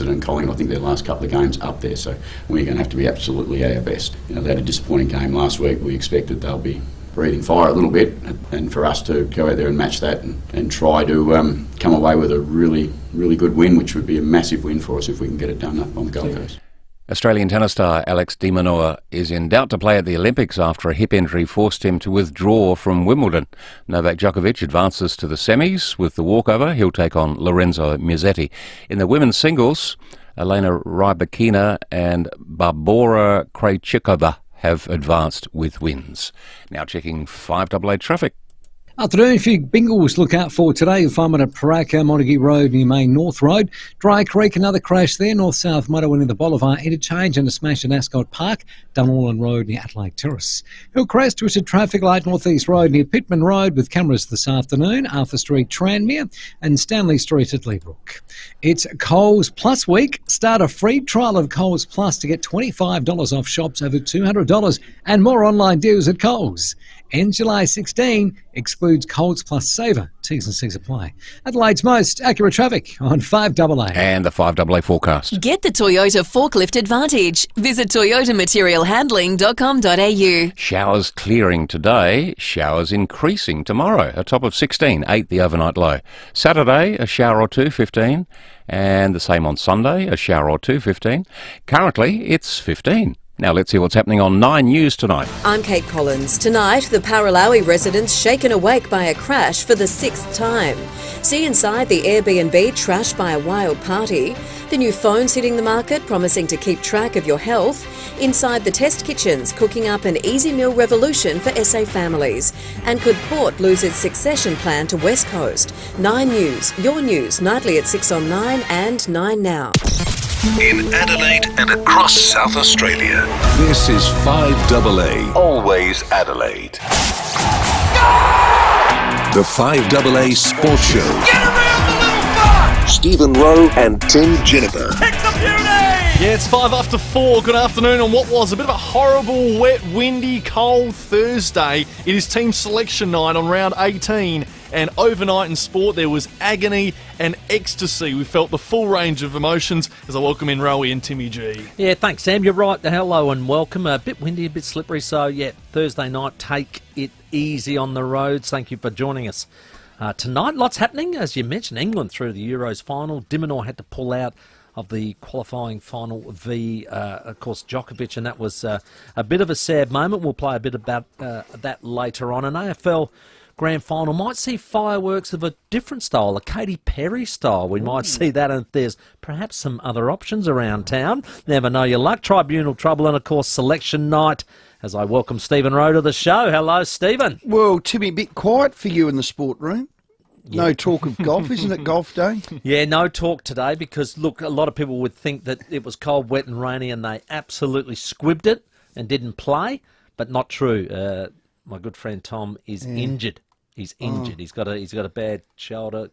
And Collingwood, I think their last couple of games up there, so we're going to have to be absolutely at our best. You know, they had a disappointing game last week. We expect that they'll be breathing fire a little bit, and for us to go out there and match that and try to come away with a really, really good win, which would be a massive win for us if we can get it done up on the Gold Coast. Australian tennis star Alex de Minaur is in doubt to play at the Olympics after a hip injury forced him to withdraw from Wimbledon. Novak Djokovic advances to the semis with the walkover. He'll take on Lorenzo Musetti. In the women's singles, Elena Rybakina and Barbora Krejcikova have advanced with wins. Now checking 5AA traffic. Afternoon, a few bingles to look out for today. You'll find one at Paraka, Montague Road near Main North Road. Dry Creek, another crash there. North-south motorway near the Boulevard interchange and a smash at Ascot Park. Dunwallen Road near Adelaide Terrace. Hillcrest, twisted traffic light North-east Road near Pittman Road with cameras this afternoon. Arthur Street, Tranmere and Stanley Street at Leabrook. It's Coles Plus week. Start a free trial of Coles Plus to get $25 off shops over $200 and more online deals at Coles. Ends July 16, excludes Coles Plus Saver. T's and C's apply. Adelaide's most accurate traffic on 5AA. And the 5AA forecast. Get the Toyota Forklift Advantage. Visit toyotamaterialhandling.com.au. Showers clearing today, showers increasing tomorrow. A top of 16, 8 the overnight low. Saturday, a shower or two, 15. And the same on Sunday, a shower or two, 15. Currently, it's 15. Now let's see what's happening on 9 News tonight. I'm Kate Collins. Tonight, the Paralawi residents shaken awake by a crash for the 6th time. See inside the Airbnb trashed by a wild party. The new phones hitting the market, promising to keep track of your health. Inside the test kitchens, cooking up an easy meal revolution for SA families. And could Port lose its succession plan to West Coast? 9 News, your news, nightly at 6 on 9 and 9 now. In Adelaide and across South Australia, this is 5AA, always Adelaide. The 5AA Sports Show. Get around the little bar! Stephen Rowe and Tim Jennifer. Pick the beauty! Yeah, it's 4:05. Good afternoon on what was a bit of a horrible, wet, windy, cold Thursday. It is team selection night on round 18. And overnight in sport, there was agony and ecstasy. We felt the full range of emotions as I welcome in Rowey and Timmy G. Yeah, thanks, Sam. You're right. Hello and welcome. A bit windy, a bit slippery. So, yeah, Thursday night, take it easy on the roads. Thank you for joining us. Tonight, lots happening. As you mentioned, England through the Euros final. De Minaur had to pull out of the qualifying final of course, Djokovic, and that was a bit of a sad moment. We'll play a bit about that later on. An AFL Grand Final might see fireworks of a different style, a Katy Perry style. We might see that, and there's perhaps some other options around town. Never know your luck. Tribunal trouble, and of course selection night. As I welcome Stephen Rowe to the show. Hello, Stephen. Well, Timmy, a bit quiet for you in the sport room. Yeah. No talk of golf, isn't it golf day? Yeah, no talk today because, look, a lot of people would think that it was cold, wet and rainy and they absolutely squibbed it and didn't play, but not true. My good friend Tom is injured. He's injured. He's got a bad shoulder.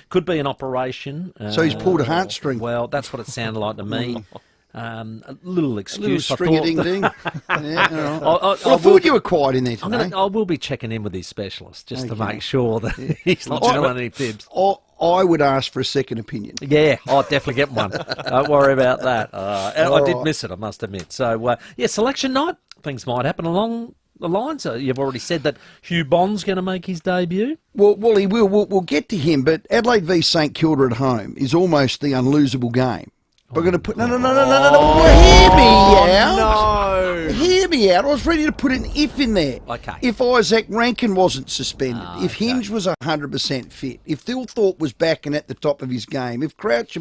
Could be an operation. So he's pulled a heartstring. Well, that's what it sounded like to me. A little excuse. A little string-a-ding-ding. I thought you were quiet in there today. I will be checking in with his specialist just to make sure that he's not telling any fibs. I would ask for a second opinion. Yeah, I'll definitely get one. Don't worry about that. I did miss it, I must admit. So, selection night. Things might happen along the lines. You've already said that Hugh Bond's going to make his debut. Well, he will. We'll get to him, but Adelaide v St Kilda at home is almost the unlosable game. We're going to put... No. Hear me out. No. Hear me out. I was ready to put an if in there. Okay. If Isaac Rankin wasn't suspended, if Hinge was 100% fit, if Thilthorpe was back and at the top of his game, if Crouch...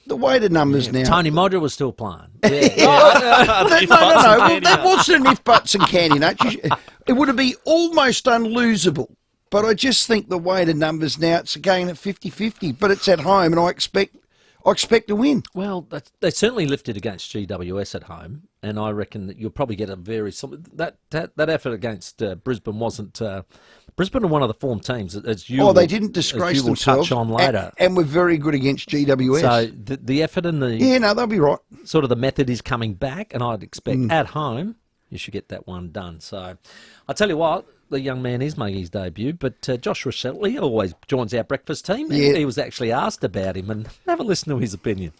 The weighted numbers now... Tony Modra was still playing. No. Well, that wasn't an if, buts and candy nuts. It would have been almost unlosable. But I just think the weighted numbers now, it's again at 50-50. But it's at home, and I expect to win. Well, they certainly lifted against GWS at home, and I reckon that you'll probably get a very... That effort against Brisbane wasn't... Brisbane are one of the form teams, as you they didn't disgrace themselves. Touch on later. And we're very good against GWS. So the effort and the... Yeah, no, they'll be right. Sort of the method is coming back, and I'd expect at home you should get that one done. So I tell you what, the young man is making his debut, but Josh Rosselli always joins our breakfast team. Yeah. He was actually asked about him, and have a listen to his opinion.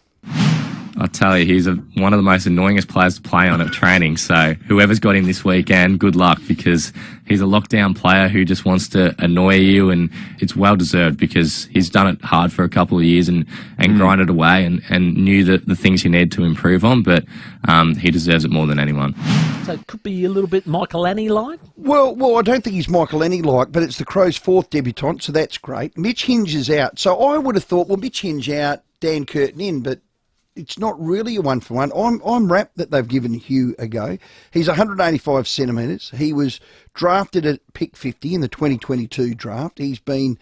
I tell you, he's one of the most annoyingest players to play on at training. So whoever's got him this weekend, good luck, because he's a lockdown player who just wants to annoy you, and it's well deserved because he's done it hard for a couple of years and grinded away and knew the things he needed to improve on, but he deserves it more than anyone. So it could be a little bit Michael Annie-like? Well, I don't think he's Michael Annie-like, but it's the Crows' fourth debutant, so that's great. Mitch Hinge is out. So I would have thought, well, Mitch Hinge out, Dan Curtin in, but it's not really a one-for-one. I'm rapt that they've given Hugh a go. He's 185 centimetres. He was drafted at pick 50 in the 2022 draft. He's been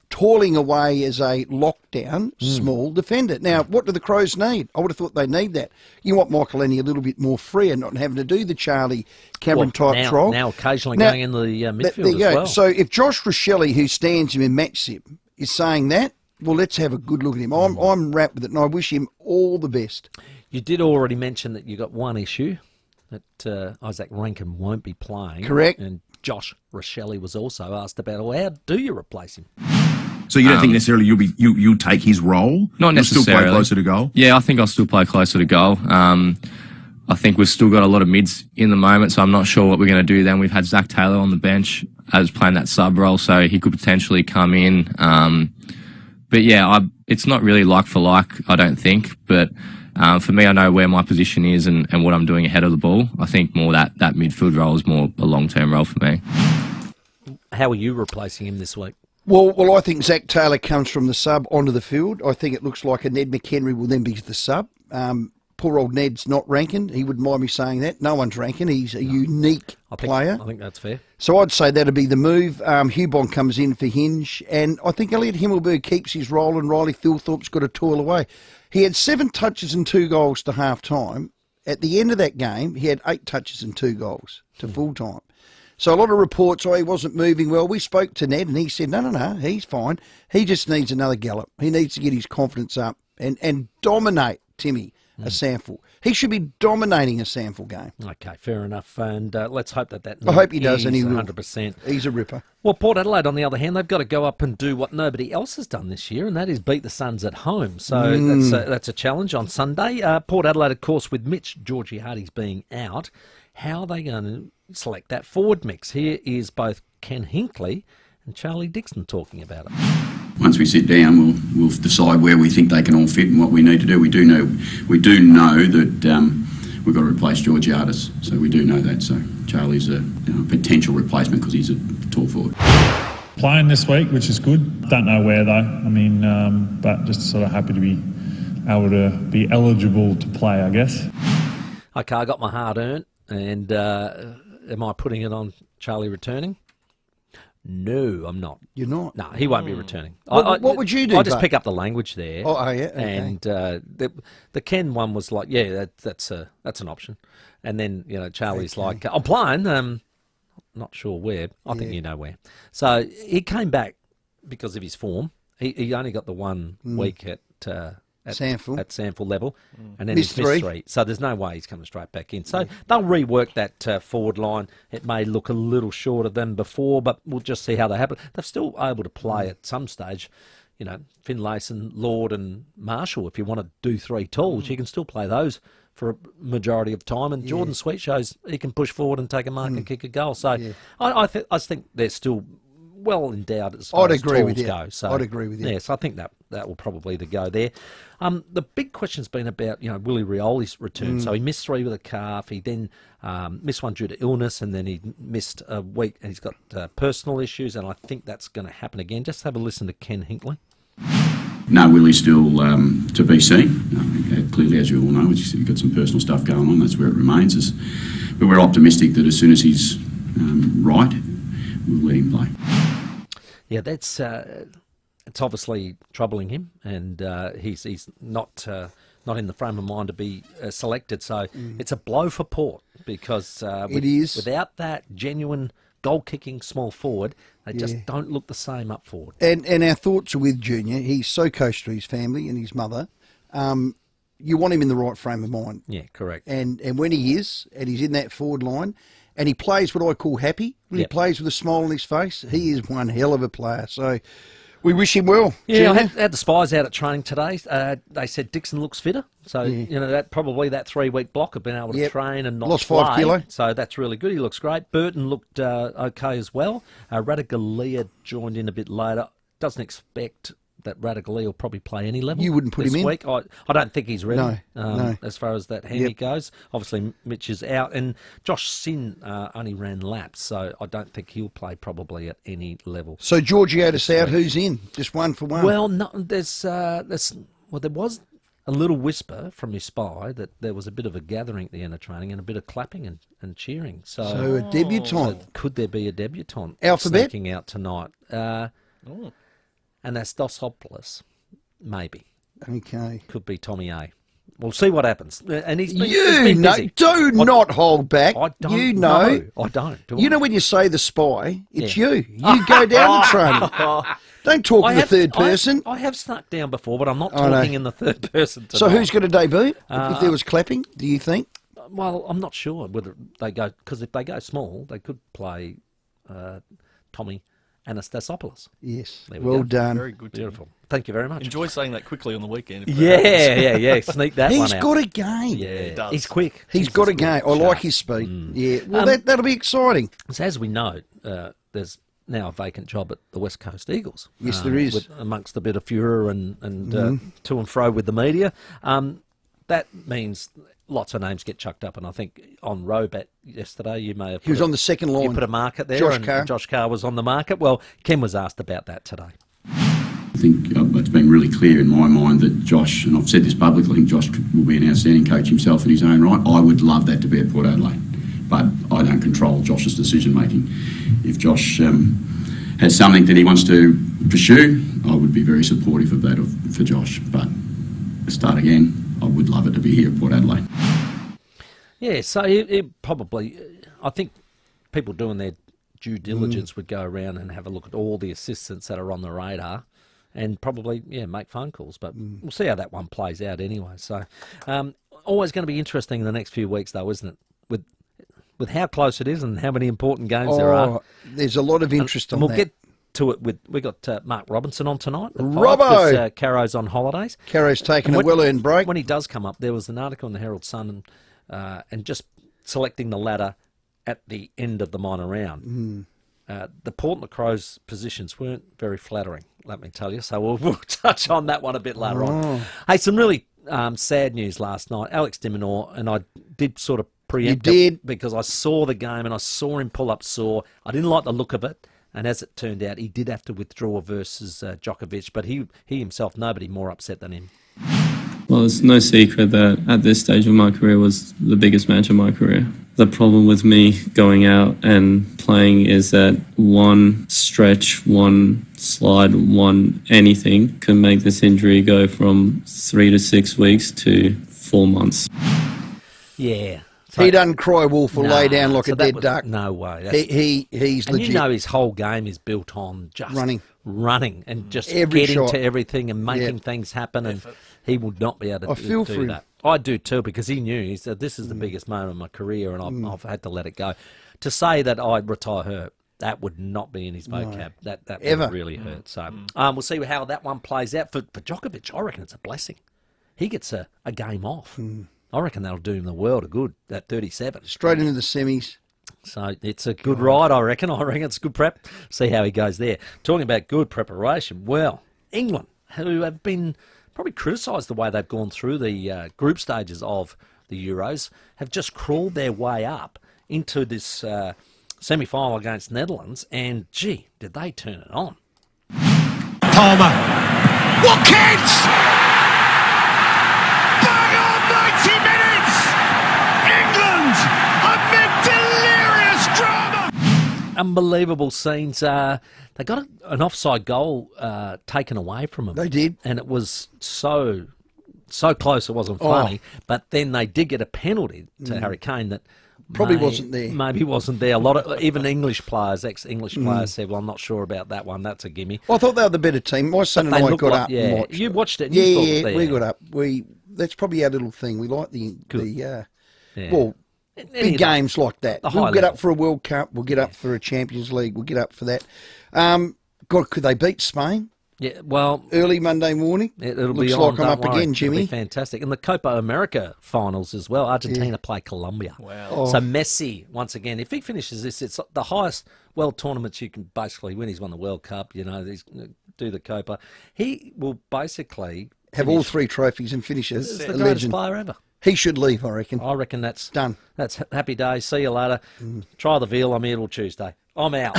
toiling away as a lockdown small defender. Now, what do the Crows need? I would have thought they need that. You want Michael Annie a little bit more free and not having to do the Charlie Cameron-type role. Now occasionally going in the midfield there you as go. well. So if Josh Rochelle, who stands him in match zip, is saying that, well, let's have a good look at him. I'm wrapped with it, and I wish him all the best. You did already mention that you got one issue, that Isaac Rankin won't be playing. Correct. And Josh Rochelle was also asked about, well, how do you replace him? So you don't think necessarily you'll take his role? Not necessarily. You'll still play closer to goal? Yeah, I think I'll still play closer to goal. I think we've still got a lot of mids in the moment, so I'm not sure what we're going to do then. We've had Zach Taylor on the bench as playing that sub role, so he could potentially come in. But yeah, it's not really like for like, I don't think. But for me, I know where my position is and what I'm doing ahead of the ball. I think more that midfield role is more a long-term role for me. How are you replacing him this week? Well, I think Zach Taylor comes from the sub onto the field. I think it looks like a Ned McHenry will then be the sub. Poor old Ned's not Rankin. He wouldn't mind me saying that. No one's Rankin. He's a unique player. I think that's fair. So I'd say that'd be the move. Hugh Bond comes in for Hinge, and I think Elliot Himmelberg keeps his role, and Riley Thilthorpe's got to toil away. He had 7 touches and 2 goals to half-time. At the end of that game, he had 8 touches and 2 goals to full-time. So a lot of reports, he wasn't moving well. We spoke to Ned, and he said, no, he's fine. He just needs another gallop. He needs to get his confidence up and dominate Timmy. A sample. He should be dominating a sample game. Okay, fair enough. And let's hope that I hope he does, and he will. 100%. He's a ripper. Well, Port Adelaide, on the other hand, they've got to go up and do what nobody else has done this year, and that is beat the Suns at home. So that's a challenge on Sunday. Port Adelaide, of course, with Mitch Georgiades being out, how are they going to select that forward mix? Here is both Ken Hinkley and Charlie Dixon talking about it. Once we sit down, we'll decide where we think they can all fit and what we need to do. We do know that we've got to replace Georgiades, so we do know that. So Charlie's a potential replacement because he's a tall forward. Playing this week, which is good. Don't know where though. I mean, but just sort of happy to be able to be eligible to play, I guess. Okay, I got my hard earned, and am I putting it on Charlie returning? No, I'm not. You're not? No, he won't be returning. What would you do? I just pick up the language there. Oh, yeah? Okay. And the Ken one was like, yeah, that's an option. And then, Charlie's like, I'm playing, not sure where. I think you know where. So he came back because of his form. He only got the 1 week at Sample level, and then he's missed 3. So there's no way he's coming straight back in. So they'll rework that forward line. It may look a little shorter than before, but we'll just see how they happen. They're still able to play at some stage. Finlayson, Lord and Marshall, if you want to do 3 talls, you can still play those for a majority of time. And Jordan Sweet shows he can push forward and take a mark and kick a goal. So I think they're still well endowed as far as talls go. So I'd agree with you. Yes, I think that will probably the go there. The big question's been about Willie Rioli's return. So he missed 3 with a calf. He then missed 1 due to illness, and then he missed a week, and he's got personal issues, and I think that's going to happen again. Just have a listen to Ken Hinkley. No, Willie's still to be seen. Clearly, as you all know, he's got some personal stuff going on. That's where it remains. But we're optimistic that as soon as he's right, we'll let him play. Yeah, that's it's obviously troubling him, and he's not in the frame of mind to be selected. So it's a blow for Port because it is. Without that genuine goal-kicking small forward, they just don't look the same up forward. And our thoughts are with Junior. He's so close to his family and his mother. You want him in the right frame of mind. Yeah, correct. And when he is, and he's in that forward line, and he plays what I call happy, when he plays with a smile on his face, he is one hell of a player. So We wish him well. Yeah, I Junior. had the Spies out at training today. They said Dixon looks fitter. So, that 3-week block have been able to train and not Lost play. 5 kilo. So that's really good. He looks great. Burton looked okay as well. Radigalia joined in a bit later. Doesn't expect that Radigalia will probably play any level. You wouldn't put him in? Week. I don't think he's ready No. as far as that hammy goes. Obviously, Mitch is out. And Josh Sin only ran laps, so I don't think he'll play probably at any level. So Georgiotis out, who's in? Just one for one? Well, no, there was a little whisper from his spy that there was a bit of a gathering at the end of training and a bit of clapping and cheering. So a debutant. Could there be a debutant Alphabet? sneaking out tonight? Anastasopoulos, maybe. Okay. Could be Tommy A. We'll see what happens. And he's been busy. Do not hold back. I don't you know. I don't. Do You I? know when you say the spy, it's you. You go down the training. Don't talk in the third person. I have snuck down before, but I'm not I know. talking in the third person tonight. So who's going to debut? If there was clapping, do you think? Well, I'm not sure whether they go, because if they go small, they could play Tommy Anastasopoulos. Yes. There we Well go. done. Very good. Beautiful. Thank you very much. Enjoy saying that quickly on the weekend. Yeah. Sneak that one out. He's got a game. Yeah, he does. he's quick. He's got a game. I like his speed. Yeah. Well, that'll be exciting. So as we know, there's now a vacant job at the West Coast Eagles. Yes, there is. Amongst a bit of furor and to and fro with the media. That means lots of names get chucked up, and I think on Robat yesterday you may have... He was on the second line. You put a market there, Josh and Carr. Josh Carr was on the market. Well, Ken was asked about that today. I think it's been really clear in my mind that Josh, and I've said this publicly, I think Josh will be an outstanding coach himself in his own right. I would love that to be at Port Adelaide, but I don't control Josh's decision making. If Josh has something that he wants to pursue, I would be very supportive of that for Josh. But to start again, I would love it to be here at Port Adelaide. Yeah, so it probably, I think people doing their due diligence would go around and have a look at all the assistants that are on the radar and probably, make phone calls. But we'll see how that one plays out anyway. So always going to be interesting in the next few weeks, though, isn't it? With how close it is and how many important games there are. There's a lot of interest on we'll that. get to it we got Mark Robinson on tonight. Robbo! Caro's on holidays. Caro's taking a well-earned break. When he does come up, there was an article in the Herald Sun and just selecting the ladder at the end of the minor round. The Port and the Crows positions weren't very flattering, let me tell you. So we'll touch on that one a bit later on. Hey, some really sad news last night. Alex de Minaur, and I did sort of preempt it because I saw the game and I saw him pull up sore. I didn't like the look of it. And as it turned out, he did have to withdraw versus Djokovic, but he himself, nobody more upset than him. Well, it's no secret that at this stage of my career was the biggest match of my career. The problem with me going out and playing is that one stretch, one slide, one anything can make this injury go from 3 to 6 weeks to 4 months. Yeah. So, he doesn't cry wolf or lay down like a dead duck. No way. He's and legit. You know his whole game is built on just running and just Every getting shot. to everything and making things happen. And he would not be able to feel do for him. that. I do too, because he knew. He said, this is the biggest moment of my career, and I've had to let it go. To say that I'd retire hurt, that would not be in his vocab. That would really hurt. So we'll see how that one plays out. For Djokovic, I reckon it's a blessing. He gets a game off. I reckon that'll do him the world of good, that 37. Straight into the semis. So it's a good ride, I reckon. I reckon it's good prep. See how he goes there. Talking about good preparation, well, England, who have been probably criticised the way they've gone through the group stages of the Euros, have just crawled their way up into this semi-final against Netherlands, and, gee, did they turn it on. Palmer. Watkins! Bang on 90 minutes! England amid delirious drama! Unbelievable scenes. They got an offside goal taken away from them. They did. And it was so close it wasn't funny. But then they did get a penalty to Harry Kane that probably wasn't there. Maybe wasn't there. A lot of even English players, ex-English players said, well, I'm not sure about that one. That's a gimme. Well, I thought they were the better team. My son and I got up and watched. You watched it and yeah, you thought we got up. That's probably our little thing. We like big games like that. We'll get up for a World Cup. We'll get up for a Champions League. We'll get up for that. God, could they beat Spain? Yeah, well, early Monday morning. It'll Looks be like on. I'm Don't up worry. again, Jimmy. It'll be fantastic. And the Copa America finals as well. Argentina play Colombia. Wow. Oh. So Messi, once again, if he finishes this, it's the highest world tournaments you can basically win. He's won the World Cup, he's do the Copa. He will basically have all 3 trophies and finish as the a greatest legend. player ever. He should leave, I reckon. I reckon that's done. That's happy days. See you later. Try the veal. I'm here till Tuesday. I'm out.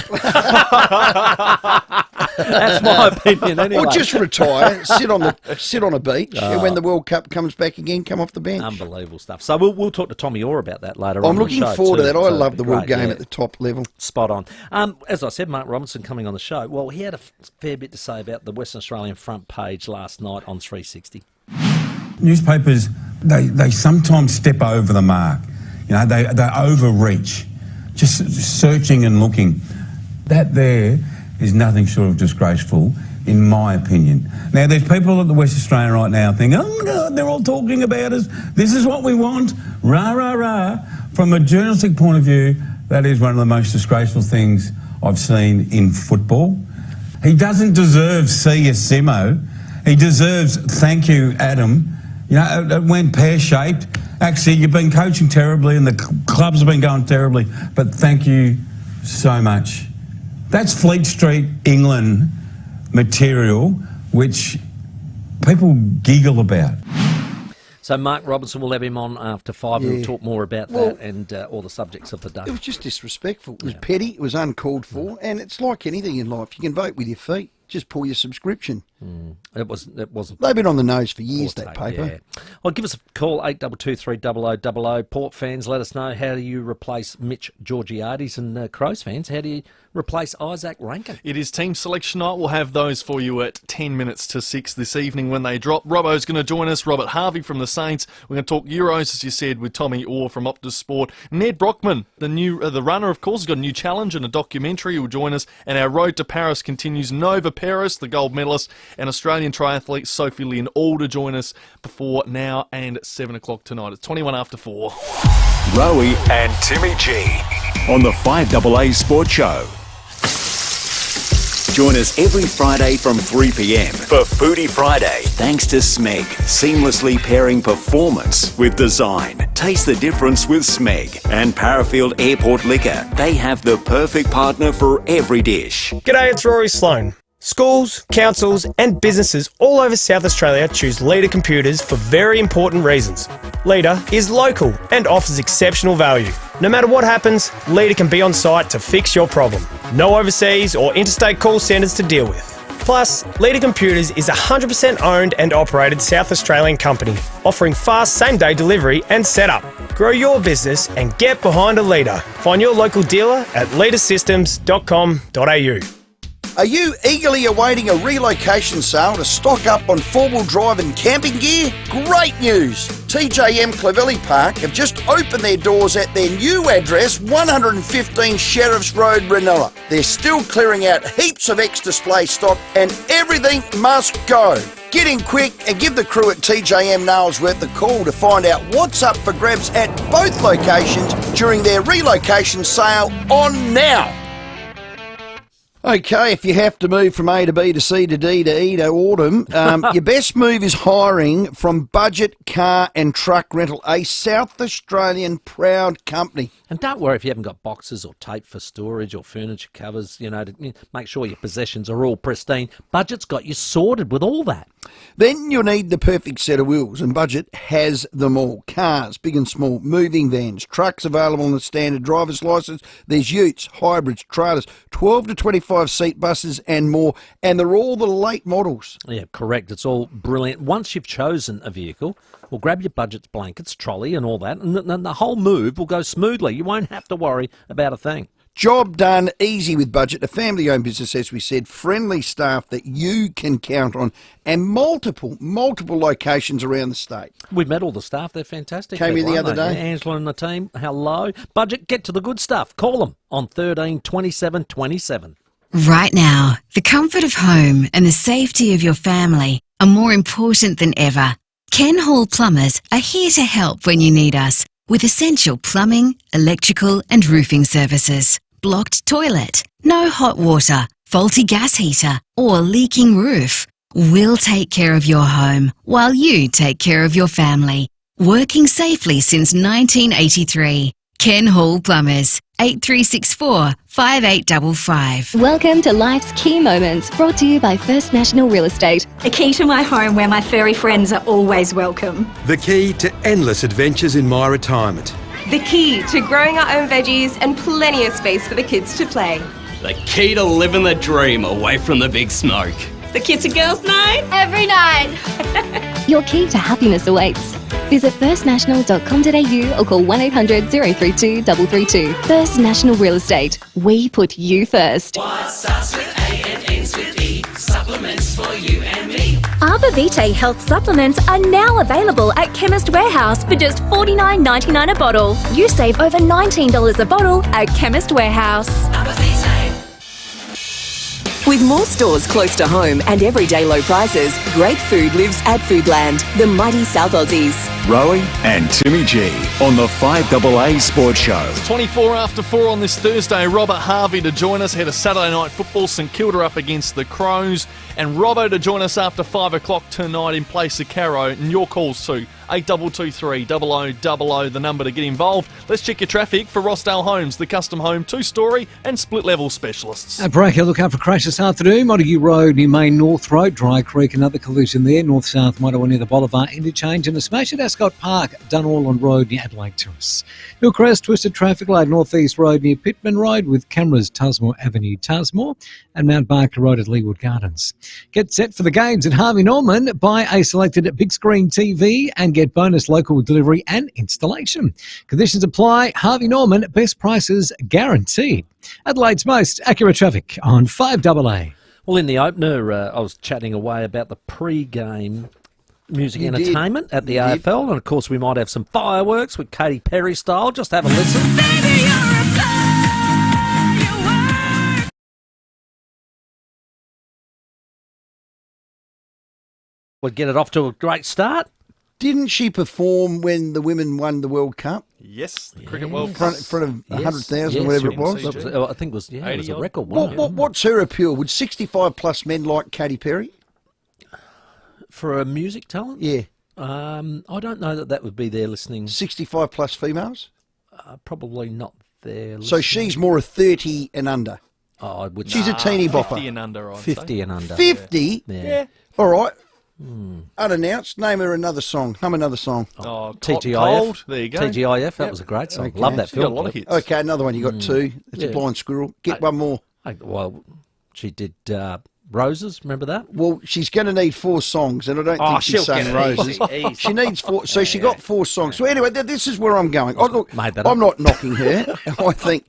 That's my opinion anyway. Or just retire, sit on a beach, and when the World Cup comes back again, come off the bench. Unbelievable stuff. So we'll talk to Tommy Orr about that later on. I'm looking forward to that. I love the World Game yeah. at the top level. Spot on. As I said, Mark Robinson coming on the show. Well, he had a fair bit to say about the Western Australian front page last night on 360. Newspapers, they sometimes step over the mark. They overreach, just searching and looking. That there is nothing short of disgraceful, in my opinion. Now, there's people at the West Australian right now thinking, oh, God, they're all talking about us. This is what we want. Rah, rah, rah. From a journalistic point of view, that is one of the most disgraceful things I've seen in football. He doesn't deserve see you, Simo. He deserves thank you, Adam. It went pear-shaped. Actually, you've been coaching terribly and the clubs have been going terribly, but thank you so much. That's Fleet Street, England material, which people giggle about. So Mark Robinson, will have him on after 5. We'll talk more about that and all the subjects of the day. It was just disrespectful. It was petty. It was uncalled for. And it's like anything in life. You can vote with your feet. Just pull your subscription. It wasn't. They've been on the nose for years, that paper. Yeah. Well, give us a call, 8223 Port fans, let us know, how do you replace Mitch Georgiades? And Crows fans, how do you replace Isaac Rankin? It is team selection night. We'll have those for you at 10 minutes to 6 this evening when they drop. Robbo's going to join us. Robert Harvey from the Saints. We're going to talk Euros, as you said, with Tommy Orr from Optus Sport. Ned Brockman, the runner, of course, has got a new challenge and a documentary. Will join us. And our road to Paris continues. Nova Peris, the gold medalist, and Australian triathlete Sophie Lynn, all to join us before now and 7 o'clock tonight. It's 21 after 4. Rowey and Timmy G on the 5AA Sports Show. Join us every Friday from 3 p.m. for Foodie Friday. Thanks to Smeg, seamlessly pairing performance with design. Taste the difference with Smeg. And Parafield Airport Liquor. They have the perfect partner for every dish. G'day, it's Rory Sloan. Schools, councils and businesses all over South Australia choose Leader Computers for very important reasons. Leader is local and offers exceptional value. No matter what happens, Leader can be on site to fix your problem. No overseas or interstate call centres to deal with. Plus, Leader Computers is a 100% owned and operated South Australian company, offering fast same-day delivery and setup. Grow your business and get behind a Leader. Find your local dealer at leadersystems.com.au. Are you eagerly awaiting a relocation sale to stock up on four-wheel drive and camping gear? Great news! TJM Clovelly Park have just opened their doors at their new address, 115 Sheriffs Road, Ranella. They're still clearing out heaps of ex-display stock and everything must go. Get in quick and give the crew at TJM Nailsworth a call to find out what's up for grabs at both locations during their relocation sale on now. Okay, if you have to move from A to B to C to D to E to Autumn, your best move is hiring from Budget Car and Truck Rental, a South Australian proud company. And don't worry if you haven't got boxes or tape for storage or furniture covers, to make sure your possessions are all pristine. Budget's got you sorted with all that. Then you'll need the perfect set of wheels, and Budget has them all. Cars, big and small, moving vans, trucks available on the standard driver's licence. There's utes, hybrids, trailers, 12 to 25 seat buses and more, and they're all the late models. Yeah, correct. It's all brilliant. Once you've chosen a vehicle, well, grab your Budget's blankets, trolley and all that, and the whole move will go smoothly. You won't have to worry about a thing. Job done easy with Budget, a family-owned business, as we said, friendly staff that you can count on, and multiple locations around the state. We've met all the staff. They're fantastic. Came in the other day. Angela and the team, hello. Budget, get to the good stuff. Call them on 13 27 27. Right now, the comfort of home and the safety of your family are more important than ever. Ken Hall Plumbers are here to help when you need us with essential plumbing, electrical and roofing services. Blocked toilet, no hot water, faulty gas heater, or leaking roof. We'll take care of your home while you take care of your family. Working safely since 1983. Ken Hall Plumbers, 8364 5855. Welcome to Life's Key Moments, brought to you by First National Real Estate. A key to my home where my furry friends are always welcome. The key to endless adventures in my retirement. The key to growing our own veggies and plenty of space for the kids to play. The key to living the dream away from the big smoke. The kids and girls night? Every night. Your key to happiness awaits. Visit firstnational.com.au or call 1800 032 332. First National Real Estate. We put you first. What starts with A and ends with E? Supplements for you and me. FIVEAA health supplements are now available at Chemist Warehouse for just $49.99 a bottle. You save over $19 a bottle at Chemist Warehouse. With more stores close to home and everyday low prices, great food lives at Foodland, the mighty South Aussies. Rowey and Timmy G on the FIVEAA Sports Show. 24 after 4 on this Thursday. Robert Harvey to join us ahead of Saturday night football. St Kilda up against the Crows. And Robbo to join us after 5 o'clock tonight in place of Caro. And your calls too. 8223 0000, the number to get involved. Let's check your traffic for Rossdale Homes, the custom home 2-storey and split-level specialists. Breaker, look out for crash this afternoon. Montague Road near Main North Road, Dry Creek, another collision there. North-south motorway near the Boulevard interchange, and a smash at Ascot Park, Dunnorland Road near Adelaide Terrace. Hillcrest, twisted traffic light North-east Road near Pittman Road with cameras Tusmore Avenue, Tusmore, and Mount Barker Road at Leewood Gardens. Get set for the games at Harvey Norman. Buy a selected big screen TV and get bonus local delivery and installation. Conditions apply. Harvey Norman, best prices guaranteed. Adelaide's most accurate traffic on 5AA. Well, in the opener, I was chatting away about the pre-game music entertainment at the AFL, and of course we might have some fireworks with Katy Perry style. Just have a listen. We'll get it off to a great start. Didn't she perform when the women won the World Cup? Yes, the Cricket World In Cup. front of 100,000, whatever it was. I think it was, it was a record. What's her appeal? Would 65-plus men like Katy Perry? For a music talent? Yeah. I don't know that would be there listening. 65-plus females? Probably not there listening. So she's more a 30 and under? Oh, I would. She's a teeny bopper. 50 and under, I'd 50 say. and under. 50? Yeah. All right. Unannounced. Name her another song. Hum another song. TGIF. Cold. There you go. TGIF. That was a great song. Okay. Love that film. Got a lot of hits. Okay, another one. You got two. It's a blind squirrel. Get one more. Well, she did Roses. Remember that? Well, she's going to need 4 songs, and I don't think she's saying Roses. She needs 4. So she got 4 songs. So anyway, this is where I'm going. I'm not knocking her. I think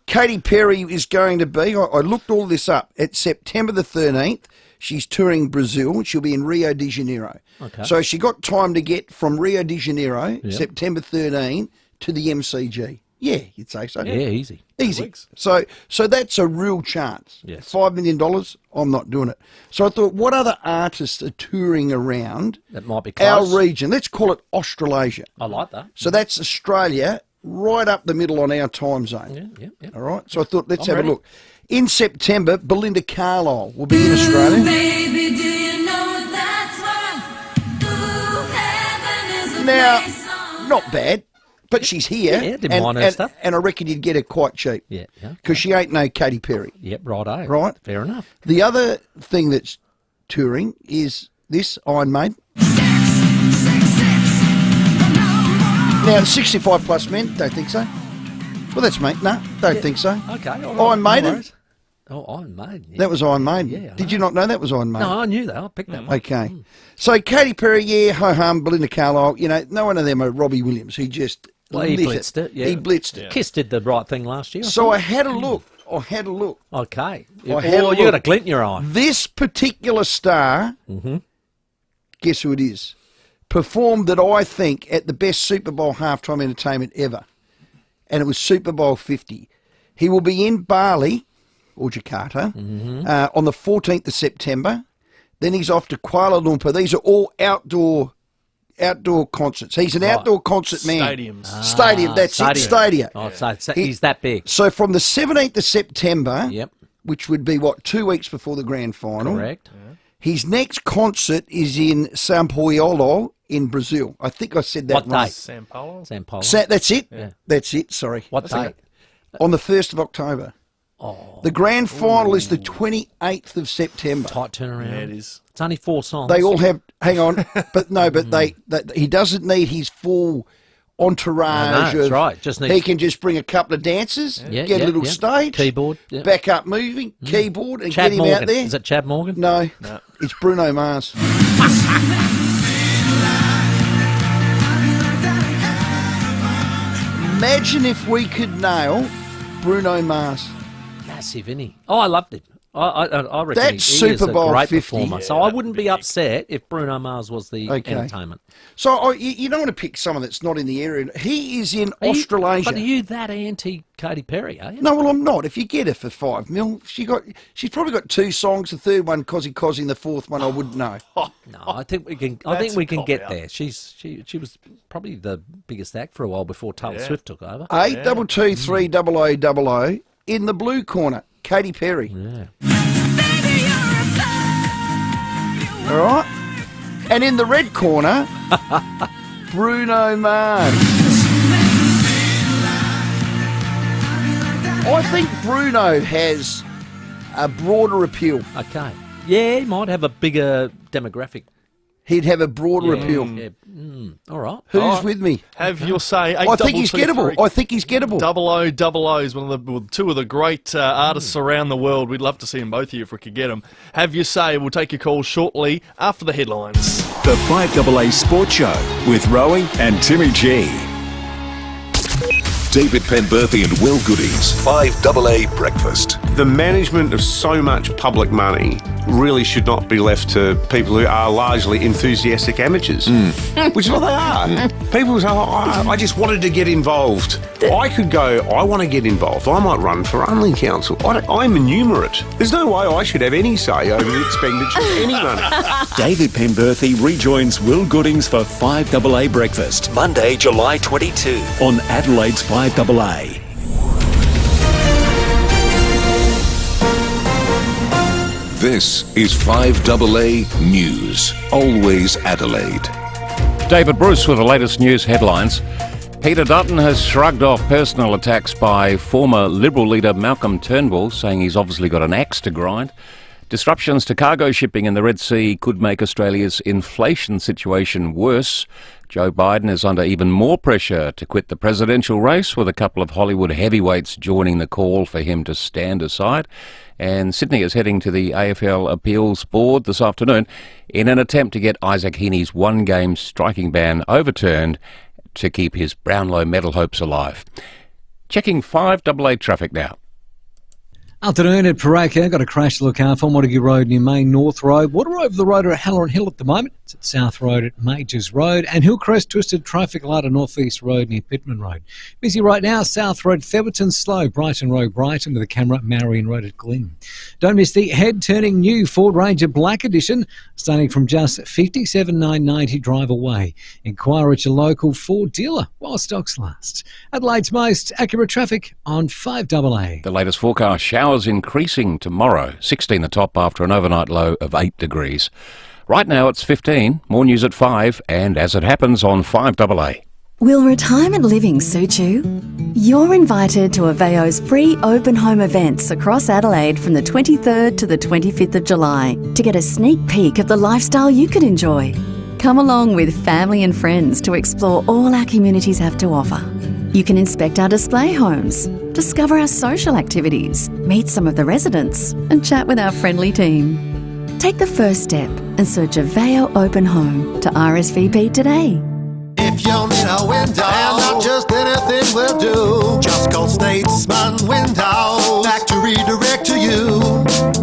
Katy Perry is going to be. I looked all this up. It's September the 13th. She's touring Brazil. She'll be in Rio de Janeiro. Okay. So she got time to get from Rio de Janeiro, September 13, to the MCG. Yeah, you'd say so. Yeah, easy. Easy. So that's a real chance. Yes. $5 million, I'm not doing it. So I thought, what other artists are touring around that might be close. Our region? Let's call it Australasia. I like that. So that's Australia, right up the middle on our time zone. Yeah. All right? So I thought, let's have a look. In September, Belinda Carlisle will be in Australia. Baby, do you know that's what? Ooh, heaven is a place on. Not bad. But she's here. Yeah, didn't mind her stuff. And I reckon you'd get her quite cheap. Yeah. Because she ain't no Katy Perry. Yep, righto. Right? Fair enough. The other thing that's touring is this, Iron Maiden. Now, 65-plus men, don't think so. Well, that's me. No, don't think so. Okay. Iron Maiden. Iron Maiden. Yeah. That was Iron Maiden. Yeah, Did you not know that was Iron Maiden? No, I knew that. I picked that one. Okay. So Katy Perry, yeah, ho-hum, Belinda Carlisle, no one of them are Robbie Williams. He just he blitzed it. Yeah. He blitzed it. Kiss did the right thing last year. So I had a look. Okay. You got a glint in your eye. This particular star, guess who it is, performed that I think at the best Super Bowl halftime entertainment ever. And it was Super Bowl 50. He will be in Bali, or Jakarta, on the 14th of September. Then he's off to Kuala Lumpur. These are all outdoor concerts. He's an outdoor concert man. Stadiums. Stadium, that's it, Stadia. Oh, so he's that big. So from the 17th of September, which would be, 2 weeks before the grand final. Correct. His next concert is in São Paulo in Brazil. I think I said that What right. date? São Paulo. That's it? Yeah. That's it, sorry. What date? On the 1st of October. Oh. The grand final is the 28th of September. Tight turnaround. Yeah, it is. It's only 4 songs. They all have, hang on, but no, but he doesn't need his full entourage. No, that's right. Just needs... He can just bring a couple of dancers, get a little stage, keyboard, back up moving, keyboard, and Chad get him Morgan. out there. Is it Chad Morgan? No, it's Bruno Mars. Imagine if we could nail Bruno Mars. Massive, isn't he? Oh, I loved him. I reckon That's he Super is a Bowl great 50. performer. So I wouldn't be upset if Bruno Mars was the entertainment. So you don't want to pick someone that's not in the area. He is in Australasia. But are you that anti Katy Perry, are you? No, well, I'm not. If you get her for $5 million, she's probably got 2 songs. The third one, Cosy Cosy, and the fourth one, I wouldn't know. No, I think we can. Get there. She was probably the biggest act for a while before Taylor Swift took over. 8223000 in the blue corner, Katy Perry. Yeah. All right, and in the red corner, Bruno Mars. I think Bruno has a broader appeal. Okay. Yeah, he might have a bigger demographic. He'd have a broader appeal. Yeah. All right. Who's with me? Have your say. I think he's gettable. 0000 is one of the 2 of the great artists around the world. We'd love to see them both here if we could get them. Have your say. We'll take your call shortly after the headlines. The 5AA Sports Show with Rowey and Timmy G. David Penberthy and Will Goodies. 5AA Breakfast. The management of so much public money really should not be left to people who are largely enthusiastic amateurs, which is what they are. People say, I just wanted to get involved. I could go, I want to get involved. I might run for Unley Council. I'm enumerate. There's no way I should have any say over the expenditure of any money. David Penberthy rejoins Will Goodings for 5AA Breakfast, Monday, July 22 on Adelaide's 5AA. This is 5AA News, always Adelaide. David Bruce with the latest news headlines. Peter Dutton has shrugged off personal attacks by former Liberal leader Malcolm Turnbull, saying he's obviously got an axe to grind. Disruptions to cargo shipping in the Red Sea could make Australia's inflation situation worse. Joe Biden is under even more pressure to quit the presidential race, with a couple of Hollywood heavyweights joining the call for him to stand aside. And Sydney is heading to the AFL Appeals Board this afternoon in an attempt to get Isaac Heaney's one-game striking ban overturned to keep his Brownlow medal hopes alive. Checking 5AA traffic now. Afternoon at FIVEAA. Got a crash to look out for Montague Road near Main North Road. Water over the road at Halloran Hill at the moment. It's at South Road at Majors Road. And Hillcrest twisted traffic light on North East Road near Pittman Road. Busy right now, South Road, Theberton slow. Brighton Road, Brighton with a camera, Marion Road at Glynn. Don't miss the head-turning new Ford Ranger Black Edition, starting from just $57,990 drive away. Inquire at your local Ford dealer while stocks last. Adelaide's most accurate traffic on 5AA. The latest forecast, showers increasing tomorrow. 16 the top after an overnight low of 8 degrees. Right now it's 15. More news at 5 and as it happens on 5AA. Will retirement living suit you? You're invited to FIVEAA's free open home events across Adelaide from the 23rd to the 25th of July to get a sneak peek of the lifestyle you could enjoy. Come along with family and friends to explore all our communities have to offer. You can inspect our display homes, discover our social activities, meet some of the residents and chat with our friendly team. Take the first step and search a FIVEAA Open Home to RSVP today. If you need a window, and not just anything will do, just call Statesman Windows, factory direct to you.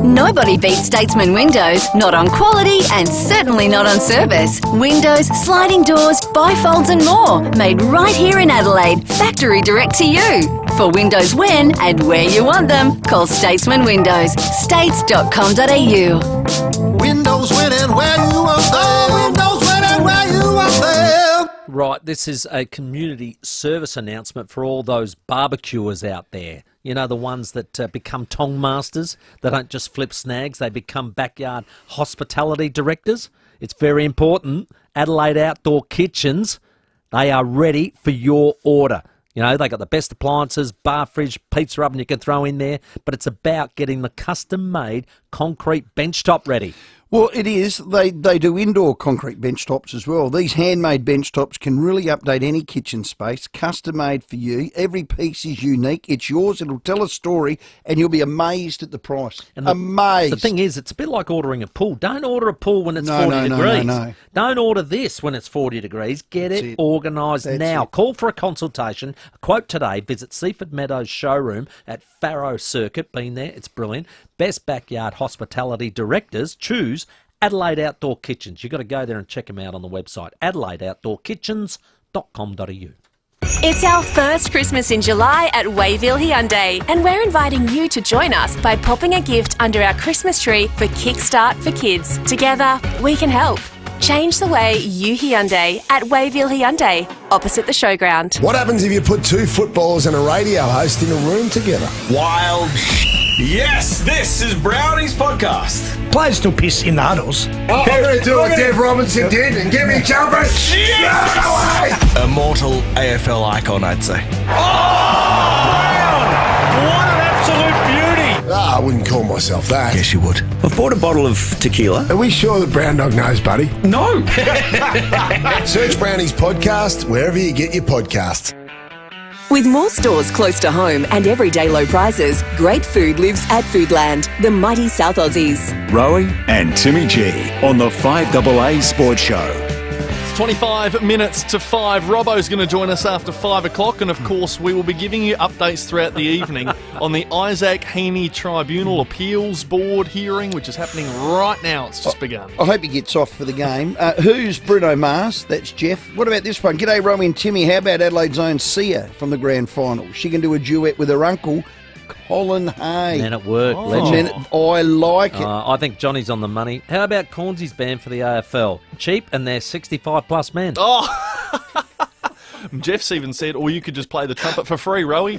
Nobody beats Statesman Windows, not on quality and certainly not on service. Windows, sliding doors, bifolds and more, made right here in Adelaide, factory direct to you. For windows when and where you want them, call Statesman Windows, states.com.au. Windows when and where you want them. Windows when and where you want them. right, this is a community service announcement for all those barbecuers out there. You know, the ones that become tong masters. They don't just flip snags, they become backyard hospitality directors. It's very important. Adelaide Outdoor Kitchens, they are ready for your order. You know, they got the best appliances, bar fridge, pizza oven you can throw in there, but it's about getting the custom-made concrete benchtop ready. Well, it is. They do indoor concrete bench tops as well. These handmade bench tops can really update any kitchen space, custom made for you. Every piece is unique. It's yours. It'll tell a story, and you'll be amazed at the price. And amazed. The thing is, it's a bit like ordering a pool. Don't order a pool when it's 40 degrees. No. Don't order this when it's 40 degrees. Get it organised now. It. Call for a consultation. A quote today. Visit Seaford Meadows showroom at Farrow Circuit. Been there. It's brilliant. Best backyard hospitality directors. Choose Adelaide Outdoor Kitchens. You've got to go there and check them out on the website, adelaideoutdoorkitchens.com.au. It's our first Christmas in July at Wayville Hyundai, and we're inviting you to join us by popping a gift under our Christmas tree for Kickstart for Kids. Together, we can help. Change the way you Hyundai at Wayville Hyundai, opposite the showground. What happens if you put two footballers and a radio host in a room together? Wild Yes, this is Brownie's podcast. Players still piss in the huddles. Oh, I'm going to do what Dev Robinson did and give me jumpers. Yes! Immortal AFL icon, I'd say. What an absolute beauty! I wouldn't call myself that. Yes, you would. I've bought a bottle of tequila. Are we sure that Brown Dog knows, buddy? No. Search Brownie's podcast wherever you get your podcasts. With more stores close to home and everyday low prices, great food lives at Foodland, the mighty South Aussies. Rowey and Timmy G on the FIVEAA Sports Show. 25 minutes to 5. Robbo's going to join us after 5 o'clock, and of course we will be giving you updates throughout the evening on the Isaac Heaney Tribunal Appeals Board hearing, which is happening right now. It's just begun. I hope he gets off for the game. Who's Bruno Mars? That's Jeff. What about this one? G'day, Rowey and Timmy. How about Adelaide's own Sia from the grand final? She can do a duet with her uncle, Colin Hay. Man at work, Oh. legend. I like it. I think Johnny's on the money. How about Cornsy's band for the AFL? Cheap, and they're 65-plus men. Oh! Jeff's even said, or you could just play the trumpet for free, Rowey.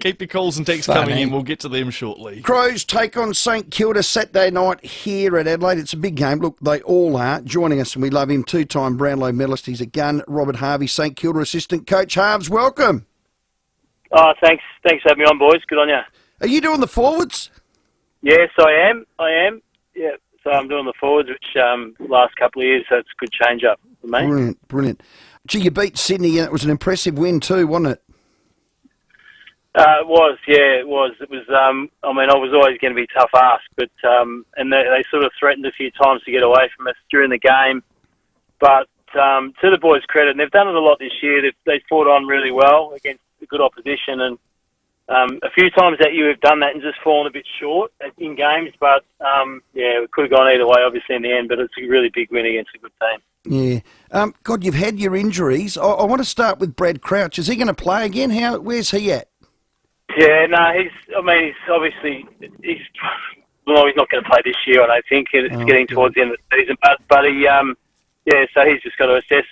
Keep your calls and texts coming in. We'll get to them shortly. Crows take on St Kilda Saturday night here at Adelaide. It's a big game. Look, they all are. Joining us, and we love him, two-time Brownlow medalist. He's a gun. Robert Harvey, St Kilda assistant coach. Harves, welcome. Oh, thanks for having me on, boys. Good on you. Are you doing the forwards? Yes, I am. Yeah, so I'm doing the forwards, which last couple of years, so it's a good change up for me. Brilliant. Gee, you beat Sydney, and it was an impressive win too, wasn't it? It was. It was. I was always going to be a tough ask, but and they sort of threatened a few times to get away from us during the game. But to the boys' credit, and they've done it a lot this year. They fought on really well against a good opposition, and a few times that you have done that and just fallen a bit short in games. But it could have gone either way, obviously, in the end. But it's a really big win against a good team. Yeah. God, you've had your injuries. I want to start with Brad Crouch. Is he going to play again? Where's he at? Yeah, no, he's obviously, he's not going to play this year, I don't think. It's getting towards the end of the season. But he, so he's just got to assess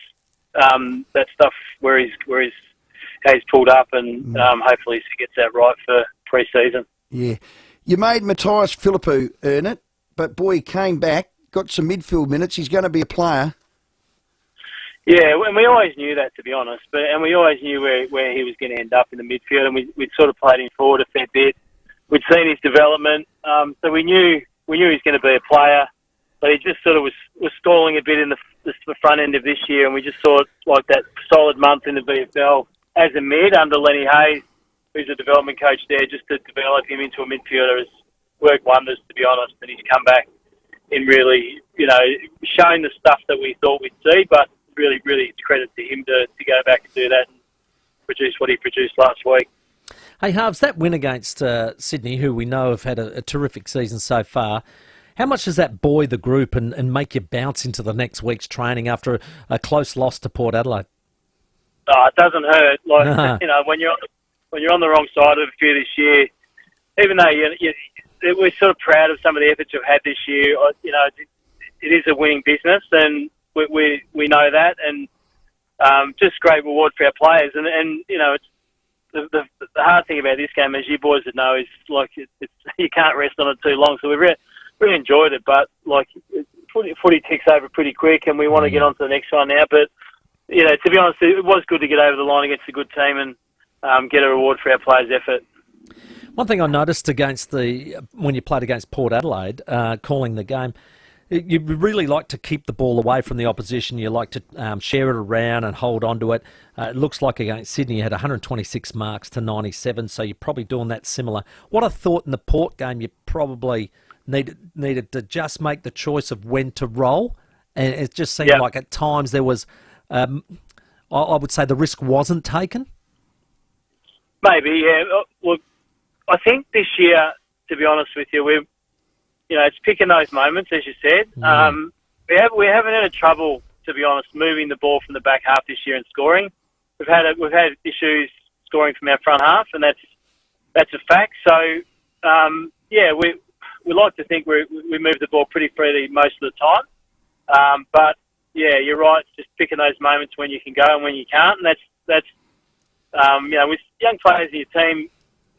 that stuff where he's pulled up, and hopefully he gets that right for pre-season. Yeah. You made Matthias Philippou earn it, but boy, he came back, got some midfield minutes. He's going to be a player. Yeah, and we always knew that, to be honest. And we always knew where he was going to end up in the midfield, and we'd sort of played him forward a fair bit. We'd seen his development, so we knew he was going to be a player. But he just sort of was stalling a bit in the front end of this year, and we just thought like that solid month in the VFL as a mid under Lenny Hayes, who's a development coach there, just to develop him into a midfielder has worked wonders, to be honest. And he's come back in really, showing the stuff that we thought we'd see, but really, really it's credit to him to go back and do that and produce what he produced last week. Hey, Harves, that win against Sydney, who we know have had a terrific season so far, how much does that buoy the group and make you bounce into the next week's training after a close loss to Port Adelaide? It doesn't hurt. When you're on the wrong side of a few this year, even though we're sort of proud of some of the efforts we've had this year, it is a winning business, and we know that. And just great reward for our players. And you know, it's the hard thing about this game, as you boys would know, is like it's you can't rest on it too long. So we really enjoyed it, but like footy ticks over pretty quick, and we want to get on to the next one now. But you know, to be honest, it was good to get over the line against a good team and get a reward for our players' effort. One thing I noticed when you played against Port Adelaide, calling the game, you really like to keep the ball away from the opposition. You like to share it around and hold on to it. It looks like against Sydney you had 126 marks to 97, so you're probably doing that similar. What I thought in the Port game, you probably needed to just make the choice of when to roll, and it just seemed like at times there was, I would say the risk wasn't taken. Maybe, yeah. Look, I think this year, to be honest with you, it's picking those moments, as you said. We haven't had trouble, to be honest, moving the ball from the back half this year and scoring. We've had issues scoring from our front half, and that's a fact. So, we like to think we move the ball pretty freely most of the time. But yeah, you're right. Just picking those moments when you can go and when you can't, and that's with young players in your team,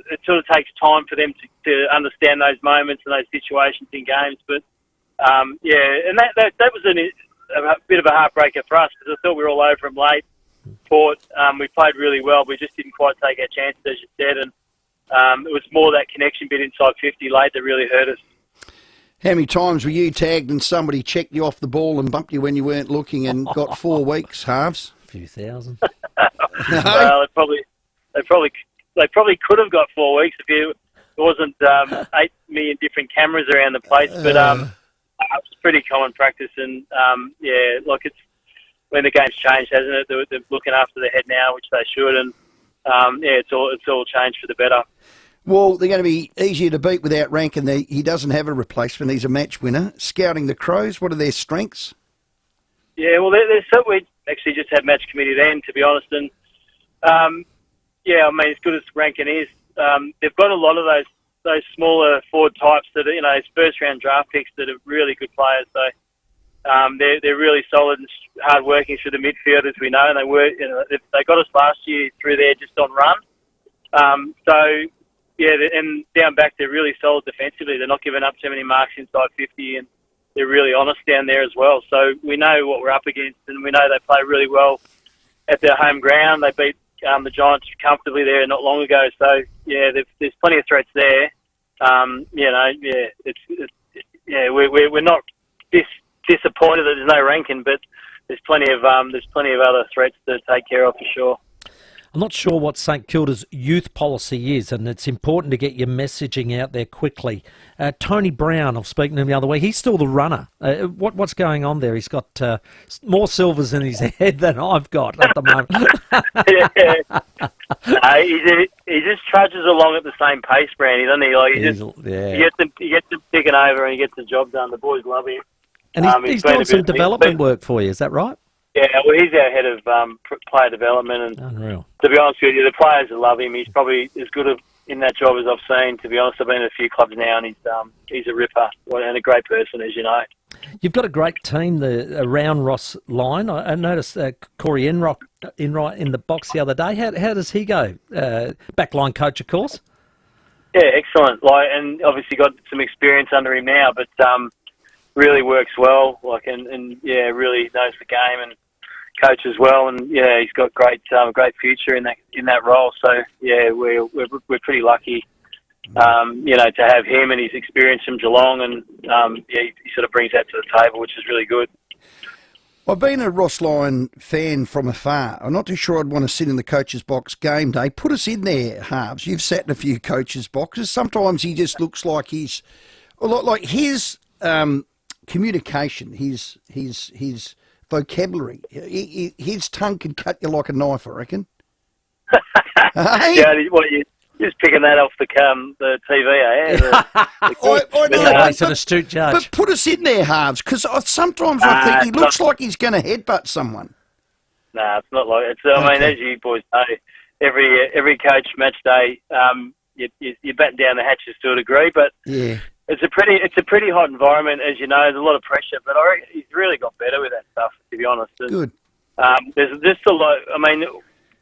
it sort of takes time for them to understand those moments and those situations in games. But and that was a bit of a heartbreaker for us because I thought we were all over them late. Port, we played really well. We just didn't quite take our chances, as you said, and it was more that connection bit inside 50 late that really hurt us. How many times were you tagged and somebody checked you off the ball and bumped you when you weren't looking and got 4 weeks, halves? A few thousand. Well, they probably could have got 4 weeks if it wasn't 8 million different cameras around the place. But it's pretty common practice, and it's when the game's changed, hasn't it? They're looking after their head now, which they should, and it's all changed for the better. Well, they're going to be easier to beat without Rank, and he doesn't have a replacement. He's a match winner. Scouting the Crows, what are their strengths? Yeah, well, we actually just had match committee then, to be honest, and as good as Rankin is, they've got a lot of those smaller forward types that are, those first round draft picks that are really good players. So they're really solid and hard working through the midfield, as we know, and they got us last year through there just on run. And down back they're really solid defensively. They're not giving up too many marks inside 50, and they're really honest down there as well. So we know what we're up against, and we know they play really well at their home ground. They beat the Giants comfortably there not long ago. So there's plenty of threats there. We're not disappointed that there's no Rankin, but there's plenty of other threats to take care of for sure. I'm not sure what St Kilda's youth policy is, and it's important to get your messaging out there quickly. Tony Brown, I was speaking to him the other way, he's still the runner. What's going on there? He's got more silvers in his head than I've got at the moment. He just trudges along at the same pace, Brandy, doesn't he? He gets him picking over and he gets the job done. The boys love him. And he's doing some development work for you, is that right? Yeah, well, he's our head of player development, and unreal. To be honest with you, the players love him. He's probably as good in that job as I've seen. To be honest, I've been in a few clubs now, and he's a ripper and a great person, as you know. You've got a great team around Ross line. I noticed Corey Enright in the box the other day. How does he go? Backline coach, of course. Yeah, excellent. And obviously got some experience under him now, but really works well. Really knows the game and coach as well, and he's got great future in that role. So we're pretty lucky, to have him and his experience from Geelong, and he sort of brings that to the table, which is really good. I've been a Ross Lyon fan from afar. I'm not too sure I'd want to sit in the coach's box game day. Put us in there, halves. You've sat in a few coaches' boxes. Sometimes he just looks like he's like his communication, his vocabulary, his tongue can cut you like a knife, I reckon. Yeah, you're just picking that off the TV, I know. He's an astute judge. But put us in there, halves, because sometimes I think he looks like he's going to headbutt someone. Nah, it's not like it. As you boys know, every coach match day, you're batting down the hatches to a degree, but yeah. It's a pretty hot environment, as you know. There's a lot of pressure, but I reckon he's really got better with that stuff, to be honest. And, good. There's just a lot. I mean,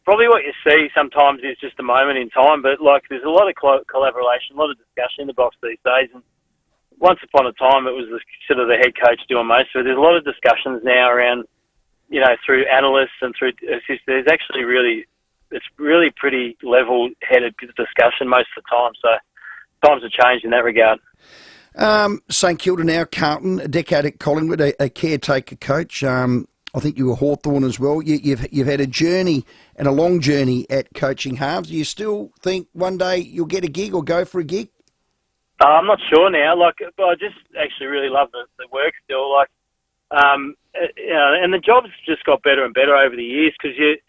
probably what you see sometimes is just a moment in time, but like there's a lot of collaboration, a lot of discussion in the box these days. And once upon a time, it was sort of the head coach doing most of it. There's a lot of discussions now around, through analysts and through assistants. There's actually it's really pretty level-headed discussion most of the time. So times have changed in that regard. St Kilda now, Carlton, a decade at Collingwood, a caretaker coach. I think you were Hawthorn as well. You've had a journey and a long journey at coaching halves. Do you still think one day you'll get a gig or go for a gig? I'm not sure now. But I just actually really love the work still. And the job's just got better and better over the years because the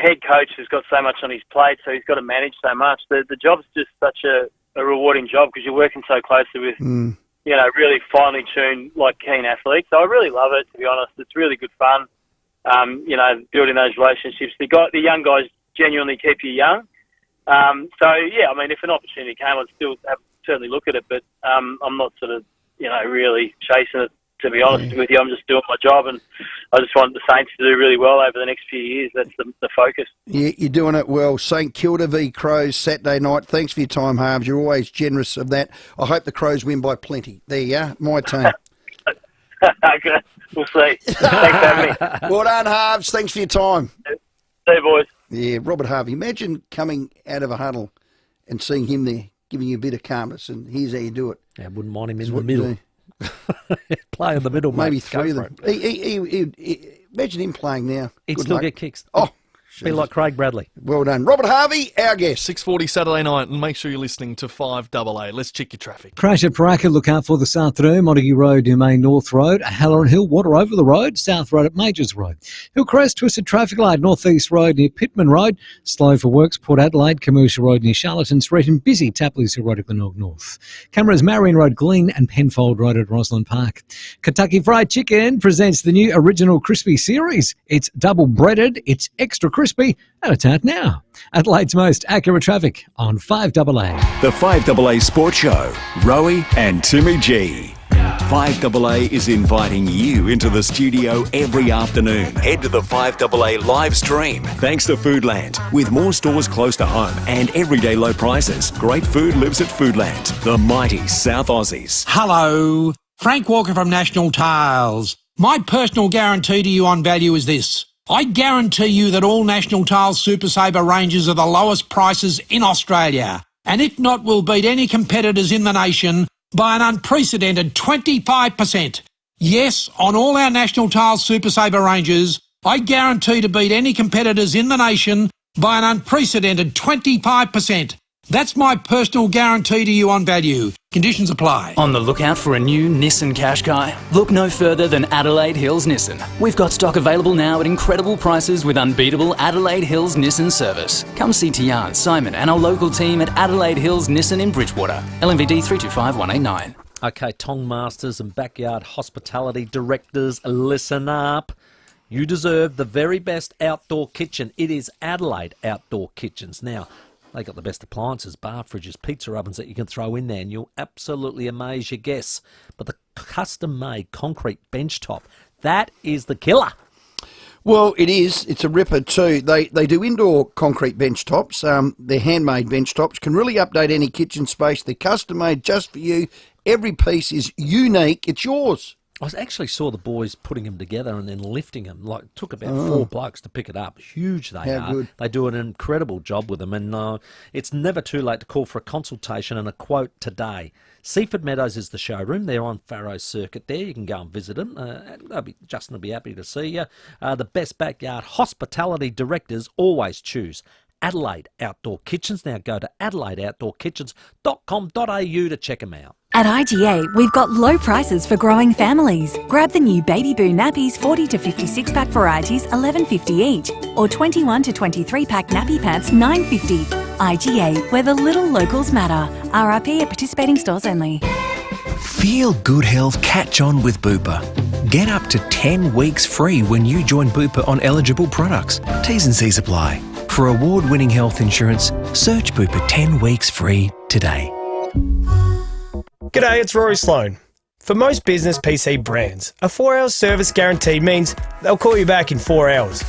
head coach has got so much on his plate, so he's got to manage so much. The job's just such a rewarding job because you're working so closely with. Really finely tuned, keen athletes. So I really love it, to be honest. It's really good fun, building those relationships. The young guys genuinely keep you young. If an opportunity came, I'd still certainly look at it, but I'm not sort of, really chasing it, to be honest with you. I'm just doing my job, and I just want the Saints to do really well over the next few years. That's the focus. Yeah, you're doing it well. St Kilda v Crows Saturday night. Thanks for your time, Harves. You're always generous of that. I hope the Crows win by plenty. There you are, my team. Okay, we'll see. Thanks for having me. Well done, Harves. Thanks for your time. See you, boys. Yeah, Robert Harvey. Imagine coming out of a huddle and seeing him there, giving you a bit of calmness, and here's how you do it. Yeah, I wouldn't mind him in the middle. Play in the middle, mate. Maybe three of them. Imagine him playing now. He'd still get kicks. Oh, be like Craig Bradley. Well done. Robert Harvey, our guest. 6:40 Saturday night, and make sure you're listening to 5AA. Let's check your traffic. Crash at Paraka, look out for this afternoon. Montague Road near Main North Road. Halloran Hill, water over the road. South Road at Majors Road. Hillcrest, twisted traffic light. North East Road near Pittman Road. Slow for works. Port Adelaide, Commercial Road near Charlton Street. And busy Tapley's Hill Road at Glenelg North. Cameras, Marion Road, Glen and Penfold Road at Roslyn Park. Kentucky Fried Chicken presents the new Original Crispy series. It's double breaded. It's extra crispy. And it's out now. Adelaide's most accurate traffic on 5AA. The 5AA Sports Show, Rowey and Timmy G. 5AA is inviting you into the studio every afternoon. Head to the 5AA live stream. Thanks to Foodland. With more stores close to home and everyday low prices, great food lives at Foodland. The mighty South Aussies. Hello. Frank Walker from National Tiles. My personal guarantee to you on value is this. I guarantee you that all National Tiles Super Saver ranges are the lowest prices in Australia. And if not, will beat any competitors in the nation by an unprecedented 25%. Yes, on all our National Tiles Super Saver ranges, I guarantee to beat any competitors in the nation by an unprecedented 25%. That's my personal guarantee to you on value. Conditions apply. On the lookout for a new Nissan Qashqai? Look no further than Adelaide Hills Nissan. We've got stock available now at incredible prices with unbeatable Adelaide Hills Nissan service. Come see Tian, Simon and our local team at Adelaide Hills Nissan in Bridgewater. LMVD 325189. Okay, Tong Masters and Backyard Hospitality Directors, listen up. You deserve the very best outdoor kitchen. It is Adelaide Outdoor Kitchens. Now, they got the best appliances, bar fridges, pizza ovens that you can throw in there, and you'll absolutely amaze your guests. But the custom-made concrete bench top, that is the killer. Well, it is. It's a ripper too. They do indoor concrete bench tops. They're handmade bench tops. Can really update any kitchen space. They're custom-made just for you. Every piece is unique. It's yours. I actually saw the boys putting them together and then lifting them. Like, it took about 4 blokes to pick it up. Huge they are. Good. They do an incredible job with them. And it's never too late to call for a consultation and a quote today. Seaford Meadows is the showroom. They're on Farrow Circuit there. You can go and visit them. Justin will be happy to see you. The best backyard hospitality directors always choose Adelaide Outdoor Kitchens. Now go to adelaideoutdoorkitchens.com.au to check them out. At IGA, we've got low prices for growing families. Grab the new Baby Boo nappies 40 to 56 pack varieties $11.50 each, or 21 to 23 pack nappy pants $9.50. IGA, where the little locals matter. RRP at participating stores only. Feel good health catch on with Bupa. Get up to 10 weeks free when you join Bupa on eligible products. T's and C's apply. For award-winning health insurance, search Bupa 10 weeks free today. G'day, it's Rory Sloane. For most business PC brands, a 4-hour service guarantee means they'll call you back in 4 hours.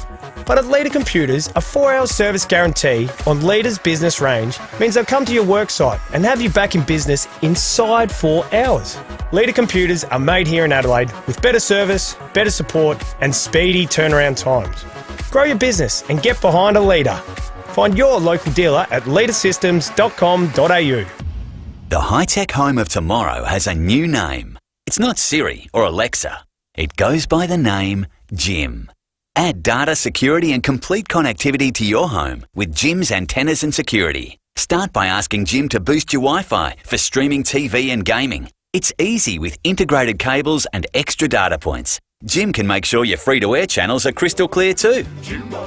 But at Leader Computers, a 4-hour service guarantee on Leader's business range means they'll come to your work site and have you back in business inside 4 hours. Leader Computers are made here in Adelaide with better service, better support and speedy turnaround times. Grow your business and get behind a Leader. Find your local dealer at leadersystems.com.au. The high-tech home of tomorrow has a new name. It's not Siri or Alexa. It goes by the name Jim. Add data, security and complete connectivity to your home with Jim's antennas and security. Start by asking Jim to boost your Wi-Fi for streaming TV and gaming. It's easy with integrated cables and extra data points. Jim can make sure your free-to-air channels are crystal clear too.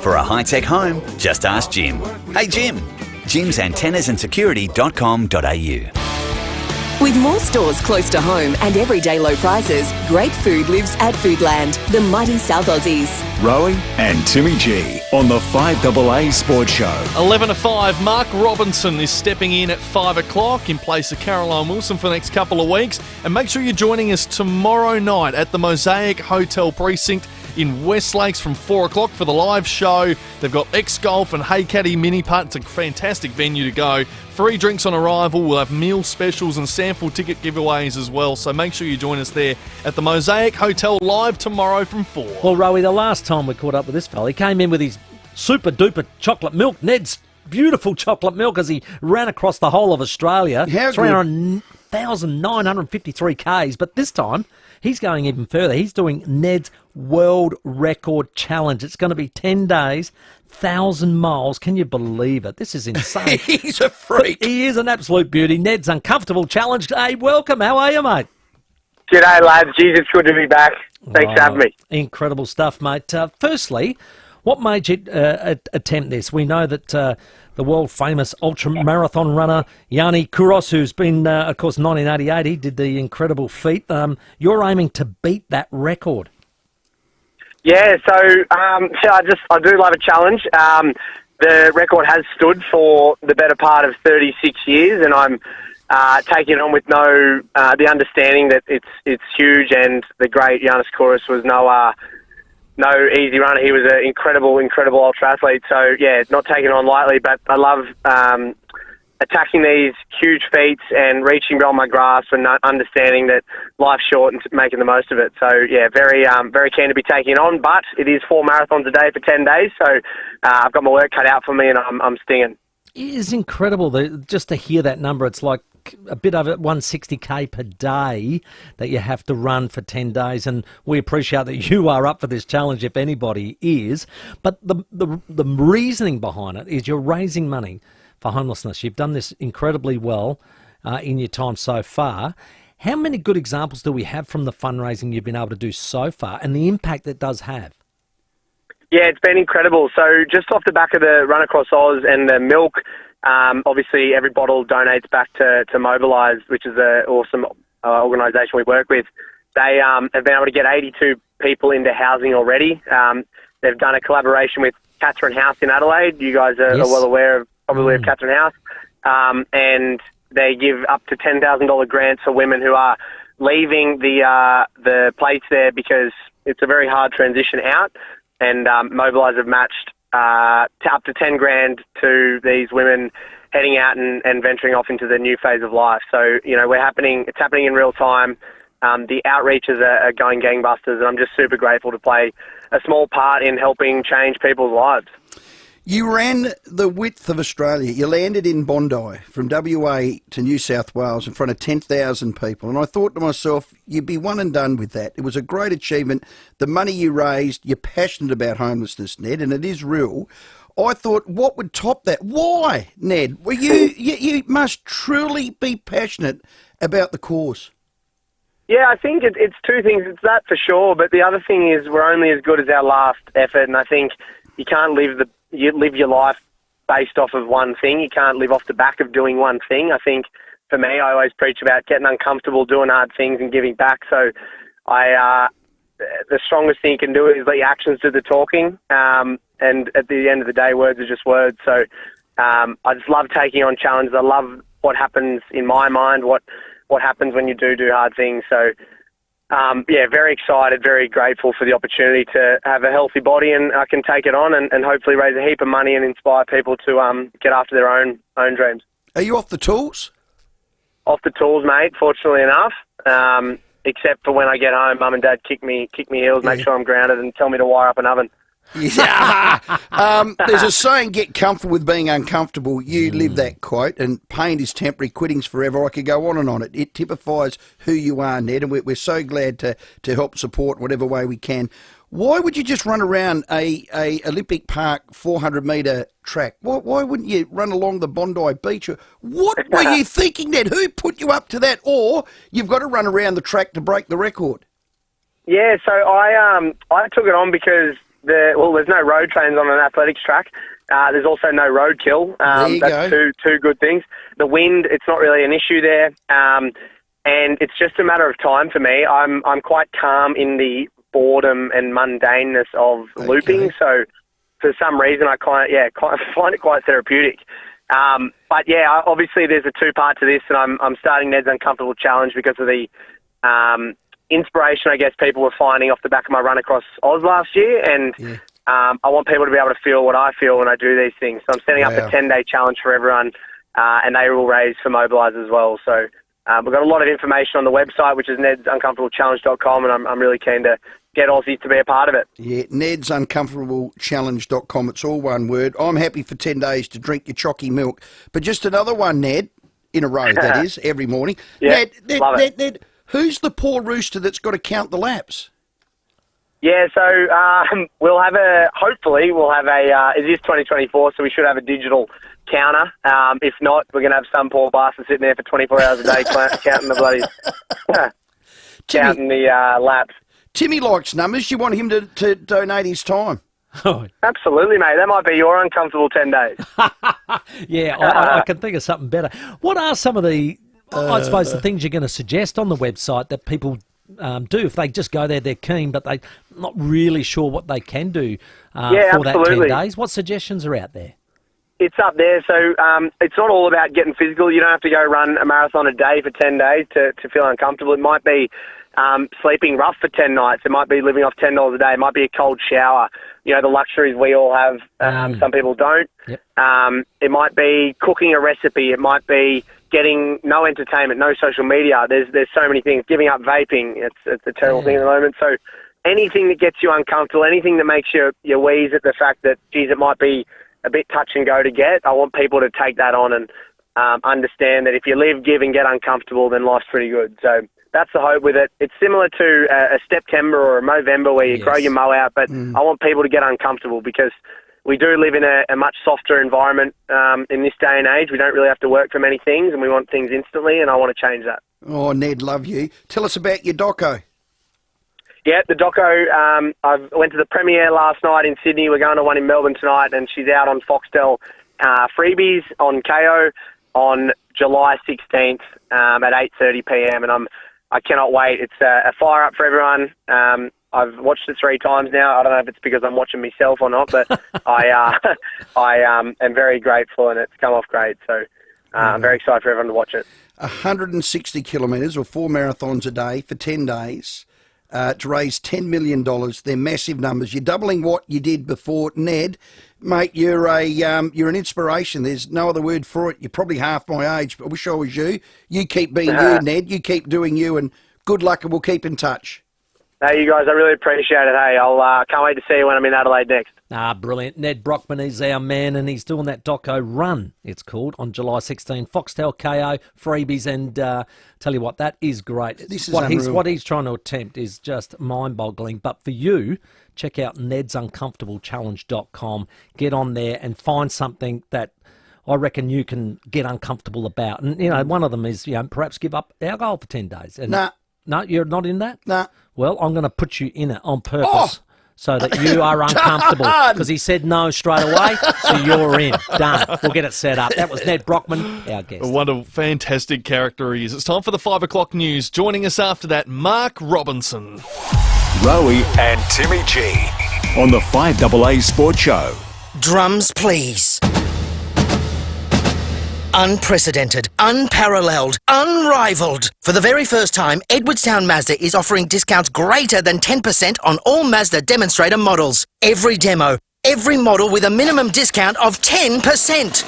For a high-tech home, just ask Jim. Hey Jim. Jim's antennas and security.com.au. With more stores close to home and everyday low prices, great food lives at Foodland, the mighty South Aussies. Rowey and Timmy G on the FIVEAA Sports Show. 11 to 5, Mark Robinson is stepping in at 5 o'clock in place of Caroline Wilson for the next couple of weeks. And make sure you're joining us tomorrow night at the Mosaic Hotel Precinct in West Lakes from 4 o'clock for the live show. They've got X-Golf and Hey Caddy Mini Putt. It's a fantastic venue to go. Free drinks on arrival. We'll have meal specials and sample ticket giveaways as well. So make sure you join us there at the Mosaic Hotel live tomorrow from 4. Well, Rowey, the last time we caught up with this fella, he came in with his super-duper chocolate milk, Ned's beautiful chocolate milk, as he ran across the whole of Australia. 300,953 Ks, but this time he's going even further. He's doing Ned's World Record Challenge. It's going to be 10 days, 1,000 miles. Can you believe it? This is insane. He's a freak. He is an absolute beauty. Ned's Uncomfortable Challenge. Hey, welcome. How are you, mate? G'day, lads. Jeez, it's good to be back. Thanks for having me. Incredible stuff, mate. Firstly, what made you attempt this? We know that the world-famous ultra-marathon runner Yanni Kouros, who's been, of course, 1988, he did the incredible feat. You're aiming to beat that record. Yeah, so I do love a challenge. The record has stood for the better part of 36 years, and I'm taking it on with the understanding that it's huge, and the great Yannis Kouros was no easy runner. He was an incredible ultra athlete. So yeah, not taking it on lightly, but I love attacking these huge feats and reaching beyond my grasp and understanding that life's short and making the most of it. So yeah, very keen to be taking it on. But it is 4 marathons a day for 10 days, so I've got my work cut out for me, and I'm stinging. It is incredible just to hear that number. It's like a bit over 160k per day that you have to run for 10 days, and we appreciate that you are up for this challenge if anybody is. But the reasoning behind it is you're raising money for homelessness. You've done this incredibly well in your time so far. How many good examples do we have from the fundraising you've been able to do so far and the impact it does have? Yeah, it's been incredible. So just off the back of the Run Across Oz and the milk, obviously every bottle donates back to Mobilise, which is an awesome organisation we work with. They have been able to get 82 people into housing already. They've done a collaboration with Catherine House in Adelaide. You guys are well aware of Catherine House. And they give up to $10,000 grants for women who are leaving the place there because it's a very hard transition out. And Mobilise have matched up to 10 grand to these women heading out and venturing off into the new phase of life. So, you know, it's happening in real time. The outreaches are going gangbusters, and I'm just super grateful to play a small part in helping change people's lives. You ran the width of Australia. You landed in Bondi from WA to New South Wales in front of 10,000 people. And I thought to myself, you'd be one and done with that. It was a great achievement. The money you raised, you're passionate about homelessness, Ned, and it is real. I thought, what would top that? Why, Ned? Well, you must truly be passionate about the cause. Yeah, I think it's two things. It's that for sure. But the other thing is we're only as good as our last effort. And I think you can't live your life based off of one thing. You can't live off the back of doing one thing. I think for me, I always preach about getting uncomfortable, doing hard things and giving back. So the strongest thing you can do is let your actions do the talking. And at the end of the day, words are just words. So I just love taking on challenges. I love what happens in my mind, what happens when you do hard things. So very excited, very grateful for the opportunity to have a healthy body, and I can take it on and hopefully raise a heap of money and inspire people to get after their own dreams. Are you off the tools? Off the tools, mate, fortunately enough. Except for when I get home, Mum and Dad kick me heels, make sure I'm grounded, and tell me to wire up an oven. Yeah. There's a saying, get comfortable with being uncomfortable. You live that quote, and pain is temporary, quitting's forever. I could go on and on. It typifies who you are, Ned, and we're so glad to help support whatever way we can. Why would you just run around a Olympic Park 400-metre track? Why wouldn't you run along the Bondi Beach? What were you thinking, Ned? Who put you up to that? Or you've got to run around the track to break the record? Yeah, so I took it on because there's no road trains on an athletics track. There's also no roadkill. That's two good things. The wind, it's not really an issue there, and it's just a matter of time for me. I'm quite calm in the boredom and mundaneness of looping, so for some reason I kind of find it quite therapeutic. But yeah, obviously there's a two-part to this, and I'm starting Ned's Uncomfortable Challenge because of the inspiration I guess people were finding off the back of my run across Oz last year, and I want people to be able to feel what I feel when I do these things. So I'm setting up a 10-day challenge for everyone, and they will raise for Mobilise as well. So we've got a lot of information on the website, which is nedsuncomfortablechallenge.com, and I'm really keen to get Aussies to be a part of it. Yeah, nedsuncomfortablechallenge.com. It's all one word. I'm happy for 10 days to drink your chalky milk. But just another one, Ned, in a row, that is, every morning. Yeah, Ned, who's the poor rooster that's got to count the laps? Yeah, so hopefully we'll have it is 2024, so we should have a digital counter. If not, we're going to have some poor bastard sitting there for 24 hours a day counting the bloody, counting the laps. Timmy likes numbers. You want him to donate his time? Oh. Absolutely, mate. That might be your uncomfortable 10 days. Yeah, I can think of something better. What are some of the, I suppose, the things you're going to suggest on the website that people do if they just go there, they're keen, but they're not really sure what they can do for that 10 days? What suggestions are out there? It's up there. So it's not all about getting physical. You don't have to go run a marathon a day for 10 days to feel uncomfortable. It might be sleeping rough for 10 nights. It might be living off $10 a day. It might be a cold shower. You know, the luxuries we all have, some people don't. Yep. It might be cooking a recipe. It might be getting no entertainment, no social media. There's so many things. Giving up vaping, it's a terrible thing at the moment. So anything that gets you uncomfortable, anything that makes you wheeze at the fact that, geez, it might be a bit touch and go to get, I want people to take that on and understand that if you live, give and get uncomfortable, then life's pretty good. So that's the hope with it. It's similar to a September or a Movember where you grow your mow out, but I want people to get uncomfortable because we do live in a much softer environment in this day and age. We don't really have to work for many things, and we want things instantly, and I want to change that. Oh, Ned, love you. Tell us about your doco. Yeah, the doco, I went to the premiere last night in Sydney. We're going to one in Melbourne tonight, and she's out on Foxtel Freebies on KO on July 16th at 8:30pm, and I cannot wait. It's a fire up for everyone. I've watched it 3 times now. I don't know if it's because I'm watching myself or not, but I am very grateful, and it's come off great. So I'm very excited for everyone to watch it. 160 kilometres or 4 marathons a day for 10 days to raise $10 million. They're massive numbers. You're doubling what you did before. Ned, mate, you're an inspiration. There's no other word for it. You're probably half my age, but I wish I was you. You keep being you, Ned. You keep doing you, and good luck, and we'll keep in touch. Hey, you guys, I really appreciate it. Hey, I'll can't wait to see you when I'm in Adelaide next. Brilliant. Ned Brockman is our man, and he's doing that doco Run, it's called, on July 16. Foxtel, KO, freebies, and tell you what, that is great. This is what he's trying to attempt is just mind-boggling. But for you, check out nedsuncomfortablechallenge.com. Get on there and find something that I reckon you can get uncomfortable about. And, you know, one of them is, perhaps give up alcohol for 10 days. And No, you're not in that? No. Well, I'm going to put you in it on purpose so that you are uncomfortable, because he said no straight away, so you're in. Done. We'll get it set up. That was Ned Brockman, our guest. What a fantastic character he is. It's time for the 5 o'clock news. Joining us after that, Mark Robinson. Rowey and Timmy G on the FIVEAA Sports Show. Drums, please. Unprecedented, unparalleled, unrivaled. For the very first time, Edwardstown Mazda is offering discounts greater than 10% on all Mazda demonstrator models. Every demo, every model with a minimum discount of 10%.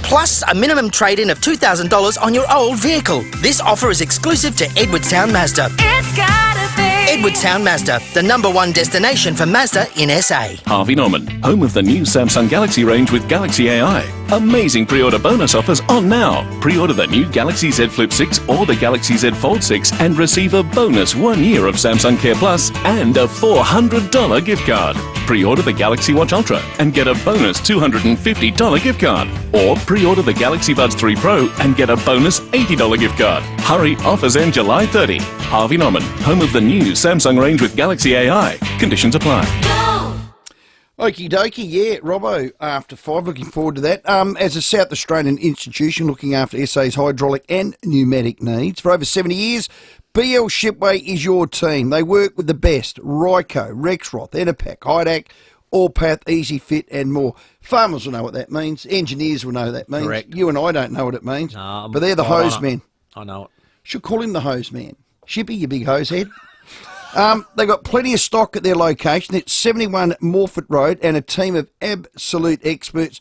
Plus a minimum trade-in of $2,000 on your old vehicle. This offer is exclusive to Edwardstown Mazda. It's gotta be Edwardstown Mazda, the #1 destination for Mazda in SA. Harvey Norman, home of the new Samsung Galaxy range with Galaxy AI. Amazing pre-order bonus offers on now. Pre-order the new Galaxy Z Flip 6 or the Galaxy Z Fold 6 and receive a bonus 1 year of Samsung Care Plus and a $400 gift card. Pre-order the Galaxy Watch Ultra and get a bonus $250 gift card. Or pre-order the Galaxy Buds 3 Pro and get a bonus $80 gift card. Hurry, offers end July 30. Harvey Norman, home of the new Samsung range with Galaxy AI. Conditions apply. Okie dokie, yeah, Robbo, after 5, looking forward to that. As a South Australian institution looking after SA's hydraulic and pneumatic needs for over 70 years, BL Shipway is your team. They work with the best, Ryco, Rexroth, Enerpac, Hydac, Allpath, Easy Fit and more. Farmers will know what that means. Engineers will know what that means. Correct. You and I don't know what it means, but they're the hose men. I know it. Should call him the hose man. Shippy, you big hose head. They've got plenty of stock at their location. It's 71 Morford Road and a team of absolute experts.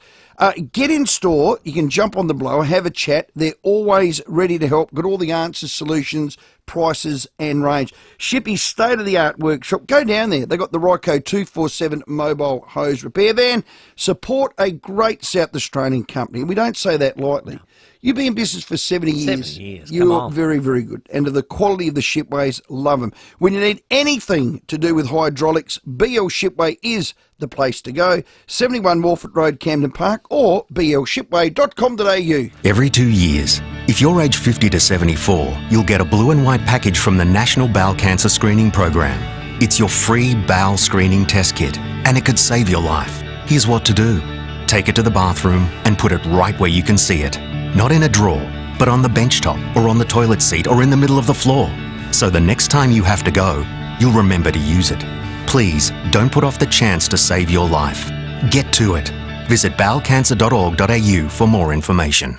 Get in store. You can jump on the blower, have a chat. They're always ready to help. Got all the answers, solutions, prices and range. Shippy's state-of-the-art workshop. Go down there. They've got the Ryco 247 mobile hose repair van. Support a great South Australian company. We don't say that lightly. You've been in business for 70 years. 70 years. You're very, very good. And to the quality of the shipways, love them. When you need anything to do with hydraulics, BL Shipway is the place to go. 71 Morford Road, Camden Park, or blshipway.com.au. Every 2 years, if you're aged 50 to 74, you'll get a blue and white package from the National Bowel Cancer Screening Program. It's your free bowel screening test kit, and it could save your life. Here's what to do. Take it to the bathroom and put it right where you can see it. Not in a drawer, but on the bench top or on the toilet seat or in the middle of the floor. So the next time you have to go, you'll remember to use it. Please don't put off the chance to save your life. Get to it. Visit bowelcancer.org.au for more information.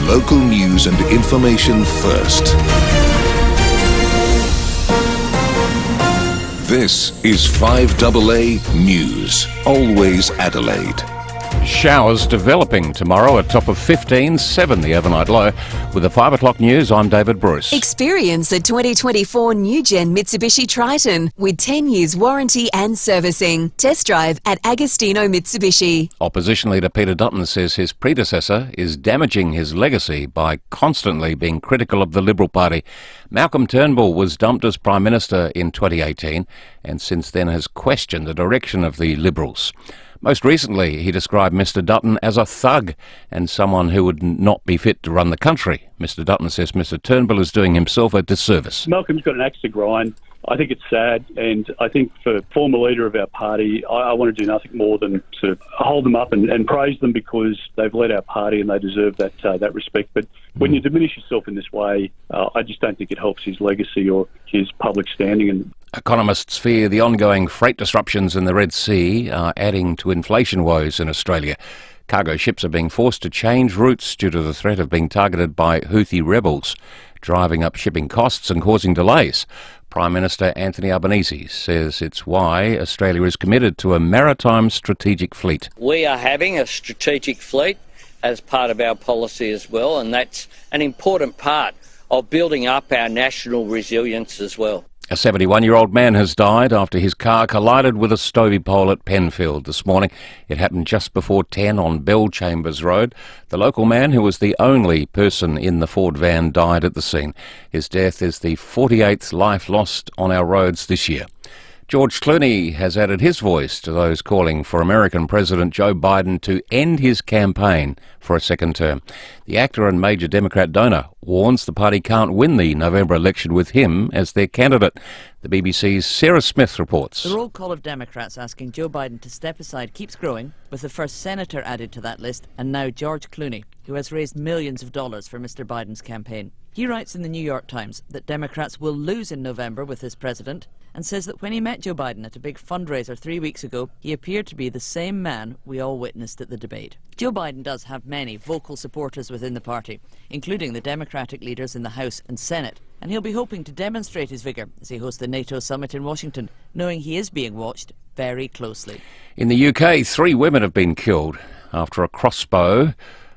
Local news and information first. This is 5AA News. Always Adelaide. Showers developing tomorrow, a top of 15, 7 the overnight low. With the 5 o'clock news, I'm David Bruce. Experience the 2024 new-gen Mitsubishi Triton with 10 years warranty and servicing. Test drive at Agostino Mitsubishi. Opposition leader Peter Dutton says his predecessor is damaging his legacy by constantly being critical of the Liberal Party. Malcolm Turnbull was dumped as Prime Minister in 2018 and since then has questioned the direction of the Liberals. Most recently, he described Mr Dutton as a thug and someone who would not be fit to run the country. Mr Dutton says Mr Turnbull is doing himself a disservice. Malcolm's got an axe to grind. I think it's sad, and I think for former leader of our party, I want to do nothing more than to hold them up and praise them because they've led our party and they deserve that respect. But when you diminish yourself in this way, I just don't think it helps his legacy or his public standing. And economists fear the ongoing freight disruptions in the Red Sea are adding to inflation woes in Australia. Cargo ships are being forced to change routes due to the threat of being targeted by Houthi rebels, driving up shipping costs and causing delays. Prime Minister Anthony Albanese says it's why Australia is committed to a maritime strategic fleet. We are having a strategic fleet as part of our policy as well, and that's an important part of building up our national resilience as well. A 71-year-old man has died after his car collided with a stovey pole at Penfield this morning. It happened just before 10 on Bellchambers Road. The local man, who was the only person in the Ford van, died at the scene. His death is the 48th life lost on our roads this year. George Clooney has added his voice to those calling for American President Joe Biden to end his campaign for a second term. The actor and major Democrat donor warns the party can't win the November election with him as their candidate. The BBC's Sarah Smith reports. The roll call of Democrats asking Joe Biden to step aside keeps growing, with the first senator added to that list, and now George Clooney, who has raised millions of dollars for Mr. Biden's campaign. He writes in the New York Times that Democrats will lose in November with this president, and says that when he met Joe Biden at a big fundraiser 3 weeks ago, he appeared to be the same man we all witnessed at the debate. Joe Biden does have many vocal supporters within the party, including the Democratic leaders in the House and Senate, and he'll be hoping to demonstrate his vigour as he hosts the NATO summit in Washington, knowing he is being watched very closely. In the UK, 3 women have been killed after a crossbow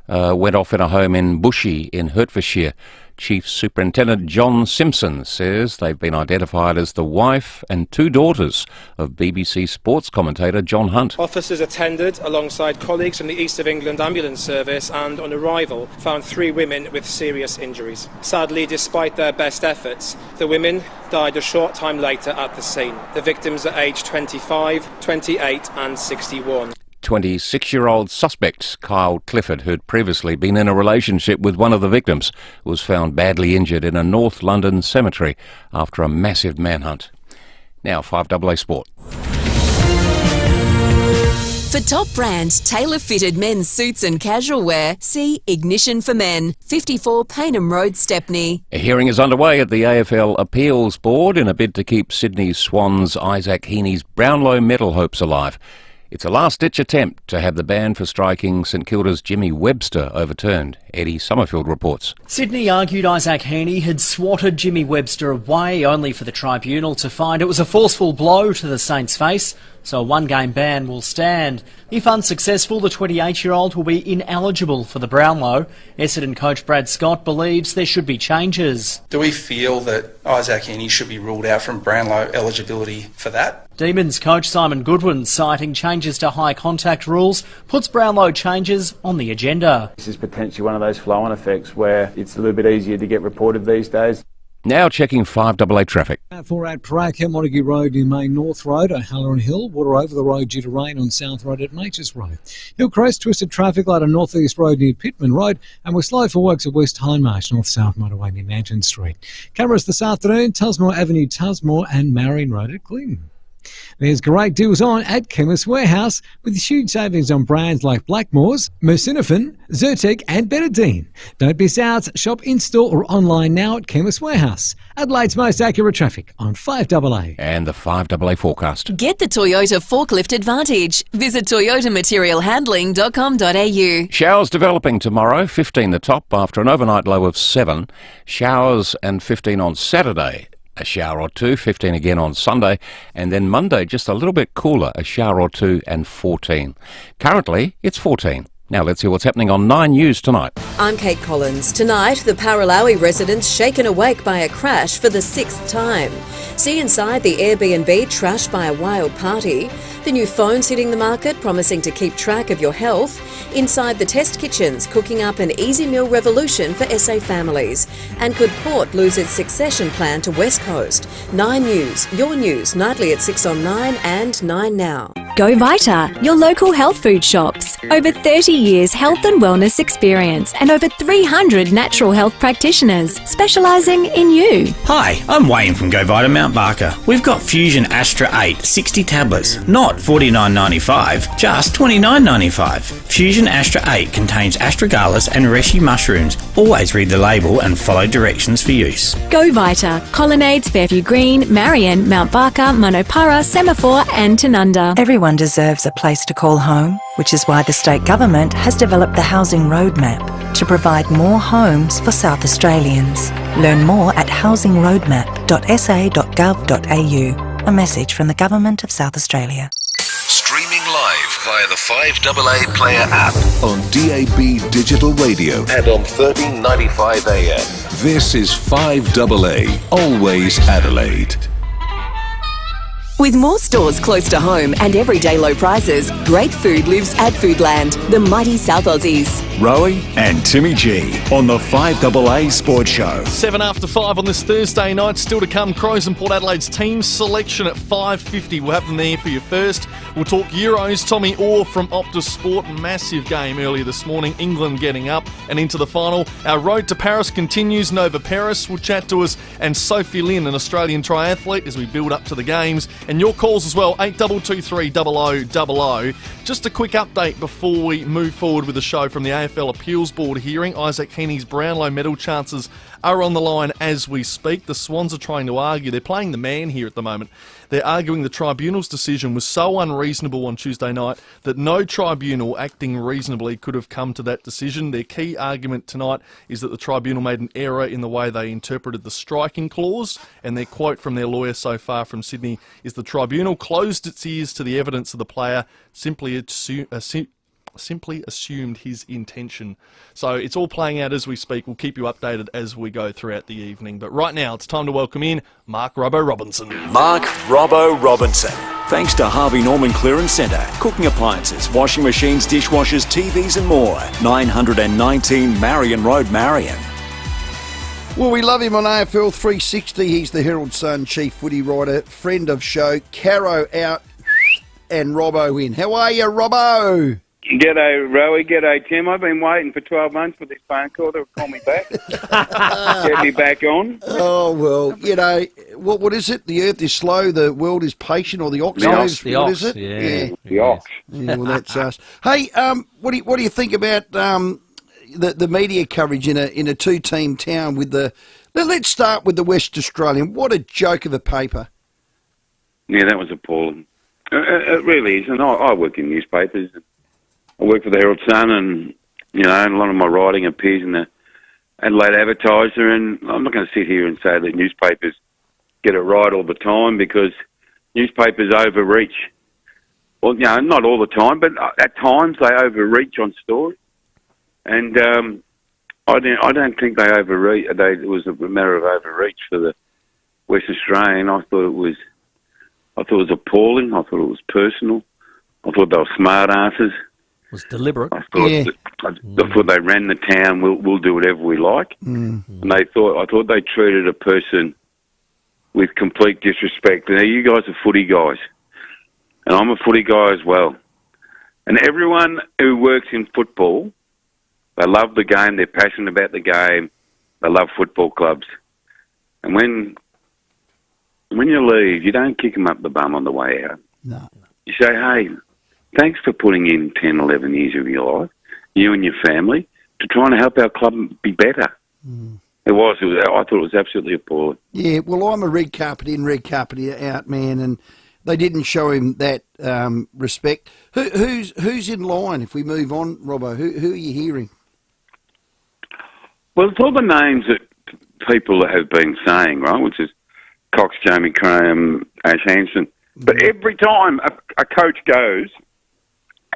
went off in a home in Bushey in Hertfordshire. Chief Superintendent John Simpson says they've been identified as the wife and 2 daughters of BBC sports commentator John Hunt. Officers attended alongside colleagues from the East of England Ambulance Service and on arrival found 3 women with serious injuries. Sadly, despite their best efforts, the women died a short time later at the scene. The victims are aged 25, 28 and 61. 26-year-old suspect Kyle Clifford, who'd previously been in a relationship with one of the victims, was found badly injured in a North London cemetery after a massive manhunt. Now, 5AA Sport. For top brand, tailor-fitted men's suits and casual wear, see Ignition for Men, 54 Paynham Road, Stepney. A hearing is underway at the AFL Appeals Board in a bid to keep Sydney Swans' Isaac Heaney's Brownlow medal hopes alive. It's a last-ditch attempt to have the ban for striking St Kilda's Jimmy Webster overturned. Eddie Summerfield reports. Sydney argued Isaac Heaney had swatted Jimmy Webster away, only for the tribunal to find it was a forceful blow to the Saints' face, so a 1-game ban will stand. If unsuccessful, the 28-year-old will be ineligible for the Brownlow. Essendon coach Brad Scott believes there should be changes. Do we feel that Isaac Heaney should be ruled out from Brownlow eligibility for that? Demons coach Simon Goodwin, citing changes to high contact rules, puts Brownlow changes on the agenda. This is potentially one of those flow-on effects where it's a little bit easier to get reported these days. Now checking 5AA traffic. For at Paraka, Montague Road near Main North Road, O'Halloran Hill, water over the road due to rain on South Road at Nature's Road. Hillcrest, twisted traffic light on North East Road near Pittman Road, and we're slow for works at West Hindmarsh, North-South motorway near Manton Street. Cameras this afternoon, Tusmore Avenue, Tusmore and Marion Road at Glynn. There's great deals on at Chemist Warehouse with huge savings on brands like Blackmores, Mercinofin, Zyrtec and Betadine. Don't miss out. Shop in-store or online now at Chemist Warehouse. Adelaide's most accurate traffic on 5AA. And the 5AA forecast. Get the Toyota Forklift Advantage. Visit toyotamaterialhandling.com.au. Showers developing tomorrow, 15 the top after an overnight low of 7. Showers and 15 on Saturday. A shower or 2, 15 again on Sunday, and then Monday just a little bit cooler, a shower or 2 and 14. Currently, it's 14. Now let's see what's happening on 9 News tonight. I'm Kate Collins. Tonight, the Paralowie residents shaken awake by a crash for the 6th time. See inside the Airbnb trashed by a wild party. The new phones hitting the market, promising to keep track of your health. Inside the test kitchens, cooking up an easy meal revolution for SA families. And could Port lose its succession plan to West Coast? 9 News, your news, nightly at 6 on 9 and 9 now. Go Vita, your local health food shops. Over 30 years health and wellness experience and over 300 natural health practitioners specialising in you. Hi, I'm Wayne from Go Vita Mount Barker. We've got Fusion Astra 8 60 tablets, not $49.95, just $29.95. Fusion Astra 8 contains astragalus and reishi mushrooms. Always read the label and follow directions for use. Go Vita, Colonnades, Fairview Green, Marion, Mount Barker, Monopara, Semaphore and Tanunda. Everyone deserves a place to call home, which is why the state government has developed the Housing Roadmap to provide more homes for South Australians. Learn more at housingroadmap.sa.gov.au. A message from the Government of South Australia. Streaming live via the 5AA Player app on DAB Digital Radio and on 1395 AM. This is 5AA, always Adelaide. With more stores close to home and everyday low prices, great food lives at Foodland, the mighty South Aussies. Rowey and Timmy G on the 5AA Sports Show. 7 after 5 on this Thursday night. Still to come, Crows and Port Adelaide's team selection at 5:50. We'll have them there for you first. We'll talk Euros. Tommy Orr from Optus Sport. Massive game earlier this morning. England getting up and into the final. Our road to Paris continues. Nova Paris will chat to us. And Sophie Lynn, an Australian triathlete, as we build up to the games. And your calls as well, 8223 0000. Just a quick update before we move forward with the show from the AFL Appeals Board hearing. Isaac Heaney's Brownlow medal chances are on the line as we speak. The Swans are trying to argue. They're playing the man here at the moment. They're arguing the tribunal's decision was so unreasonable on Tuesday night that no tribunal acting reasonably could have come to that decision. Their key argument tonight is that the tribunal made an error in the way they interpreted the striking clause, and their quote from their lawyer so far from Sydney is the tribunal closed its ears to the evidence of the player, simply assumed his intention. So it's all playing out as we speak. We'll keep you updated as we go throughout the evening. But right now, it's time to welcome in Mark Robbo Robinson. Mark Robbo Robinson. Thanks to Harvey Norman Clearance Centre. Cooking appliances, washing machines, dishwashers, TVs and more. 919 Marion Road, Marion. Well, we love him on AFL 360. He's the Herald Sun chief footy writer, friend of show. Caro out and Robbo in. How are you, Robbo? G'day, Rowey. G'day, Tim. I've been waiting for 12 months for this phone call. They'll call me back. Get me back on. Oh, well, you know, what is it? The earth is slow, the world is patient, or the ox knows? What is it? Yeah. The ox. Yeah, well, that's us. Hey, what do you think about the media coverage in a two-team town with the... Let's start with the West Australian. What a joke of a paper. Yeah, that was appalling. It really is. And I work in newspapers. I work for the Herald Sun, and you know, and a lot of my writing appears in the Adelaide Advertiser. And I'm not going to sit here and say that newspapers get it right all the time, because newspapers overreach. Well, you know, not all the time, but at times they overreach on stories. And I don't think they overreach. It was a matter of overreach for the West Australian. I thought it was appalling. I thought it was personal. I thought they were smart asses. It was deliberate. I thought they ran the town. We'll do whatever we like. And I thought they treated a person with complete disrespect. Now, you guys are footy guys, and I'm a footy guy as well. And everyone who works in football, they love the game. They're passionate about the game. They love football clubs. And when you leave, you don't kick them up the bum on the way out. No. You say, hey, thanks for putting in 10, 11 years of your life, you and your family, to trying to help our club be better. I thought it was absolutely appalling. Yeah, well, I'm a red carpet in, red carpet out man, and they didn't show him that respect. Who's in line if we move on, Robbo? Who are you hearing? Well, it's all the names that people have been saying, right, which is Cox, Jamie Graham, Ash Hansen. But every time a coach goes,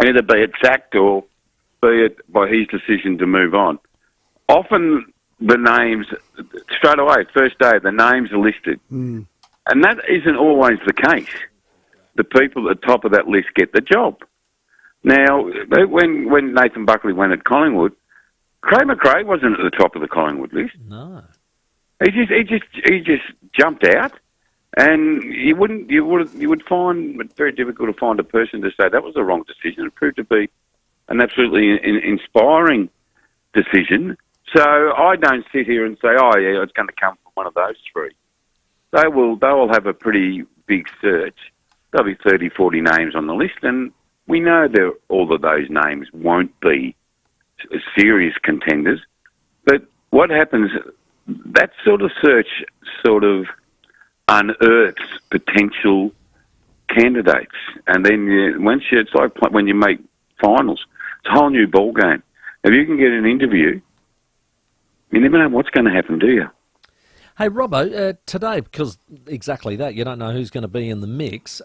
either be it sacked or be it by his decision to move on, often the names, straight away, first day, the names are listed. And that isn't always the case. The people at the top of that list get the job. Now, when Nathan Buckley went at Collingwood, Craig McRae wasn't at the top of the Collingwood list. No. He just jumped out. And you would find it very difficult to find a person to say that was the wrong decision. It proved to be an absolutely inspiring decision. So I don't sit here and say, oh yeah, it's going to come from one of those three. They will have a pretty big search. There'll be 30, 40 names on the list, and we know that all of those names won't be serious contenders. But what happens? That sort of search unearths potential candidates, and then it's like when you make finals, it's a whole new ball game. If you can get an interview, you never know what's going to happen, do you? Hey, Robbo, today, because exactly that, you don't know who's going to be in the mix,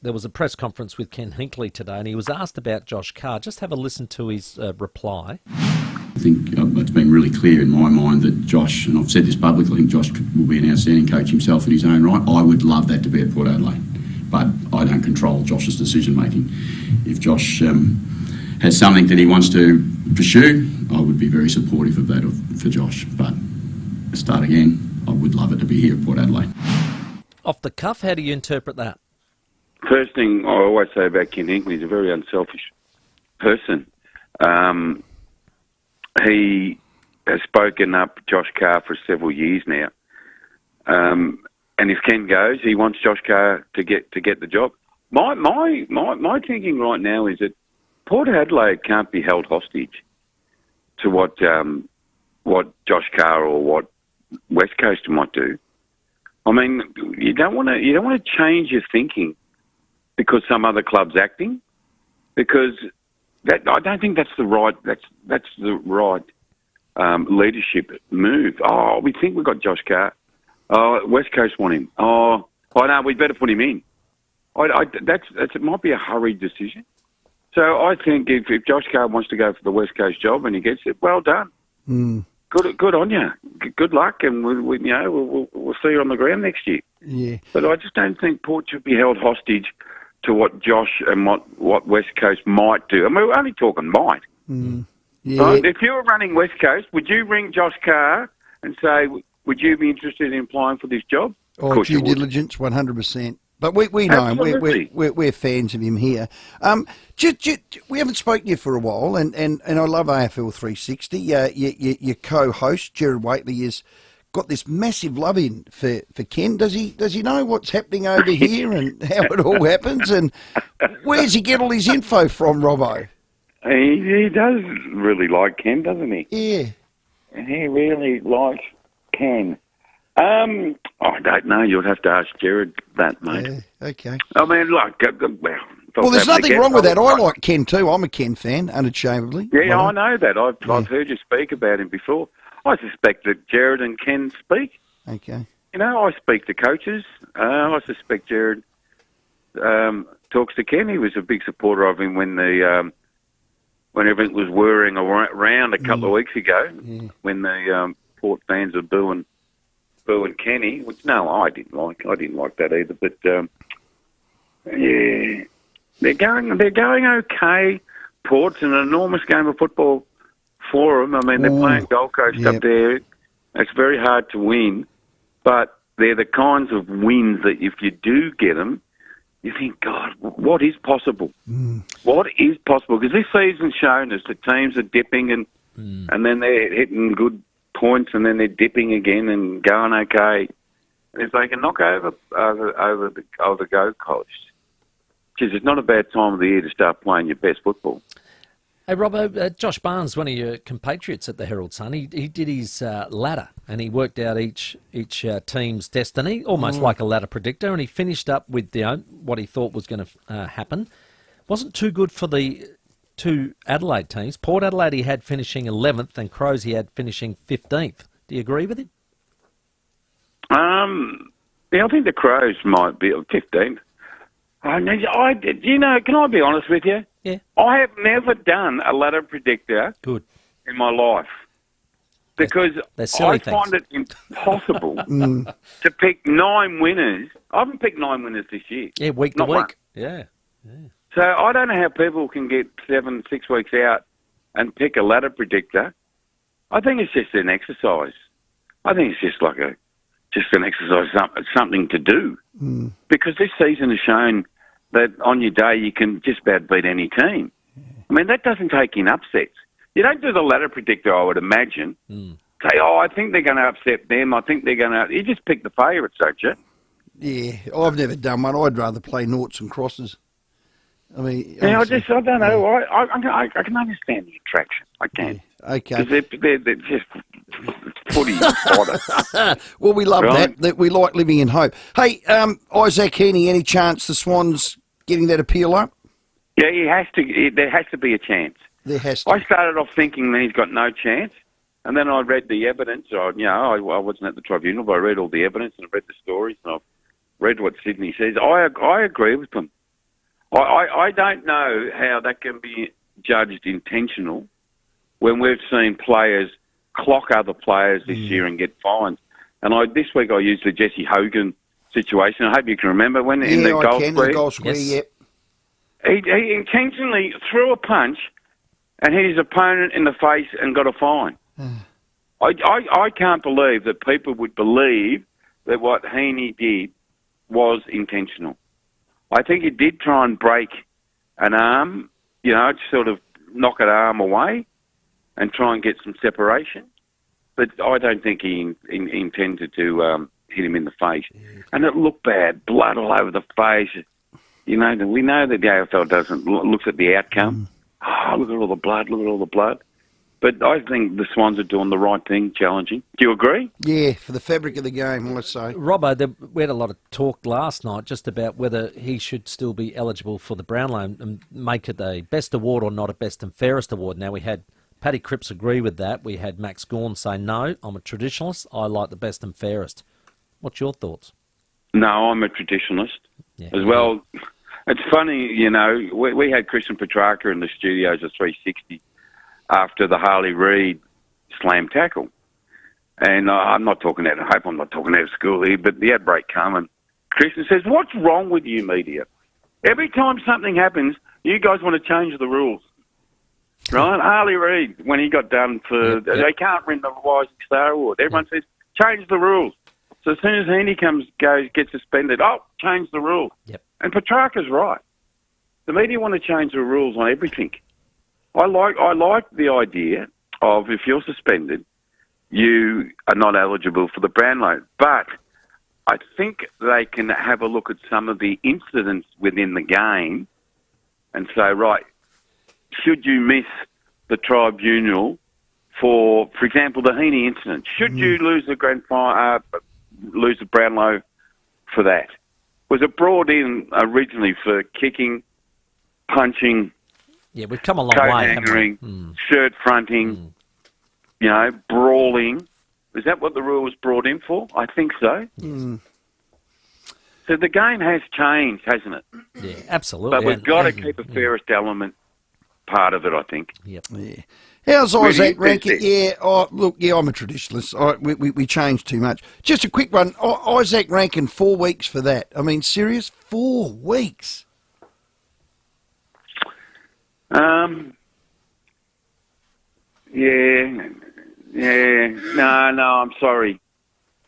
there was a press conference with Ken Hinkley today, and he was asked about Josh Carr. Just have a listen to his reply. I think it's been really clear in my mind that Josh, and I've said this publicly, I think Josh will be an outstanding coach himself in his own right. I would love that to be at Port Adelaide, but I don't control Josh's decision making. If Josh has something that he wants to pursue, I would be very supportive of that for Josh. But start again, I would love it to be here at Port Adelaide. Off the cuff, how do you interpret that? First thing I always say about Ken Hinkley, he's a very unselfish person. He has spoken up Josh Carr for several years now. And if Ken goes, he wants Josh Carr to get the job. My thinking right now is that Port Adelaide can't be held hostage to what Josh Carr or what West Coast might do. I mean, you don't want to change your thinking because some other club's acting, because I don't think that's the right leadership move. Oh, we think we've got Josh Carr. Oh, West Coast want him. Oh, no, we better put him in. It might be a hurried decision. So I think if Josh Carr wants to go for the West Coast job and he gets it, well done. Mm. Good on you. Good luck, and we'll see you on the ground next year. Yeah. But I just don't think Port should be held hostage to what Josh and what West Coast might do. I mean, we're only talking might. Mm. Yeah. Right? If you were running West Coast, would you ring Josh Carr and say, would you be interested in applying for this job? Oh, due diligence, 100%. But we know him. We're fans of him here. We haven't spoken to you for a while, and I love AFL 360. Your co-host, Gerard Whateley, has got this massive love in for Ken. Does he know what's happening over here and how it all happens? And where's he get all his info from, Robbo? He does really like Ken, doesn't he? Yeah. He really likes Ken. I don't know. You'll have to ask Gerard that, mate. Yeah, okay. I mean, well, there's nothing wrong with that. I like Ken too. I'm a Ken fan, unashamedly. Yeah, I know that. I've heard you speak about him before. I suspect that Gerard and Ken speak. Okay. You know, I speak to coaches. I suspect Gerard talks to Ken. He was a big supporter of him when everything was whirring around a couple of weeks ago, when the Port fans were booing Kenny, which I didn't like. I didn't like that either. But yeah, they're going okay. Port's an enormous game of football for them. I mean, they're playing Gold Coast up there. It's very hard to win, but they're the kinds of wins that if you do get them, you think, God, what is possible? What is possible? Because this season's shown us that teams are dipping and then they're hitting good points and then they're dipping again and going okay. And if they can knock over the Gold Coast, geez, it's not a bad time of the year to start playing your best football. Hey, Robbo, Josh Barnes, one of your compatriots at the Herald Sun, he did his ladder and he worked out each team's destiny, almost like a ladder predictor, and he finished up with what he thought was going to happen. Wasn't too good for the two Adelaide teams. Port Adelaide he had finishing 11th and Crows he had finishing 15th. Do you agree with him? Yeah, I think the Crows might be 15th. Can I be honest with you? Yeah. I have never done a ladder predictor in my life because I find it impossible to pick 9 winners. I haven't picked 9 winners this year. Yeah, week to week. Yeah. So I don't know how people can get 6 weeks out and pick a ladder predictor. I think it's just an exercise. I think it's just like an exercise, something to do. Because this season has shown that on your day you can just about beat any team. I mean, that doesn't take in upsets. You don't do the ladder predictor, I would imagine. Say, I think they're going to upset them. I think they're going to... You just pick the favourites, don't you? Yeah, I've never done one. I'd rather play noughts and crosses. I mean... Yeah, I don't know. I can understand the attraction. I can. Okay. Because they're just footy fodder. Well, we love that. We like living in hope. Hey, Isaac Heaney, any chance the Swans getting that appeal up? Yeah, there has to be a chance. There has to. I started off thinking that he's got no chance, and then I read the evidence. I wasn't at the tribunal, but I read all the evidence and I read the stories and I've read what Sydney says. I agree with them. I don't know how that can be judged intentional when we've seen players clock other players this year and get fines. And this week I used the Jesse Hogan situation. I hope you can remember when in the goal square. Yep. He intentionally threw a punch and hit his opponent in the face and got a fine. I can't believe that people would believe that what Heaney did was intentional. I think he did try and break an arm, sort of knock an arm away and try and get some separation. But I don't think he intended to hit him in the face. And it looked bad, blood all over the face. We know that the AFL looks at the outcome. Look at all the blood, look at all the blood. But I think the Swans are doing the right thing, challenging. Do you agree? Yeah, for the fabric of the game, let's say. Robbo, we had a lot of talk last night just about whether he should still be eligible for the Brownlow and make it a best award or not a best and fairest award. Now, we had Paddy Cripps agree with that. We had Max Gawn say, no, I'm a traditionalist. I like the best and fairest. What's your thoughts? No, I'm a traditionalist as well. It's funny, we had Christian Petrarca in the studios at 360 after the Harley Reid slam tackle. And I'm not talking out of hope, I'm not talking out of school here, but the outbreak came and Christian says, what's wrong with you, media? Every time something happens, you guys want to change the rules. Right? Harley Reid, when he got done they can't win the Rising Star Award. Everyone says, change the rules. So as soon as Heaney gets suspended, change the rules. Yep. And Petrarca's right. The media want to change the rules on everything. I like the idea of if you're suspended, you are not eligible for the Brownlow. But I think they can have a look at some of the incidents within the game and say, right, should you miss the tribunal for example, the Heaney incident? Should you lose the lose the Brownlow for that? Was it brought in originally for kicking, punching? Yeah, we've come a long way, haven't we? Shirt fronting, brawling. Is that what the rule was brought in for? I think so. Mm. So the game has changed, hasn't it? Yeah, absolutely. But we've got to keep a fairest element part of it, I think. Yep. Yeah. How's Isaac ranking? Yeah, I'm a traditionalist. We changed too much. Just a quick one. Isaac ranking 4 weeks for that. I mean, serious? 4 weeks? No, I'm sorry.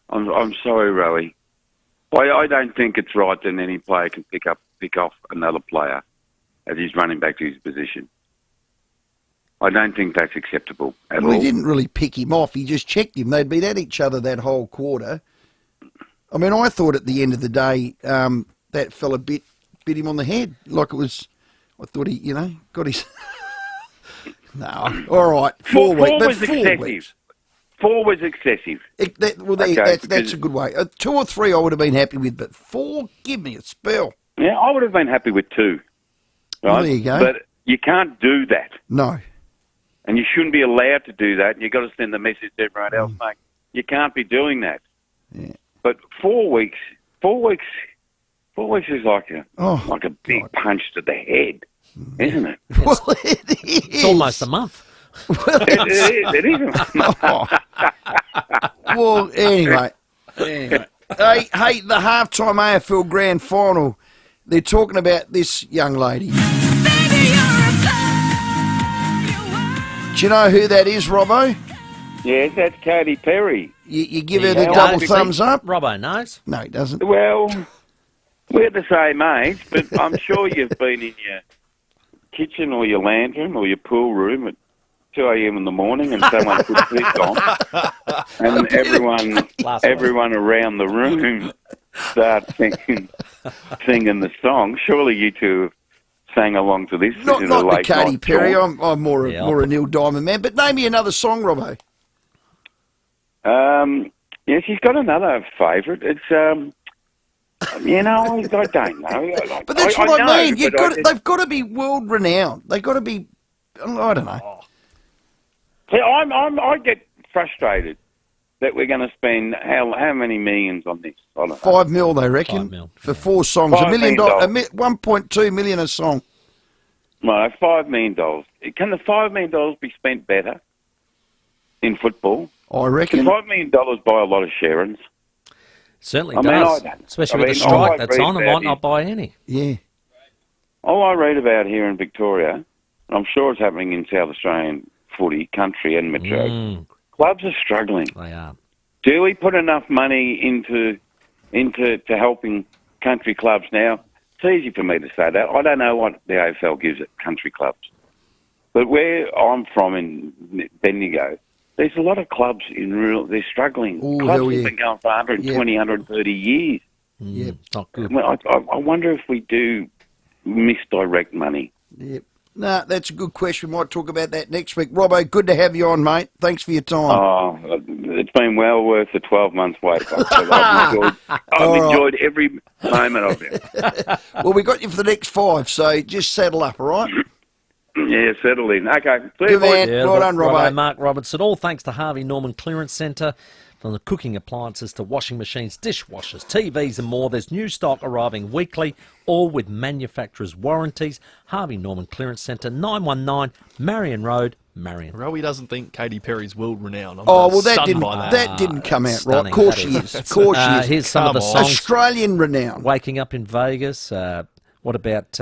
I'm sorry, Rowey. I don't think it's right that any player can pick off another player as he's running back to his position. I don't think that's acceptable at all. He didn't really pick him off. He just checked him. They'd been at each other that whole quarter. I mean, I thought at the end of the day that fella bit him on the head. Like it was, I thought he, got his... No, all right. 4 weeks. 4 was excessive. 4 was excessive. That's a good way. 2 or 3 I would have been happy with, but 4, give me a spell. Yeah, I would have been happy with 2. Right? Well, there you go. But you can't do that. No. And you shouldn't be allowed to do that. You've got to send the message to everyone else, mate. You can't be doing that. Yeah. But 4 weeks is like a big punch to the head, isn't it? Well, it is. It's almost a month. It is. Well, anyway. Hey, the halftime AFL Grand Final, they're talking about this young lady. Do you know who that is, Robbo? Yes, that's Katy Perry. You give her the double thumbs up? Robbo knows. No, he doesn't. Well, we're the same age, but I'm sure you've been in your kitchen or your lounge room or your pool room at 2 a.m. in the morning and someone puts this on and everyone around the room starts singing the song. Surely you two have sang along to this. Not the Katy Perry. I'm more a Neil Diamond man. But name me another song, Robbo. Yeah, she's got another favourite. It's I don't know. But that's what I mean. They've got to be world renowned. They've got to be. I don't know. See, I get frustrated that we're going to spend how many millions on this? I don't know. $5 million, they reckon, $5 million, for 4 songs. $1 million, $1.2 million a song. No, $5 million. Can the $5 million be spent better in football? I reckon. Can $5 million buy a lot of Sharons? Certainly does. Especially with the strike that's on, I might not buy any. Yeah. All I read about here in Victoria and I'm sure it's happening in South Australian footy, country and metro, clubs are struggling. They are. Do we put enough money into helping country clubs now? It's easy for me to say that. I don't know what the AFL gives at country clubs. But where I'm from in Bendigo, there's a lot of clubs they're struggling. Ooh, clubs have been going for 120, 130 years. Yep. Not good. I wonder if we do misdirect money. Yep. No, that's a good question. We might talk about that next week. Robbo, good to have you on, mate. Thanks for your time. Oh, it's been well worth the 12 months wait. I've enjoyed every moment of it. Well, we got you for the next 5, so just settle up, all right? Yeah, settle in. Okay. See Good you, boys. man. Well done, Robbo. Mark Robertson. All thanks to Harvey Norman Clearance Centre. From the cooking appliances to washing machines, dishwashers, TVs and more, there's new stock arriving weekly, all with manufacturer's warranties. Harvey Norman Clearance Centre, 919 Marion Road, Marion. Rowey doesn't think Katy Perry's world-renowned. That didn't come out right. Of course she is. Of course she is. Here's some of the songs. Australian renowned. Waking Up in Vegas. What about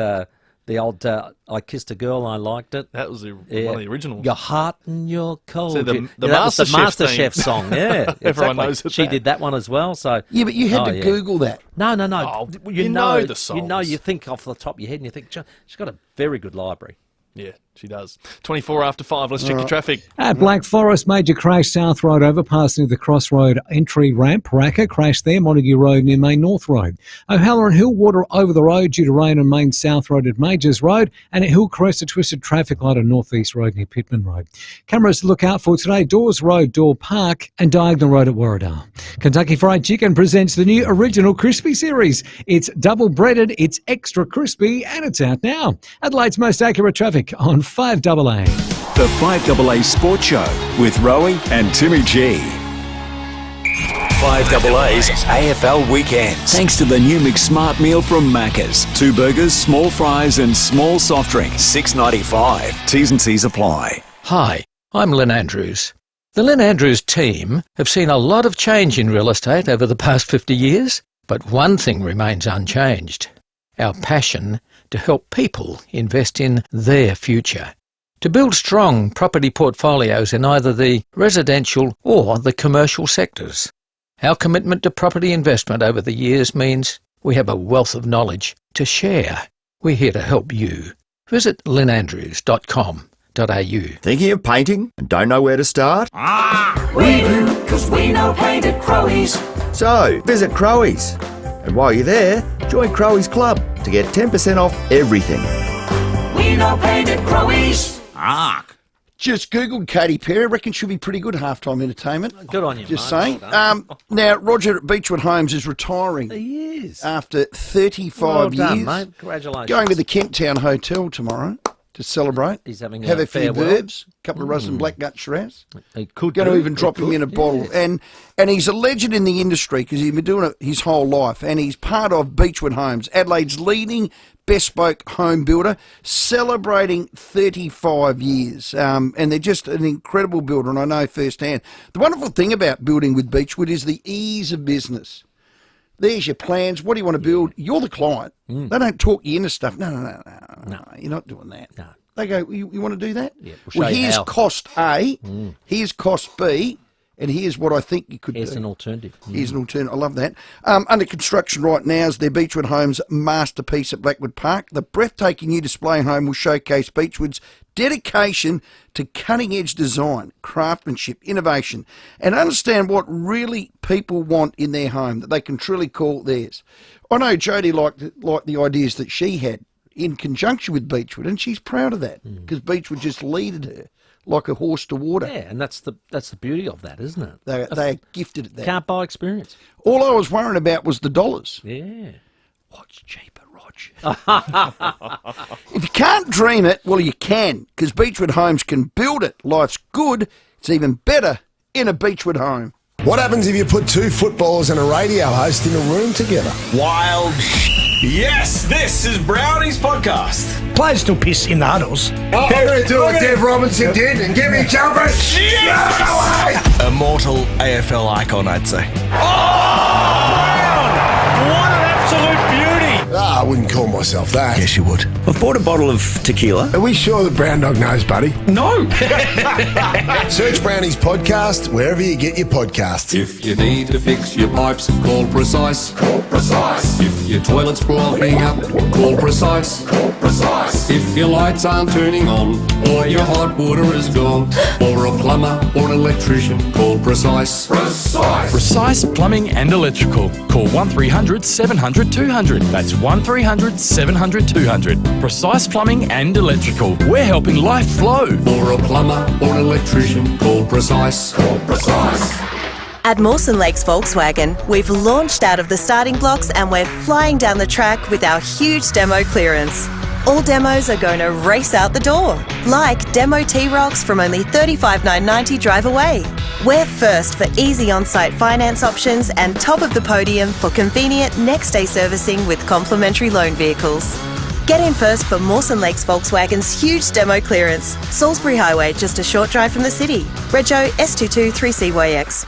the old I Kissed a Girl, I Liked It? That was one of the originals. Your heart and your cold. So the MasterChef song, yeah. Everyone knows it. She did that one as well. So yeah, but you had to Google that. No. Oh, you know the songs. You think off the top of your head and you think, she's got a very good library. Yeah, she does. 24 after 5. Let's check the traffic. At Black Forest, major crash, South Road overpass near the Crossroad entry ramp. Racker crash there, Montague Road near Main North Road. O'Halloran Hill, water over the road due to rain on Main South Road at Majors Road. And at Hillcrest, a twisted traffic light on North East Road near Pittman Road. Cameras to look out for today, Dawes Road, Door Park and Diagonal Road at Warradale. Kentucky Fried Chicken presents the new Original Crispy series. It's double breaded, it's extra crispy, and it's out now. Adelaide's most accurate traffic on 5AA. The 5AA Sports Show with Rowey and Timmy G. 5AA's AFL Weekends. Thanks to the new McSmart meal from Macca's. 2 burgers, small fries and small soft drink. $6.95. T's and C's apply. Hi, I'm Lynn Andrews. The Lynn Andrews team have seen a lot of change in real estate over the past 50 years, but one thing remains unchanged: our passion to help people invest in their future. To build strong property portfolios in either the residential or the commercial sectors. Our commitment to property investment over the years means we have a wealth of knowledge to share. We're here to help you. Visit lynandrews.com.au. Thinking of painting and don't know where to start? We do, because we know paint at Crowey's. So, visit Crowey's. And while you're there, join Crowey's Club to get 10% off everything. We know paint at Crowey's. Just Googled Katy Perry. I reckon she'll be pretty good halftime entertainment. Good on you, Just mate. saying. Now, Roger at Beechwood Homes is retiring. He is. After 35 Well done, years. mate. Congratulations. Going to the Kent Town Hotel tomorrow to celebrate. He's having have a few farewell. verbs, a couple of Russian blackgut Shiraz. He could Going to do. even drop He him in a could, bottle. yeah. And he's a legend in the industry because he's been doing it his whole life. And he's part of Beechwood Homes, Adelaide's leading bespoke home builder, celebrating 35 years. And they're just an incredible builder, and I know firsthand. The wonderful thing about building with Beechwood is the ease of business. There's your plans. What do you want to build? You're the client. They don't talk you into stuff. No. You're not doing that. No. They go, you want to do that? Yeah, we'll show you here's how. cost A, here's cost B, and here's what I think you could Here's do. an alternative. Here's an alternative. I love that. Under construction right now is their Beechwood Homes masterpiece at Blackwood Park. The breathtaking new display home will showcase Beechwood's dedication to cutting-edge design, craftsmanship, innovation, and understand what really people want in their home that they can truly call theirs. I know Jodie liked the ideas that she had in conjunction with Beechwood, and she's proud of that because Beechwood just leaded her like a horse to water. Yeah, and that's the beauty of that, isn't it? They're gifted at that. Can't buy experience. All I was worrying about was the dollars. Yeah. What's cheaper, Rog? If you can't dream it, well, you can, because Beechwood Homes can build it. Life's good. It's even better in a Beechwood home. What happens if you put 2 footballers and a radio host in a room together? Wild. Yes, this is Brownie's podcast. Players still piss in the huddles. Oh, I'm going to do what Dev Robinson did and get me jumping. Yes! Immortal AFL icon, I'd say. Ah, wouldn't call myself that. Yes, you would. I've bought a bottle of tequila. Are we sure the Brown Dog knows, buddy? No. Search Brownie's podcast wherever you get your podcasts. If you need to fix your pipes, call Precise. Call Precise. If your toilet's blocking up, call Precise. Call Precise. If your lights aren't turning on, or your hot water is gone, or a plumber or an electrician, call Precise. Precise. Precise Plumbing and Electrical. Call 1300 700 200. That's 1300 700 200. Precise Plumbing and Electrical. We're helping life flow. Or a plumber or an electrician, call Precise. Call Precise. At Mawson Lakes Volkswagen, we've launched out of the starting blocks and we're flying down the track with our huge demo clearance. All demos are going to race out the door, like Demo T-Rocks from only $35,990 drive away. We're first for easy on-site finance options and top of the podium for convenient next-day servicing with complimentary loan vehicles. Get in first for Mawson Lakes Volkswagen's huge demo clearance. Salisbury Highway, just a short drive from the city. Rego S22 3CYX.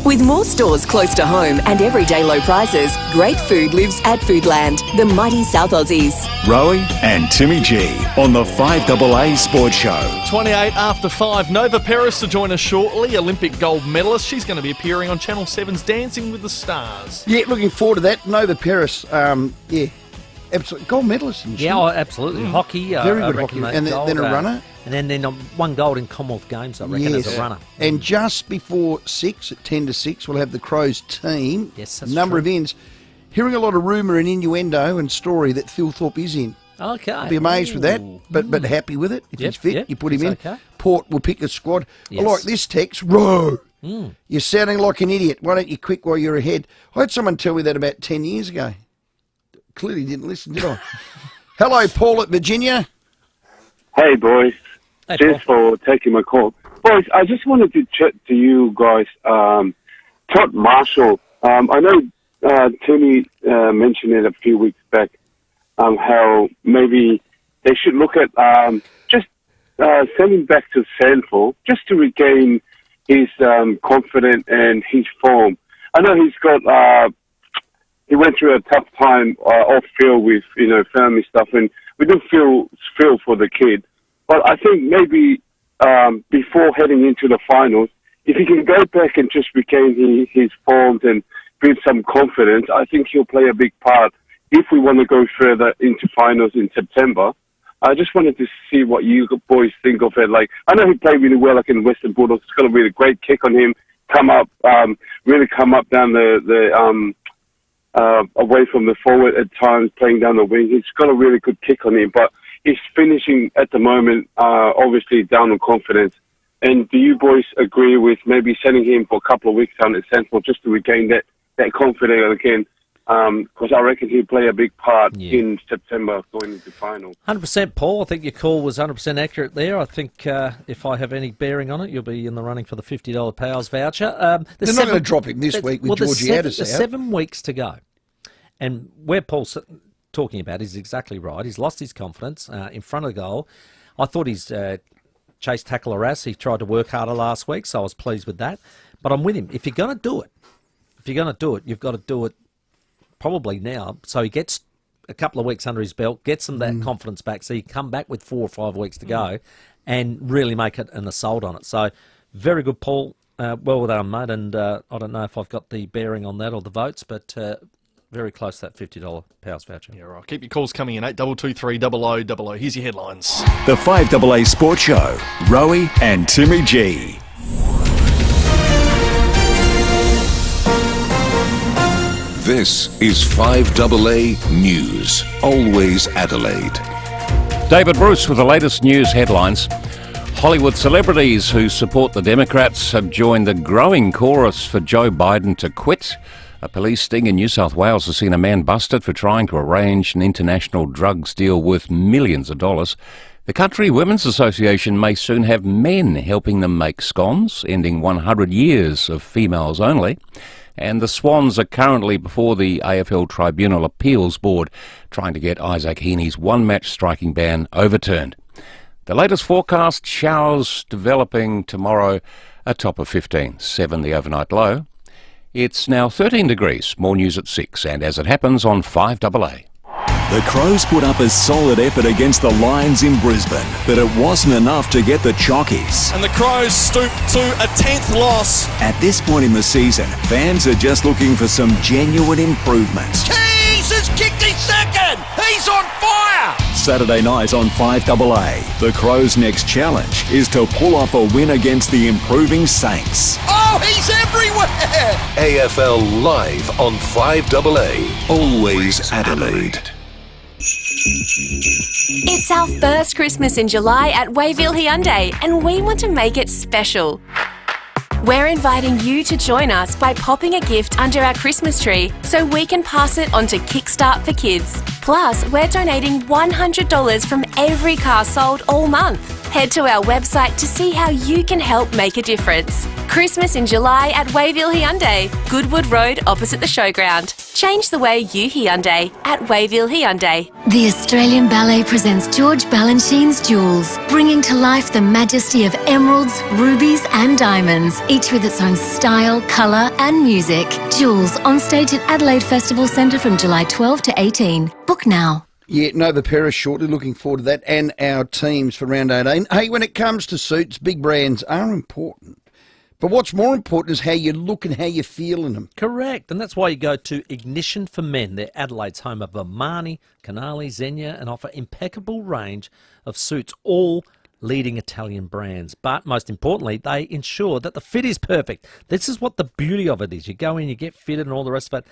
With more stores close to home and everyday low prices, great food lives at Foodland, the mighty South Aussies. Rowey and Timmy G on the 5AA Sports Show. 28 after 5. Nova Peris to join us shortly, Olympic gold medalist. She's going to be appearing on Channel 7's Dancing with the Stars. Yeah, looking forward to that. Nova Peris, yeah, absolutely. Gold medalist, isn't she? Yeah, absolutely. Hockey. Very good hockey. And then a runner. And then one gold in Commonwealth Games, I reckon, as a runner. And just before 6, at 10 to 6, we'll have the Crows team. Yes, that's number true. of ends. Hearing a lot of rumour and innuendo and story that Phil Thorpe is in. Okay. I'll be amazed with that, but happy with it. If he's fit, you put him in. Okay. Port will pick a squad. Yes. I like this text. Row. You're sounding like an idiot. Why don't you quit while you're ahead? I had someone tell me that about 10 years ago. Clearly didn't listen, did I? Hello, Paul at Virginia. Hey, boys. Hey, Thanks for taking my call. Boys, I just wanted to chat to you guys. Todd Marshall, I know Timmy mentioned it a few weeks back, how maybe they should look at just send him back to Sandford just to regain his confidence and his form. I know he's got... he went through a tough time off field with, family stuff, and we do feel for the kid. But I think maybe before heading into the finals, if he can go back and just regain his form and build some confidence, I think he'll play a big part if we want to go further into finals in September. I just wanted to see what you boys think of it. Like, I know he played really well like in Western Bulldogs. It's got a really great kick on him, really come up down the away from the forward at times, playing down the wing. He's got a really good kick on him, but he's finishing at the moment, obviously down on confidence. And do you boys agree with maybe sending him for a couple of weeks down at Central just to regain that confidence again? Because I reckon he'll play a big part in September going into final. 100%, Paul. I think your call was 100% accurate there. I think if I have any bearing on it, you'll be in the running for the $50 Powers voucher. They're not going to drop him this week with Georgiades out. There's 7 weeks to go. And where Paul's talking about is exactly right. He's lost his confidence in front of the goal. I thought he's chased tackle harass. He tried to work harder last week, so I was pleased with that. But I'm with him. If you're going to do it, you've got to do it probably now, so he gets a couple of weeks under his belt, gets some that confidence back, so he can come back with 4 or 5 weeks to go and really make it an assault on it. So very good, Paul. Well done, mate. And I don't know if I've got the bearing on that or the votes, but very close to that $50 Powers voucher. Yeah, right. Keep your calls coming in, 8223 0000. Here's your headlines. The 5AA Sports Show, Rowey and Timmy G. This is 5AA News, always Adelaide. David Bruce with the latest news headlines. Hollywood celebrities who support the Democrats have joined the growing chorus for Joe Biden to quit. A police sting in New South Wales has seen a man busted for trying to arrange an international drugs deal worth millions of dollars. The Country Women's Association may soon have men helping them make scones, ending 100 years of females only. And the Swans are currently before the AFL Tribunal Appeals Board, trying to get Isaac Heaney's one-match striking ban overturned. The latest forecast, showers developing tomorrow, a top of 15, 7 the overnight low. It's now 13 degrees. More news at 6, and as it happens on 5AA. The Crows put up a solid effort against the Lions in Brisbane, but it wasn't enough to get the Chockies. And the Crows stoop to a 10th loss. At this point in the season, fans are just looking for some genuine improvements. Keys has kicked his second! He's on fire! Saturday night on 5AA, the Crows' next challenge is to pull off a win against the improving Saints. Oh, he's everywhere! AFL Live on 5AA. Always Adelaide. It's our first Christmas in July at Wayville Hyundai, and we want to make it special. We're inviting you to join us by popping a gift under our Christmas tree so we can pass it on to Kickstart for Kids. Plus, we're donating $100 from every car sold all month. Head to our website to see how you can help make a difference. Christmas in July at Wayville Hyundai, Goodwood Road opposite the showground. Change the way you Hyundai at Wayville Hyundai. The Australian Ballet presents George Balanchine's Jewels, bringing to life the majesty of emeralds, rubies and diamonds, each with its own style, colour and music. Jewels on stage at Adelaide Festival Centre from July 12 to 18. Book now. Yeah, Nova Paris shortly, looking forward to that, and our teams for round 18. Hey, when it comes to suits, big brands are important. But what's more important is how you look and how you feel in them. Correct, and that's why you go to Ignition for Men. They're Adelaide's home of Armani, Canali, Zegna, and offer impeccable range of suits, all leading Italian brands. But most importantly, they ensure that the fit is perfect. This is what the beauty of it is. You go in, you get fitted and all the rest of it.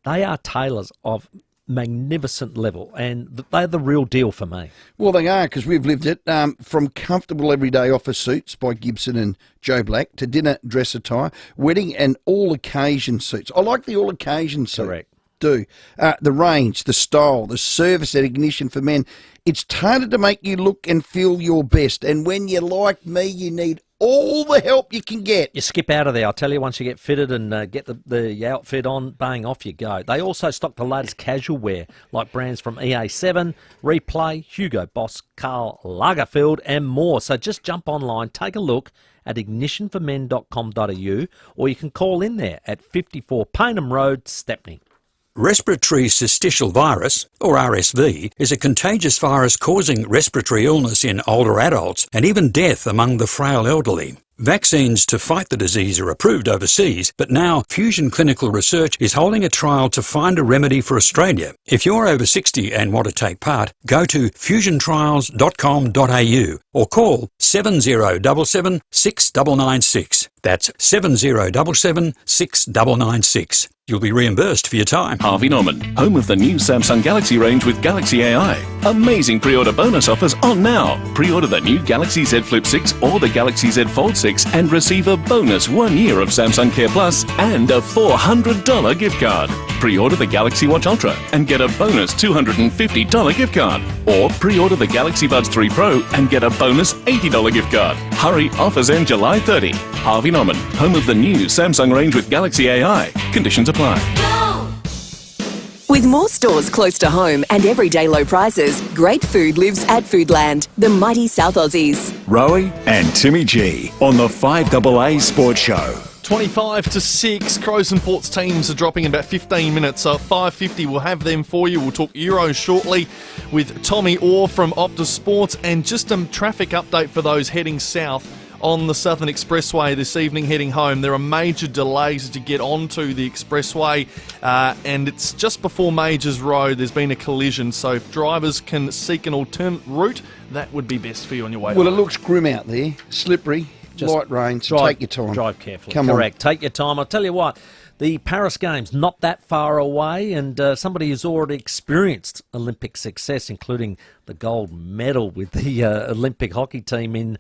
They are tailors of magnificent level, and they're the real deal for me. Well, they are, because we've lived it. From comfortable everyday office suits by Gibson and Joe Black to dinner dress attire, wedding and all-occasion suits. I like the all-occasion suit. Correct. Do. The range, the style, the service at Ignition for Men. It's tailored to make you look and feel your best. And when you're like me, you need all the help you can get. You skip out of there. I'll tell you, once you get fitted and get the outfit on, bang, off you go. They also stock the latest casual wear, like brands from EA7, Replay, Hugo Boss, Karl Lagerfeld, and more. So just jump online, take a look at ignitionformen.com.au, or you can call in there at 54 Paynham Road, Stepney. Respiratory syncytial virus, or RSV, is a contagious virus causing respiratory illness in older adults and even death among the frail elderly. Vaccines to fight the disease are approved overseas, but now Fusion Clinical Research is holding a trial to find a remedy for Australia. If you're over 60 and want to take part, go to fusiontrials.com.au or call 7077 6996. That's 7077 6996. You'll be reimbursed for your time. Harvey Norman, home of the new Samsung Galaxy range with Galaxy AI. Amazing pre-order bonus offers on now. Pre-order the new Galaxy Z Flip 6 or the Galaxy Z Fold 6 and receive a bonus 1 year of Samsung Care Plus and a $400 gift card. Pre-order the Galaxy Watch Ultra and get a bonus $250 gift card. Or pre-order the Galaxy Buds 3 Pro and get a bonus $80 gift card. Hurry, offers end July 30. Harvey Norman, home of the new Samsung range with Galaxy AI. Conditions apply. With more stores close to home and everyday low prices, great food lives at Foodland, the mighty South Aussies. Rowey and Timmy G on the 5AA Sports Show. 25 to 6, Crows and Ports teams are dropping in about 15 minutes. So at 5:50, we'll have them for you. We'll talk Euros shortly with Tommy Orr from Optus Sports, and just a traffic update for those heading south on the Southern Expressway this evening heading home. There are major delays to get onto the expressway, and it's just before Majors Road. There's been a collision, so if drivers can seek an alternate route, that would be best for you on your way Well, home. it looks grim out there, slippery, Just light rain, so take your time. Drive carefully. Come Correct. Take your time. I'll tell you what, the Paris Games, not that far away, and somebody who's already experienced Olympic success, including the gold medal with the Olympic hockey team in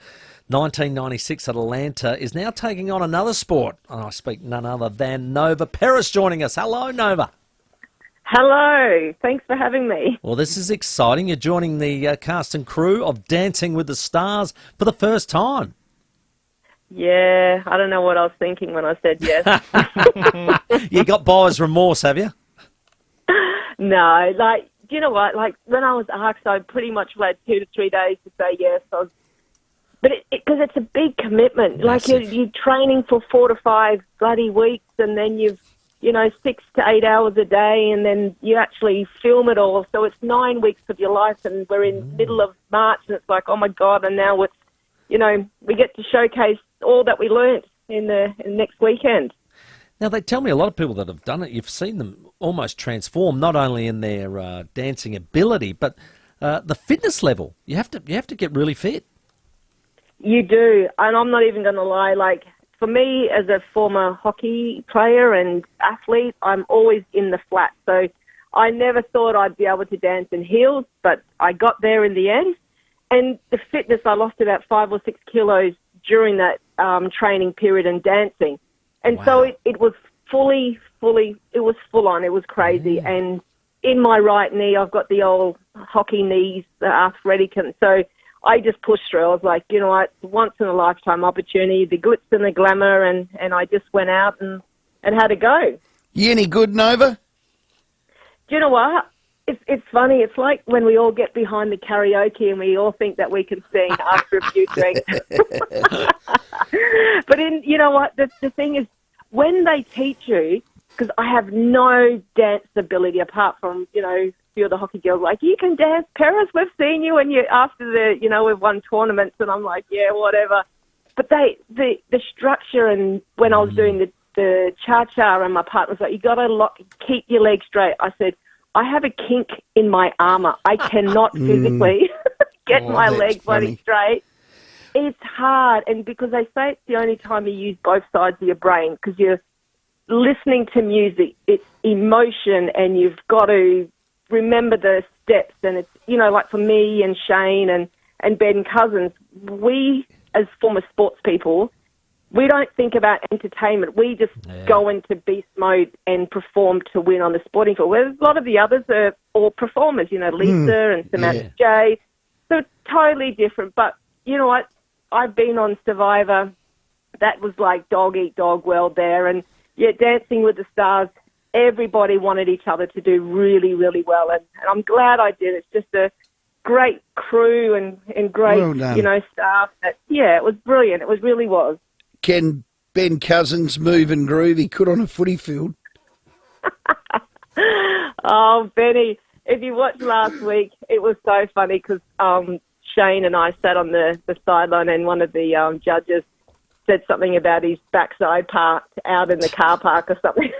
1996 at Atlanta, is now taking on another sport. And I speak none other than Nova Paris joining us. Hello, Nova. Hello. Thanks for having me. Well, this is exciting. You're joining the cast and crew of Dancing with the Stars for the first time. Yeah, I don't know what I was thinking when I said yes. You got buyer's remorse, have you? No, like, do you know what? Like, when I was asked, I pretty much had 2 to 3 days to say yes. But because it's a big commitment. Massive. Like you're training for 4 to 5 bloody weeks, and then you've 6 to 8 hours a day, and then you actually film it all. So it's 9 weeks of your life, and we're in middle of March, and it's like, oh my God! And now it's, we get to showcase all that we learnt in the next weekend. Now, they tell me a lot of people that have done it, you've seen them almost transform, not only in their dancing ability, but the fitness level. You have to get really fit. You do, and I'm not even going to lie. Like, for me, as a former hockey player and athlete, I'm always in the flat. So I never thought I'd be able to dance in heels, but I got there in the end. And the fitness, I lost about 5 or 6 kilos during that training period and dancing. And so it was it was full on. It was crazy. And in my right knee, I've got the old hockey knees, the arthritic. And so I just pushed through. I was like, you know what, once in a lifetime opportunity, the glitz and the glamour. And I just went out and had a go. You any good, Nova? Do you know what? It's funny. It's like when we all get behind the karaoke and we all think that we can sing after a few drinks. But you know what? The thing is, when they teach you, because I have no dance ability apart from, a few of the hockey girls, like, you can dance, Paris, we've seen you, and after we've won tournaments, and I'm like, yeah, whatever. But the structure, and when I was doing the cha-cha, and my partner was like, you got to keep your legs straight. I said, I have a kink in my armour. I cannot physically get my legs bloody straight. It's hard, and because they say it's the only time you use both sides of your brain, because you're listening to music, it's emotion, and you've got to remember the steps. And it's, like for me and Shane and Ben Cousins, we as former sports people, we don't think about entertainment. We just go into beast mode and perform to win on the sporting field. Whereas a lot of the others are all performers, Lisa and Samantha J. So it's totally different. But you know what? I've been on Survivor. That was like dog eat dog world there. And Dancing with the Stars, everybody wanted each other to do really, really well. And I'm glad I did. It's just a great crew and great, staff. It was brilliant. It really was. Can Ben Cousins move and groove? He could on a footy field. Oh, Benny, if you watched last week, it was so funny because Shane and I sat on the sideline, and one of the judges said something about his backside parked out in the car park or something.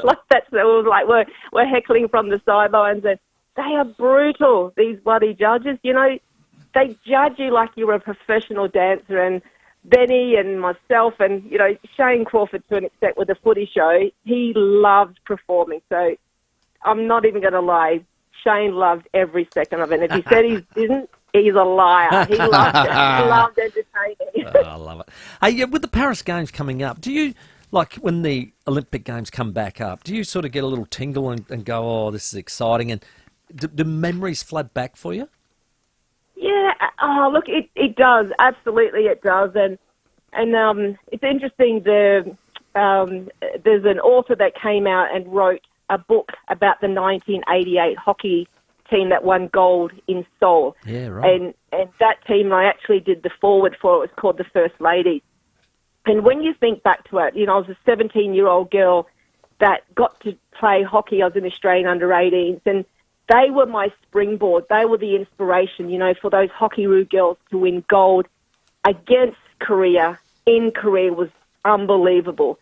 Like that. So it was like we're heckling from the sidelines, and they are brutal, these bloody judges. They judge you like you're a professional dancer. And Benny and myself and, Shane Crawford to an extent with the footy show, he loved performing. So I'm not even going to lie. Shane loved every second of it. And if he said he didn't, he's a liar. He loved it. He loved entertaining. I love it. Hey, with the Paris Games coming up, do you, like when the Olympic Games come back up, do you sort of get a little tingle and go, oh, this is exciting? And do memories flood back for you? Yeah, look, it does. Absolutely it does. And it's interesting, there's an author that came out and wrote a book about the 1988 hockey team that won gold in Seoul. Yeah, right. And that team, I actually did the forward for it. It was called the First Lady. And when you think back to it, I was a 17-year-old girl that got to play hockey. I was in Australian under-18s, and they were my springboard. They were the inspiration, for those Hockey-Roo girls to win gold against Korea in Korea was unbelievable.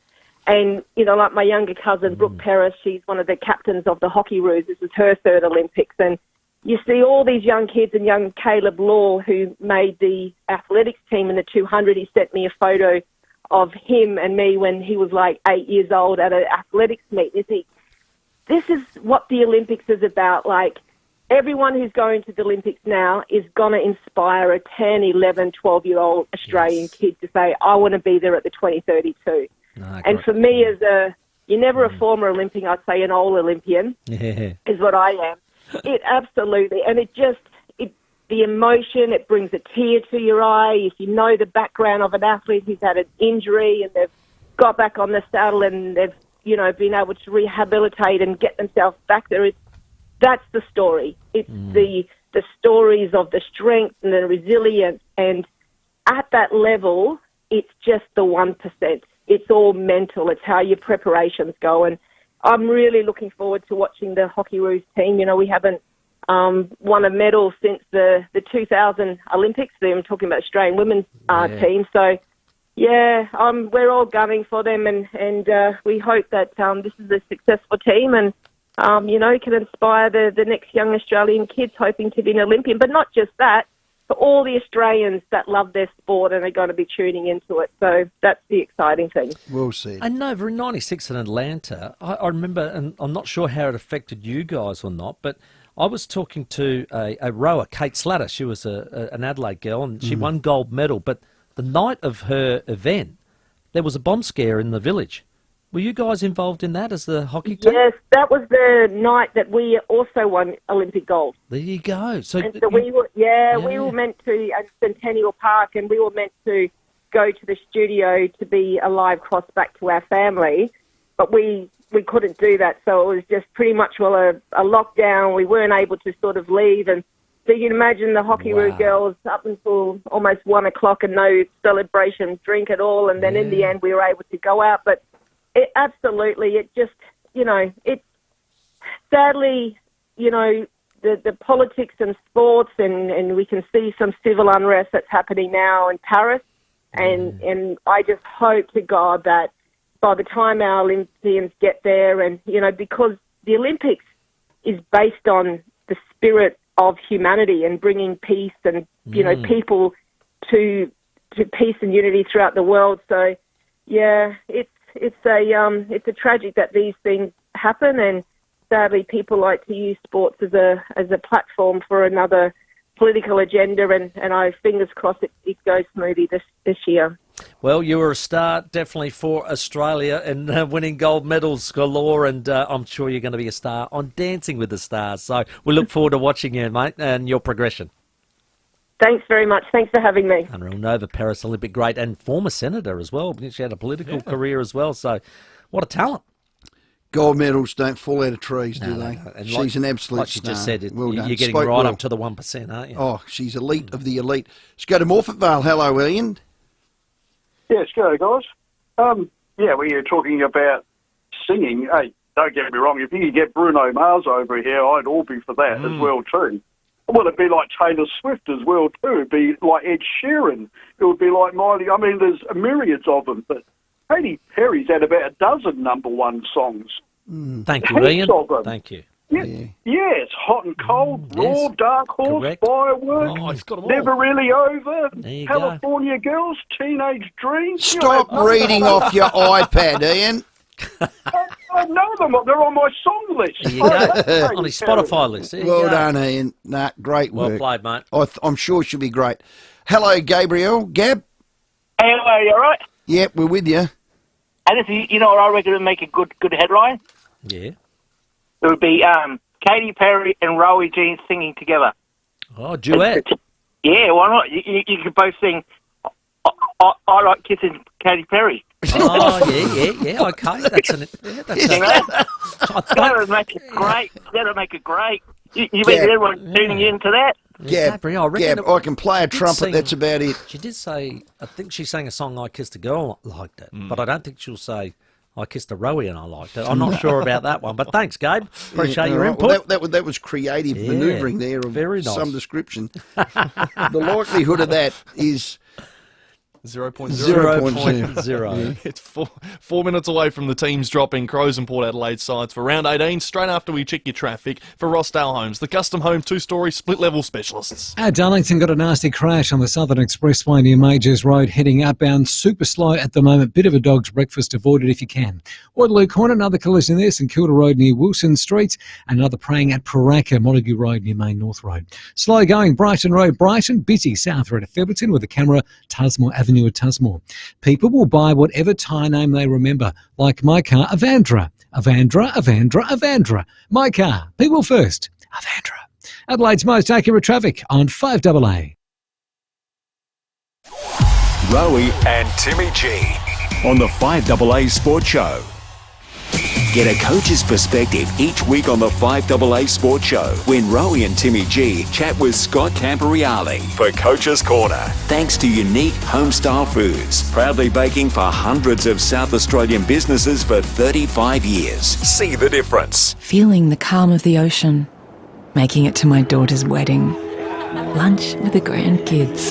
And, like my younger cousin, Brooke Paris, she's one of the captains of the Hockey-Roos. This is her third Olympics. And you see all these young kids, and young Caleb Law, who made the athletics team in the 200. He sent me a photo of him and me when he was like 8 years old at an athletics meet. This is what the Olympics is about. Like, everyone who's going to the Olympics now is going to inspire a 10, 11, 12-year-old Australian kid to say, I want to be there at the 2032. And for me, you're never a former Olympian, I'd say an old Olympian is what I am. It absolutely, and the emotion, it brings a tear to your eye. If you know the background of an athlete who's had an injury and they've got back on the saddle and they've, been able to rehabilitate and get themselves back there, that's the story. It's the stories of the strength and the resilience and at that level, it's just the 1%. It's all mental. It's how your preparations go. And I'm really looking forward to watching the Hockeyroos team. You know, we haven't won a medal since the 2000 Olympics. I'm talking about Australian women's team. So, yeah, we're all gunning for them, and we hope that this is a successful team and, can inspire the next young Australian kids hoping to be an Olympian. But not just that, for all the Australians that love their sport and are going to be tuning into it. So that's the exciting thing. We'll see. And Nova, in '96 in Atlanta, I remember, and I'm not sure how it affected you guys or not, but I was talking to a rower, Kate Slatter. She was an Adelaide girl, and she won gold medal. But the night of her event, there was a bomb scare in the village. Were you guys involved in that as the hockey team? Yes, that was the night that we also won Olympic gold. There you go. So we were meant to at Centennial Park, and we were meant to go to the studio to be a live cross back to our family, but we couldn't do that. So it was just pretty much a lockdown. We weren't able to sort of leave, and so you can imagine the Hockeyroos girls up until almost 1 o'clock and no celebration, drink at all, and then in the end we were able to go out, but. It just, it's sadly, the politics and sports and we can see some civil unrest that's happening now in Paris. And I just hope to God that by the time our Olympians get there and, because the Olympics is based on the spirit of humanity and bringing peace and, people to peace and unity throughout the world. So, yeah, it's a tragic that these things happen, and sadly people like to use sports as a platform for another political agenda, and I fingers crossed it goes smoothly this year. Well, you were a star definitely for Australia and winning gold medals galore, and I'm sure you're going to be a star on Dancing with the Stars. So we look forward to watching you, mate, and your progression. Thanks very much. Thanks for having me. Unreal. Nova, Paris Olympic great and former senator as well. She had a political career as well. So what a talent. Gold medals don't fall out of trees, do they? No. And she's an absolute like you star. just said, well done. You're getting Spoke right well. up to the 1%, aren't you? Oh, she's elite of the elite. Let's go to Morphettvale. Hello, Ian. Yes, go, guys. We were talking about singing. Hey, don't get me wrong. If you could get Bruno Mars over here, I'd all be for that as well, too. Well, it'd be like Taylor Swift as well, too. It'd be like Ed Sheeran. It would be like Miley. I mean, there's myriads of them, but Katy Perry's had about a dozen #1 songs. Thank you, Ian. Thank you. Yeah, it's Hot and Cold, Raw, Dark Horse, Correct. Fireworks, Never Really Over, California Girls, Teenage Dreams. Stop reading off your iPad, Ian. I know them. They're on my song list. There you go. On his Spotify list. Well done, Ian. Nah, great work. Well played, mate. I'm sure she'll be great. Hello, Gabriel. Gab? Hello, you all right? Yep, we're with you. And this is, you know what I reckon would make a good headline? Yeah. It would be Katy Perry and Rowey Jeans singing together. Oh, duet. Yeah, why not? You could both sing I Like Kissing Katy Perry. Oh, yeah, okay. That would make it great. That would make it great. You bet everyone tuning into that. Gab, I can play a trumpet, that's about it. She did say, I think she sang a song, I Kissed a Girl, liked it. But I don't think she'll say, I kissed a Rowey and I liked it. I'm not sure about that one. But thanks, Gabe. Appreciate your input. Well, that was creative manoeuvring there of very nice. Some description. The likelihood of that is 0.0. It's 4 minutes away from the teams dropping Crows and Port Adelaide sides for round 18, straight after we check your traffic for Rossdale Homes, the custom home 2-storey split-level specialists. Darlington got a nasty crash on the Southern Expressway near Majors Road, heading outbound, super slow at the moment. Bit of a dog's breakfast, avoid it if you can. Waterloo Corner, another collision there, St Kilda Road near Wilson Street, and another praying at Paraka, Montague Road near Main North Road. Slow going, Brighton Road, Brighton, busy south road at Featherton with the camera, Tusmore Avenue at Tusmore. People will buy whatever tyre name they remember, like my car, Avandra. Avandra. My car, people first, Avandra. Adelaide's most accurate traffic on 5AA. Rowey and Timmy G on the 5AA Sports Show. Get a coach's perspective each week on the 5AA Sports Show when Rowey and Timmy G chat with Scott Camporeale for Coach's Corner. Thanks to Unique Homestyle Foods, proudly baking for hundreds of South Australian businesses for 35 years. See the difference. Feeling the calm of the ocean, making it to my daughter's wedding, lunch with the grandkids.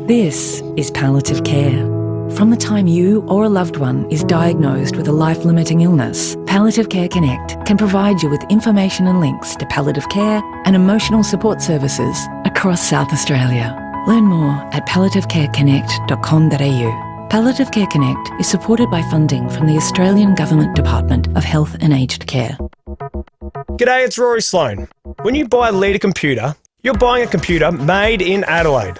This is palliative care. From the time you or a loved one is diagnosed with a life-limiting illness, Palliative Care Connect can provide you with information and links to palliative care and emotional support services across South Australia. Learn more at palliativecareconnect.com.au. Palliative Care Connect is supported by funding from the Australian Government Department of Health and Aged Care. G'day, it's Rory Sloane. When you buy a Leader computer, you're buying a computer made in Adelaide.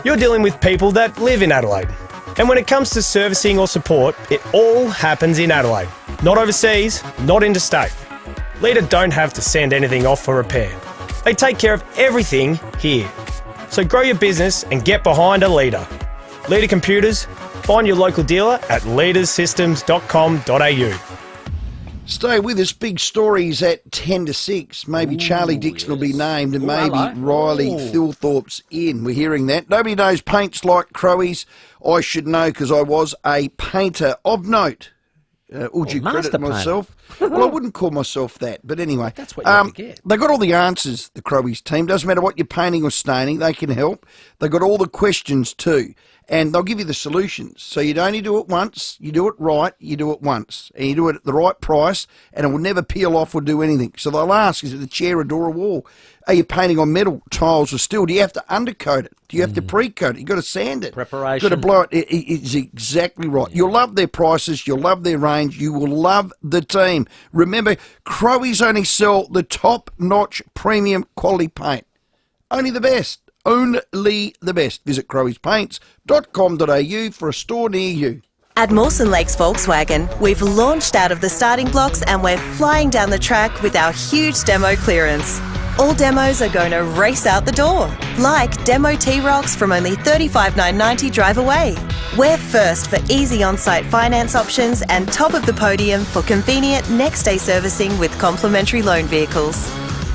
You're dealing with people that live in Adelaide. And when it comes to servicing or support, it all happens in Adelaide. Not overseas, not interstate. Leader don't have to send anything off for repair. They take care of everything here. So grow your business and get behind a Leader. Leader Computers, find your local dealer at leaderssystems.com.au. Stay with us. Big stories at 10 to 6. Maybe Charlie Dixon will be named and maybe Riley Thilthorpe's in. We're hearing that. Nobody knows paints like Crowies. I should know because I was a painter of note. Would you credit myself? Well, I wouldn't call myself that. But anyway. That's what you have to get. They got all the answers, the Crowies team. Doesn't matter what you're painting or staining. They can help. They got all the questions too. And they'll give you the solutions. So you only do it once, you do it right, you do it once. And you do it at the right price, and it will never peel off or do anything. So they'll ask, is it a chair, a door, a wall? Are you painting on metal, tiles or steel? Do you have to undercoat it? Do you have to pre-coat it? You've got to sand it. Preparation. You've got to blow it. It's exactly right. You'll love their prices. You'll love their range. You will love the team. Remember, Crowies only sell the top-notch premium quality paint. Only the best. Only the best. Visit crowiespaints.com.au for a store near you. At Mawson Lakes Volkswagen, we've launched out of the starting blocks and we're flying down the track with our huge demo clearance. All demos are going to race out the door, like Demo T-Rocks from only $35,990 drive away. We're first for easy on-site finance options and top of the podium for convenient next-day servicing with complimentary loan vehicles.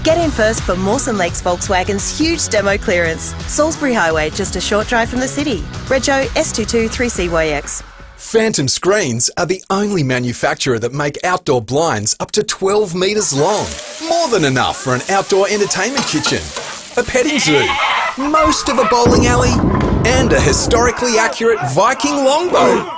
Get in first for Mawson Lakes Volkswagen's huge demo clearance. Salisbury Highway, just a short drive from the city. Rego S22 3CYX. Phantom Screens are the only manufacturer that make outdoor blinds up to 12 metres long. More than enough for an outdoor entertainment kitchen, a petting zoo, most of a bowling alley, and a historically accurate Viking longbow.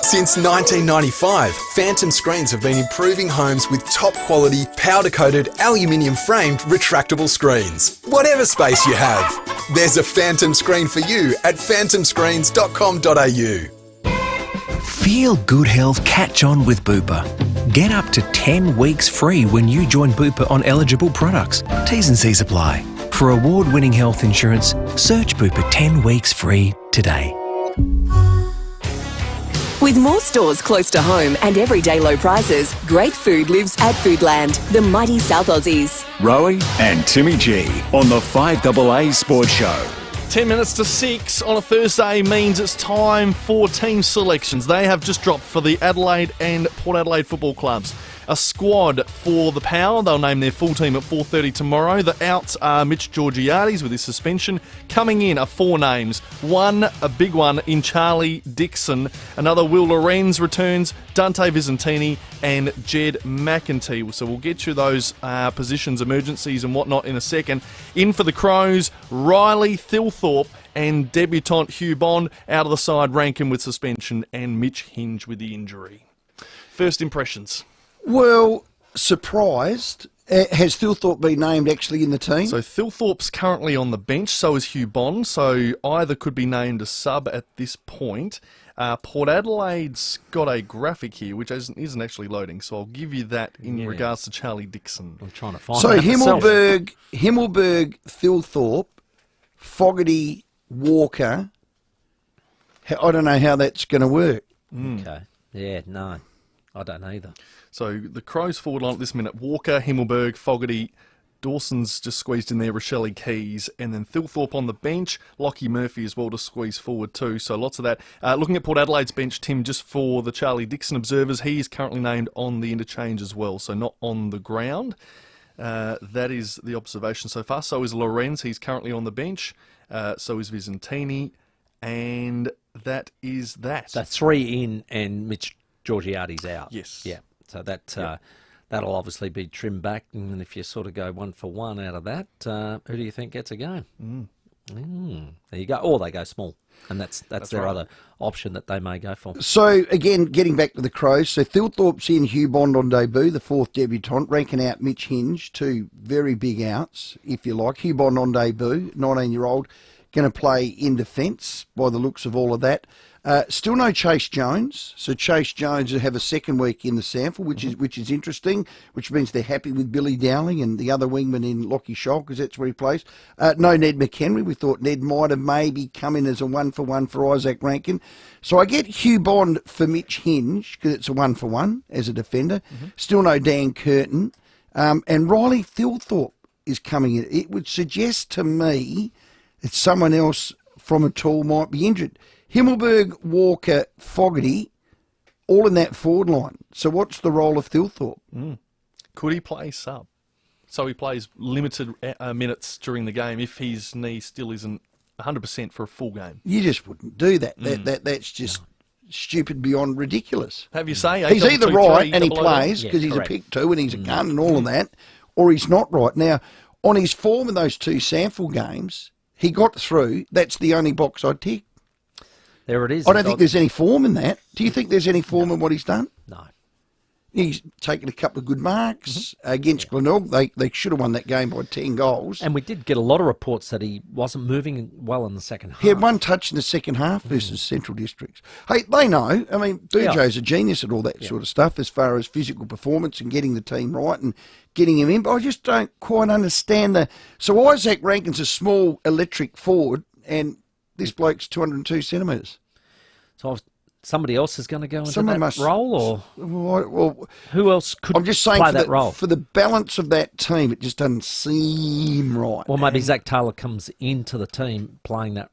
Since 1995, Phantom Screens have been improving homes with top quality, powder-coated, aluminium-framed retractable screens. Whatever space you have, there's a Phantom Screen for you at phantomscreens.com.au. Feel good health catch on with Bupa. Get up to 10 weeks free when you join Bupa on eligible products. T's and C's apply. For award-winning health insurance, search Bupa 10 weeks free today. With more stores close to home and everyday low prices, great food lives at Foodland, the mighty South Aussies. Rowey and Timmy G on the 5AA Sports Show. 10 minutes to 6 on a Thursday means it's time for team selections. They have just dropped for the Adelaide and Port Adelaide football clubs. A squad for the Power. They'll name their full team at 4:30 tomorrow. The outs are Mitch Georgiades with his suspension. Coming in are 4 names. One, a big one, in Charlie Dixon. Another, Will Lorenz returns. Dante Visentini and Jed McEntee. So we'll get you those positions, emergencies and whatnot in a second. In for the Crows, Riley Thilthorpe and debutant Hugh Bond. Out of the side, Rankin with suspension and Mitch Hinge with the injury. First impressions. Well, surprised. Has Thilthorpe been named actually in the team? So Thilthorpe's currently on the bench, so is Hugh Bond, so either could be named a sub at this point. Port Adelaide's got a graphic here, which isn't actually loading, so I'll give you that in regards to Charlie Dixon. I'm trying to find so it Himmelberg, Thilthorpe, Fogarty, Walker. I don't know how that's going to work. Okay. Yeah, no. I don't either. So the Crows forward line at this minute, Walker, Himmelberg, Fogarty, Dawson's just squeezed in there, Rochelle Keys, and then Thilthorpe on the bench. Lockie Murphy as well to squeeze forward too, so lots of that. Looking at Port Adelaide's bench, Tim, just for the Charlie Dixon observers, he is currently named on the interchange as well, so not on the ground. That is the observation so far. So is Lorenz, he's currently on the bench. So is Vicentini, and that is that. So 3 in and Mitch Georgiades out. Yes. Yeah. So that'll obviously be trimmed back, and if you sort of go 1 for 1 out of that, who do you think gets a game? There you go. Or they go small, and that's their right. other option that they may go for. So, again, getting back to the Crows, so Thilthorpe's in, Hugh Bond on debut, the 4th debutant, ranking out Mitch Hinge, 2 very big outs, if you like. Hugh Bond on debut, 19-year-old, going to play in defence by the looks of all of that. Still no Chase Jones, so Chase Jones will have a second week in the sample, which is interesting, which means they're happy with Billy Dowling and the other wingman in Lockie Scholl, because that's where he plays. No Ned McHenry. We thought Ned might have maybe come in as a 1 for 1 for Isaac Rankin. So I get Hugh Bond for Mitch Hinge, because it's a 1 for 1 as a defender. Still no Dan Curtin. And Riley Thilthorpe is coming in. It would suggest to me that someone else from a tall might be injured. Himmelberg, Walker, Fogarty, all in that forward line. So what's the role of Thilthorpe? Could he play sub? So he plays limited minutes during the game if his knee still isn't 100% for a full game. You just wouldn't do that. That's just stupid beyond ridiculous. Have you say? He's either right and he plays because he's a pick 2 and he's a gun and all of that, or he's not right. Now, on his form in those 2 sample games, he got through. That's the only box I'd tick. There it is. I don't think there's any form in that. Do you think there's any form in what he's done? No. He's taken a couple of good marks against Glenelg. They should have won that game by 10 goals. And we did get a lot of reports that he wasn't moving well in the second half. He had 1 touch in the second half versus Central Districts. Hey, they know. I mean, Burjo's a genius at all that sort of stuff as far as physical performance and getting the team right and getting him in. But I just don't quite understand the... So Isaac Rankin's a small electric forward and this bloke's 202 centimetres. So somebody else is going to go into that role, or well, who else could I'm just saying play that role? For the balance of that team, it just doesn't seem right. Or maybe Zach Taylor comes into the team playing that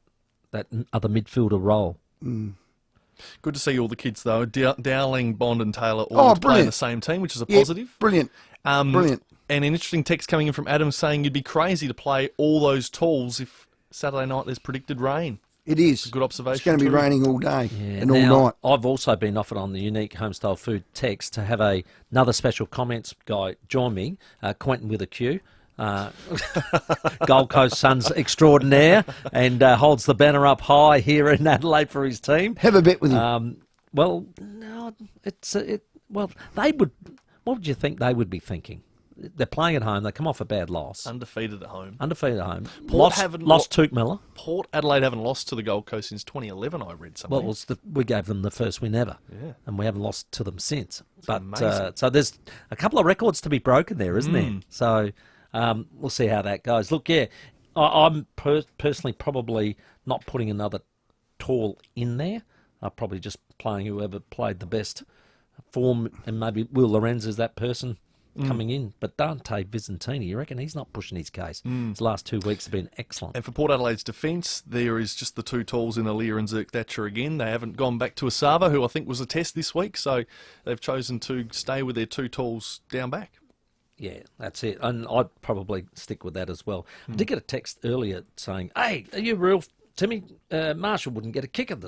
other midfielder role. Good to see all the kids, though. Dowling, Bond and Taylor all playing the same team, which is a positive. Brilliant. Brilliant. And an interesting text coming in from Adam saying you'd be crazy to play all those tools if Saturday night there's predicted rain. It is. Good observation. It's going to be raining all day and all night. I've also been offered on the unique homestyle food text to have another special comments guy join me, Quentin with a Q. Gold Coast Suns extraordinaire, and holds the banner up high here in Adelaide for his team. Have a bet with him. Well, no, well, they would. What would you think they would be thinking? They're playing at home. They come off a bad loss. Undefeated at home. Lost Toot Miller. Port Adelaide haven't lost to the Gold Coast since 2011, I read somewhere. Well, we gave them the first win ever. Yeah. And we haven't lost to them since. So there's a couple of records to be broken there, isn't there? So we'll see how that goes. Look, I'm personally probably not putting another tall in there. I'm probably just playing whoever played the best form, and maybe Will Lorenz is that person coming in. But Dante Vicentini, you reckon he's not pushing his case? His last 2 weeks have been excellent. And for Port Adelaide's defence, there is just the 2 talls in Alia and Zirk Thatcher again. They haven't gone back to Asava, who I think was a test this week, so they've chosen to stay with their 2 talls down back. Yeah, that's it. And I'd probably stick with that as well. I did get a text earlier saying, hey, are you real? Timmy, Marshall wouldn't get a kick at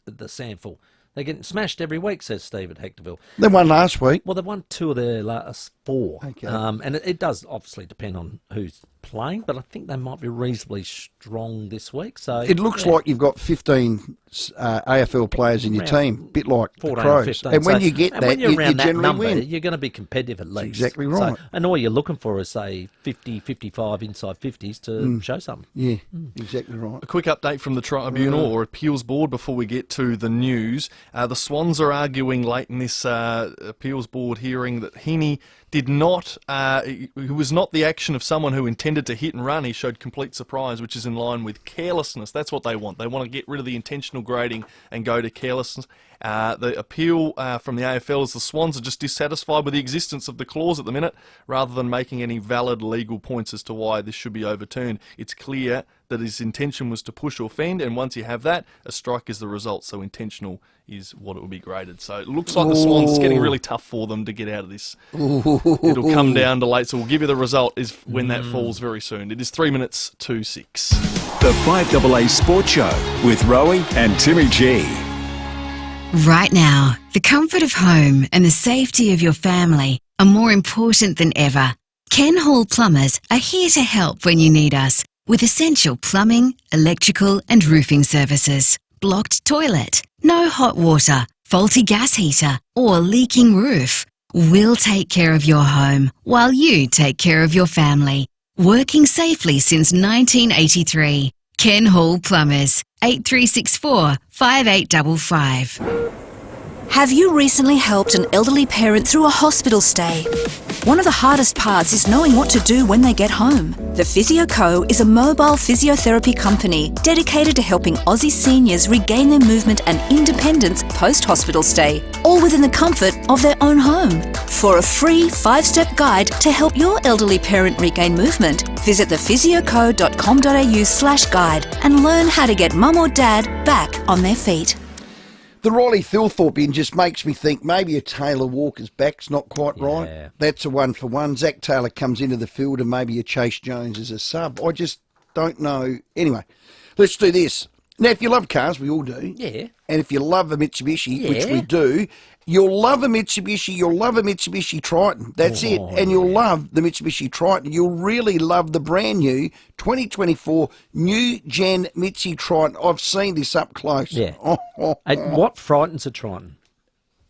the Sandful. They're getting smashed every week, says Steve at Hectorville. They won last week. Well, they've won 2 of their last 4. Okay. And it does obviously depend on who's playing, but I think they might be reasonably strong this week. So it looks like you've got 15 AFL players in your team, bit like the Crows. And when you get that, you generally win. You're going to be competitive at least. That's exactly right. So, and all you're looking for is, say, 50, 55 inside 50s to show something. Yeah, exactly right. A quick update from the Tribunal or Appeals Board before we get to the news. The Swans are arguing late in this Appeals Board hearing that Heaney did not, it was not the action of someone who intended intended to hit and run, he showed complete surprise, which is in line with carelessness. That's what they want. They want to get rid of the intentional grading and go to carelessness. The appeal from the AFL is the Swans are just dissatisfied with the existence of the clause at the minute, rather than making any valid legal points as to why this should be overturned. It's clear that his intention was to push or fend, and once you have that, a strike is the result. So intentional is what it will be graded. So it looks like the Swans, it's getting really tough for them to get out of this. It'll come down to late, so we'll give you the result is when that falls very soon. It is 3 minutes to 6. The 5AA Sports Show with Rowey and Timmy G. Right now, the comfort of home and the safety of your family are more important than ever. Ken Hall Plumbers are here to help when you need us with essential plumbing, electrical and roofing services. Blocked toilet, no hot water, faulty gas heater or leaking roof. We'll take care of your home while you take care of your family. Working safely since 1983. Ken Hall Plumbers, 8364 5855. Have you recently helped an elderly parent through a hospital stay? One of the hardest parts is knowing what to do when they get home. The Physio Co is a mobile physiotherapy company dedicated to helping Aussie seniors regain their movement and independence post-hospital stay, all within the comfort of their own home. For a free 5-step guide to help your elderly parent regain movement, visit thephysioco.com.au/guide and learn how to get mum or dad back on their feet. The Riley Thilthorpe just makes me think maybe a Taylor Walker's back's not quite right. That's a 1-for-1. Zach Taylor comes into the field and maybe a Chase Jones as a sub. I just don't know. Anyway, let's do this. Now, if you love cars, we all do. Yeah. And if you love a Mitsubishi, which we do, you'll love a Mitsubishi Triton. That's it. And you'll love the Mitsubishi Triton. You'll really love the brand new 2024 new gen Mitsubishi Triton. I've seen this up close. Yeah. And what frightens a Triton?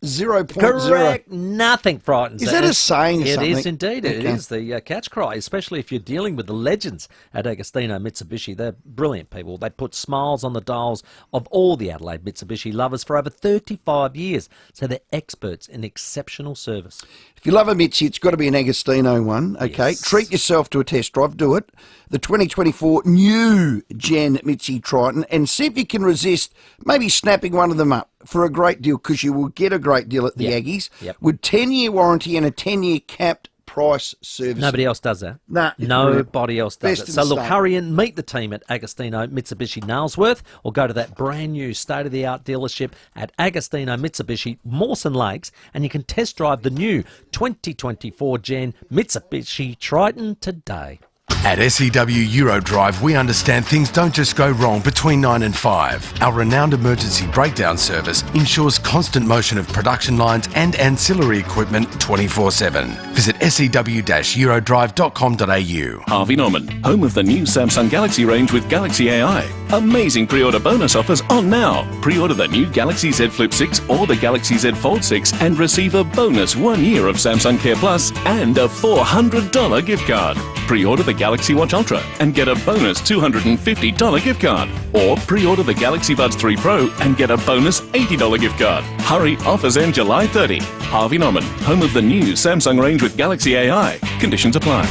0.0. Correct. Nothing frightens Is that a saying or something? It is indeed. It is the catch cry, especially if you're dealing with the legends at Agostino Mitsubishi. They're brilliant people. They put smiles on the dials of all the Adelaide Mitsubishi lovers for over 35 years. So they're experts in exceptional service. If you love a Mitsubishi, it's got to be an Agostino one, okay? Yes. Treat yourself to a test drive. Do it. The 2024 new gen Mitsubishi Triton, and see if you can resist maybe snapping one of them up for a great deal, because you will get a great deal at the Aggies with 10-year warranty and a 10-year capped price service. Nobody else does that. Nah, nobody else does Best it. So in the look, state. hurry and meet the team at Agostino Mitsubishi Nailsworth, or go to that brand new state-of-the-art dealership at Agostino Mitsubishi Mawson Lakes, and you can test drive the new 2024 gen Mitsubishi Triton today. At SEW Eurodrive, we understand things don't just go wrong between 9 and 5. Our renowned emergency breakdown service ensures constant motion of production lines and ancillary equipment 24/7. Visit sew-eurodrive.com.au. Harvey Norman, home of the new Samsung Galaxy range with Galaxy AI. Amazing pre-order bonus offers on now. Pre-order the new Galaxy Z Flip 6 or the Galaxy Z Fold 6 and receive a bonus 1 year of Samsung Care Plus and a $400 gift card. Pre-order the Galaxy Watch Ultra and get a bonus $250 gift card. Or pre-order the Galaxy Buds 3 Pro and get a bonus $80 gift card. Hurry, offers end July 30. Harvey Norman, home of the new Samsung range with Galaxy AI. Conditions apply.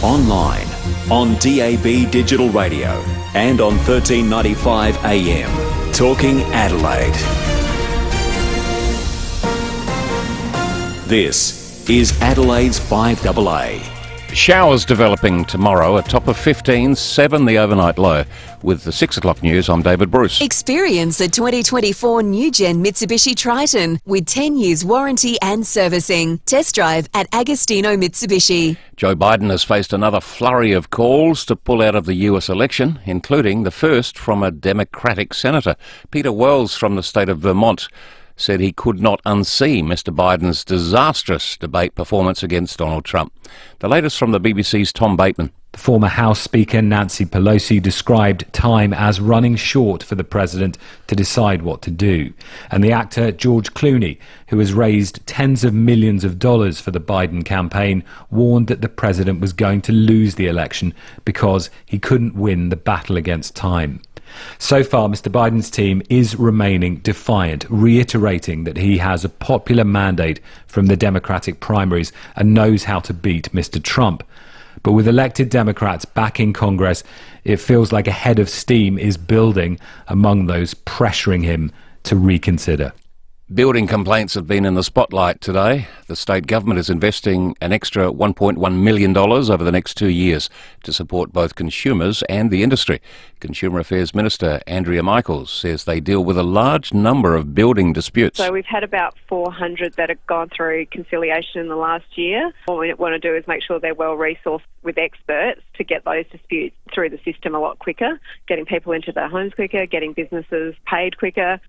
Online, on DAB Digital Radio and on 1395 AM. Talking Adelaide. This is Adelaide's 5AA. Showers developing tomorrow, a top of 15, 7 the overnight low. With the 6 o'clock news, I'm David Bruce. Experience the 2024 new gen Mitsubishi Triton with 10 years warranty and servicing. Test drive at Agostino Mitsubishi. Joe Biden has faced another flurry of calls to pull out of the US election, including the first from a Democratic senator. Peter Wells from the state of Vermont said he could not unsee Mr Biden's disastrous debate performance against Donald Trump. The latest from the BBC's Tom Bateman. The former House Speaker Nancy Pelosi described time as running short for the president to decide what to do. And the actor George Clooney, who has raised tens of millions of dollars for the Biden campaign, warned that the president was going to lose the election because he couldn't win the battle against time. So far, Mr. Biden's team is remaining defiant, reiterating that he has a popular mandate from the Democratic primaries and knows how to beat Mr. Trump. But with elected Democrats back in Congress, it feels like a head of steam is building among those pressuring him to reconsider. Building complaints have been in the spotlight today. The state government is investing an extra $1.1 million over the next 2 years to support both consumers and the industry. Consumer Affairs Minister Andrea Michaels says they deal with a large number of building disputes. So we've had about 400 that have gone through conciliation in the last year. What we want to do is make sure they're well resourced with experts to get those disputes through the system a lot quicker, getting people into their homes quicker, getting businesses paid quicker.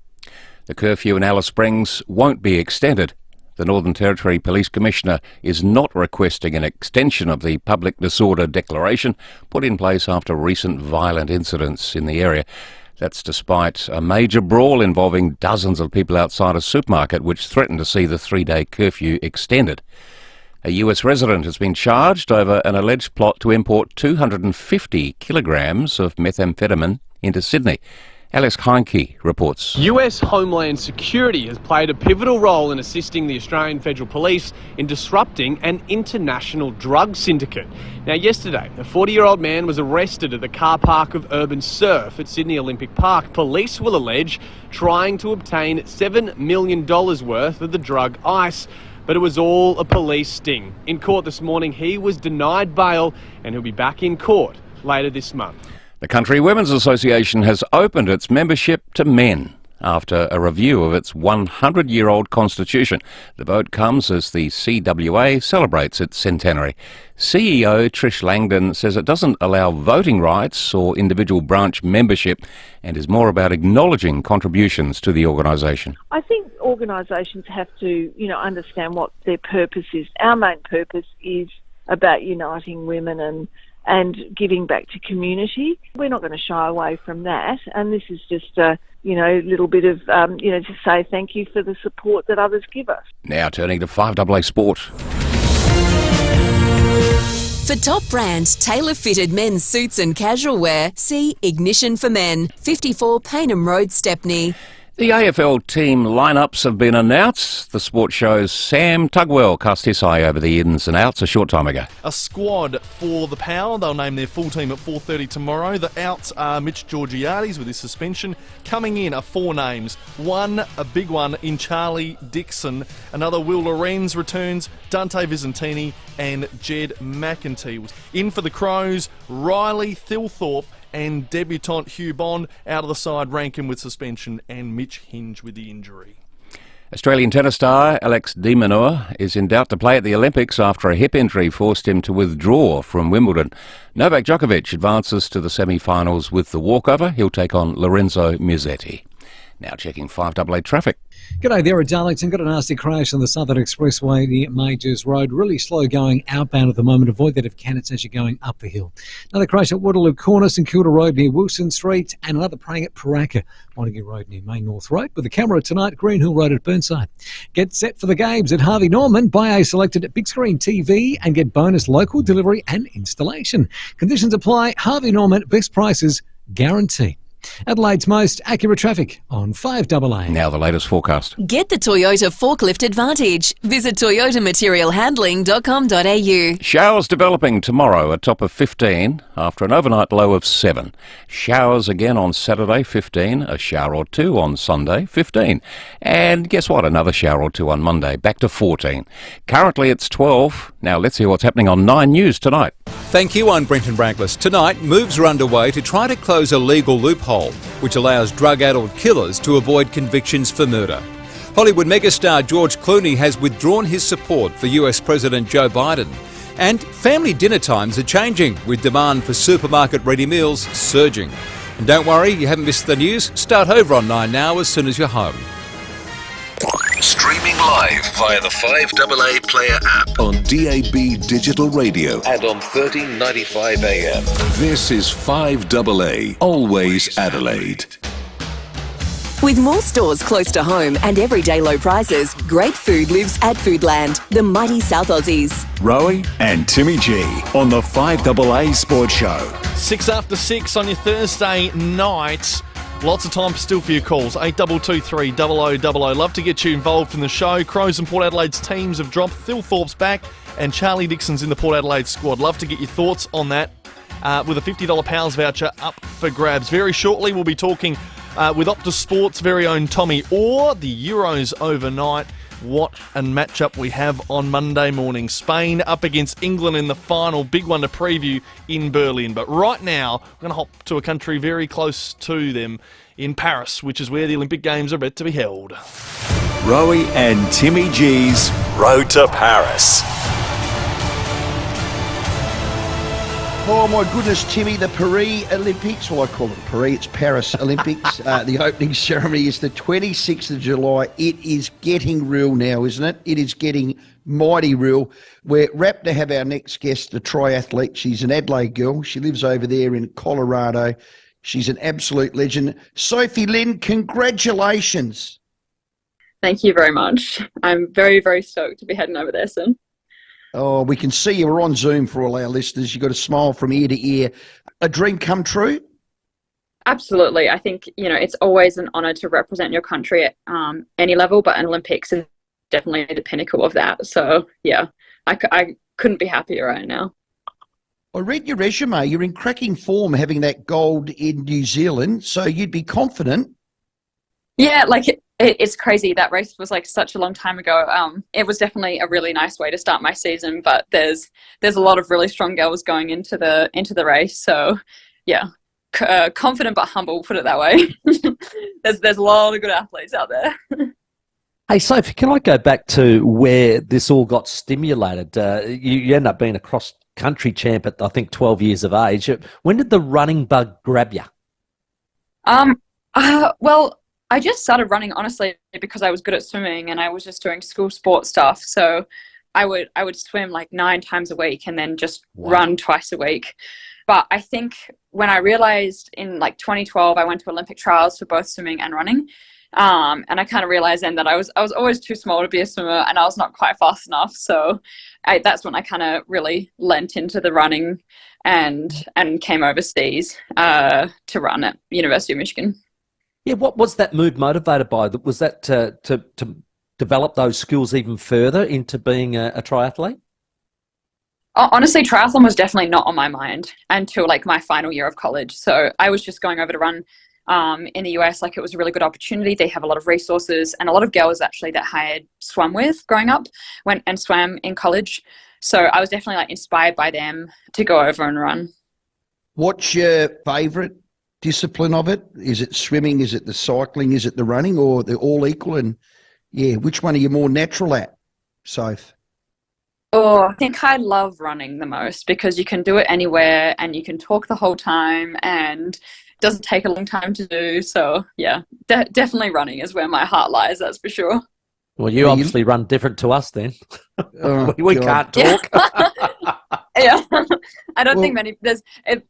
The curfew in Alice Springs won't be extended. The Northern Territory Police Commissioner is not requesting an extension of the public disorder declaration put in place after recent violent incidents in the area. That's despite a major brawl involving dozens of people outside a supermarket, which threatened to see the 3-day curfew extended. A US resident has been charged over an alleged plot to import 250 kilograms of methamphetamine into Sydney. Alex Heinke reports. US Homeland Security has played a pivotal role in assisting the Australian Federal Police in disrupting an international drug syndicate. Now, yesterday, a 40-year-old man was arrested at the car park of Urban Surf at Sydney Olympic Park. Police will allege trying to obtain $7 million worth of the drug ice. But it was all a police sting. In court this morning, he was denied bail and he'll be back in court later this month. The Country Women's Association has opened its membership to men after a review of its 100-year-old constitution. The vote comes as the CWA celebrates its centenary. CEO Trish Langdon says it doesn't allow voting rights or individual branch membership and is more about acknowledging contributions to the organisation. I think organisations have to, understand what their purpose is. Our main purpose is about uniting women and giving back to community. We're not going to shy away from that. And this is just a, little bit of, to say thank you for the support that others give us. Now turning to 5AA Sport. For top brand, tailor-fitted men's suits and casual wear, see Ignition for Men, 54 Paynham Road, Stepney. The AFL team lineups have been announced. The sport show's Sam Tugwell cast his eye over the ins and outs a short time ago. A squad for the Power. They'll name their full team at 4:30 tomorrow. The outs are Mitch Georgiades with his suspension. Coming in are 4 names. One, a big one, in Charlie Dixon. Another, Will Lorenz returns. Dante Vizentini and Jed McEntee. In for the Crows, Riley Thilthorpe and debutant Hugh Bond. Out of the side, Rankin with suspension and Mitch Hinge with the injury. Australian tennis star Alex de Minaur is in doubt to play at the Olympics after a hip injury forced him to withdraw from Wimbledon. Novak Djokovic advances to the semi-finals with the walkover. He'll take on Lorenzo Musetti. Now checking 5AA traffic. G'day there at Darlington. Got a nasty crash on the Southern Expressway near Majors Road. Really slow going outbound at the moment. Avoid that if you can. It's as you're going up the hill. Another crash at Waterloo Corner, St Kilda Road near Wilson Street, and another praying at Paraka, Montague Road near Main North Road. With the camera tonight, Green Hill Road at Burnside. Get set for the games at Harvey Norman. Buy a selected big screen TV and get bonus local delivery and installation. Conditions apply. Harvey Norman, best prices guaranteed. Adelaide's most accurate traffic on 5AA. Now the latest forecast. Get the Toyota Forklift Advantage. Visit toyotamaterialhandling.com.au. Showers developing tomorrow, a top of 15 after an overnight low of 7. Showers again on Saturday, 15. A shower or 2 on Sunday, 15. And guess what? Another shower or 2 on Monday, back to 14. Currently it's 12. Now let's hear what's happening on 9 News tonight. Thank you, I'm Brenton Brankless. Tonight, moves are underway to try to close a legal loophole which allows drug-addled killers to avoid convictions for murder. Hollywood megastar George Clooney has withdrawn his support for US President Joe Biden. And family dinner times are changing, with demand for supermarket-ready meals surging. And don't worry, you haven't missed the news. Start over on 9 Now as soon as you're home. Streaming live via the 5AA Player app on DAB Digital Radio and on 1395 AM. This is 5AA, always Adelaide. With more stores close to home and everyday low prices, great food lives at Foodland, the mighty South Aussies. Rowey and Timmy G on the 5AA Sports Show. 6 after 6 on your Thursday night. Lots of time still for your calls. 8223 0000. Love to get you involved in the show. Crows and Port Adelaide's teams have dropped. Thilthorpe's back and Charlie Dixon's in the Port Adelaide squad. Love to get your thoughts on that with a $50 Pals voucher up for grabs. Very shortly we'll be talking with Optus Sports' very own Tommy Orr, the Euros overnight. What a matchup we have on Monday morning. Spain up against England in the final. Big one to preview in Berlin. But right now, we're going to hop to a country very close to them in Paris, which is where the Olympic Games are meant to be held. Rowey and Timmy G's Road to Paris. Oh my goodness, Timmy, the Paris Olympics, well I call it Paris, it's Paris Olympics. The opening ceremony is the 26th of July. It is getting real now, isn't it? It is getting mighty real. We're rapt to have our next guest, a triathlete. She's an Adelaide girl. She lives over there in Colorado. She's an absolute legend. Sophie Lynn, congratulations. Thank you very much. I'm very, very stoked to be heading over there soon. Oh, we can see you. We're on Zoom for all our listeners. You've got a smile from ear to ear. A dream come true? Absolutely. I think, it's always an honour to represent your country at any level, but an Olympics is definitely the pinnacle of that. So, yeah, I couldn't be happier right now. I read your resume. You're in cracking form having that gold in New Zealand, so you'd be confident. Yeah, it's crazy. That race was such a long time ago. It was definitely a really nice way to start my season, but there's a lot of really strong girls going into the race. So yeah, confident but humble, put it that way. there's a lot of good athletes out there. Hey Sophie, can I go back to where this all got stimulated? You end up being a cross country champ at I think 12 years of age. When did the running bug grab you? Well, I just started running, honestly, because I was good at swimming and I was just doing school sport stuff. So I would swim 9 times a week and then just run twice a week. But I think when I realized in 2012, I went to Olympic trials for both swimming and running. And I kind of realized then that I was always too small to be a swimmer and I was not quite fast enough. So that's when I kind of really lent into the running and came overseas to run at University of Michigan. Yeah, what was that move motivated by? Was that to develop those skills even further into being a triathlete? Honestly, triathlon was definitely not on my mind until my final year of college. So I was just going over to run in the US. It was a really good opportunity. They have a lot of resources and a lot of girls actually that I had swum with growing up went and swam in college. So I was definitely inspired by them to go over and run. What's your favourite discipline of it? Is it swimming? Is it the cycling? Is it the running? Or they're all equal? And yeah, which one are you more natural at, Soph? Oh, I think I love running the most because you can do it anywhere and you can talk the whole time and it doesn't take a long time to do. So yeah, definitely running is where my heart lies, that's for sure. Well, you obviously run different to us then. We can't talk. Yeah, I don't think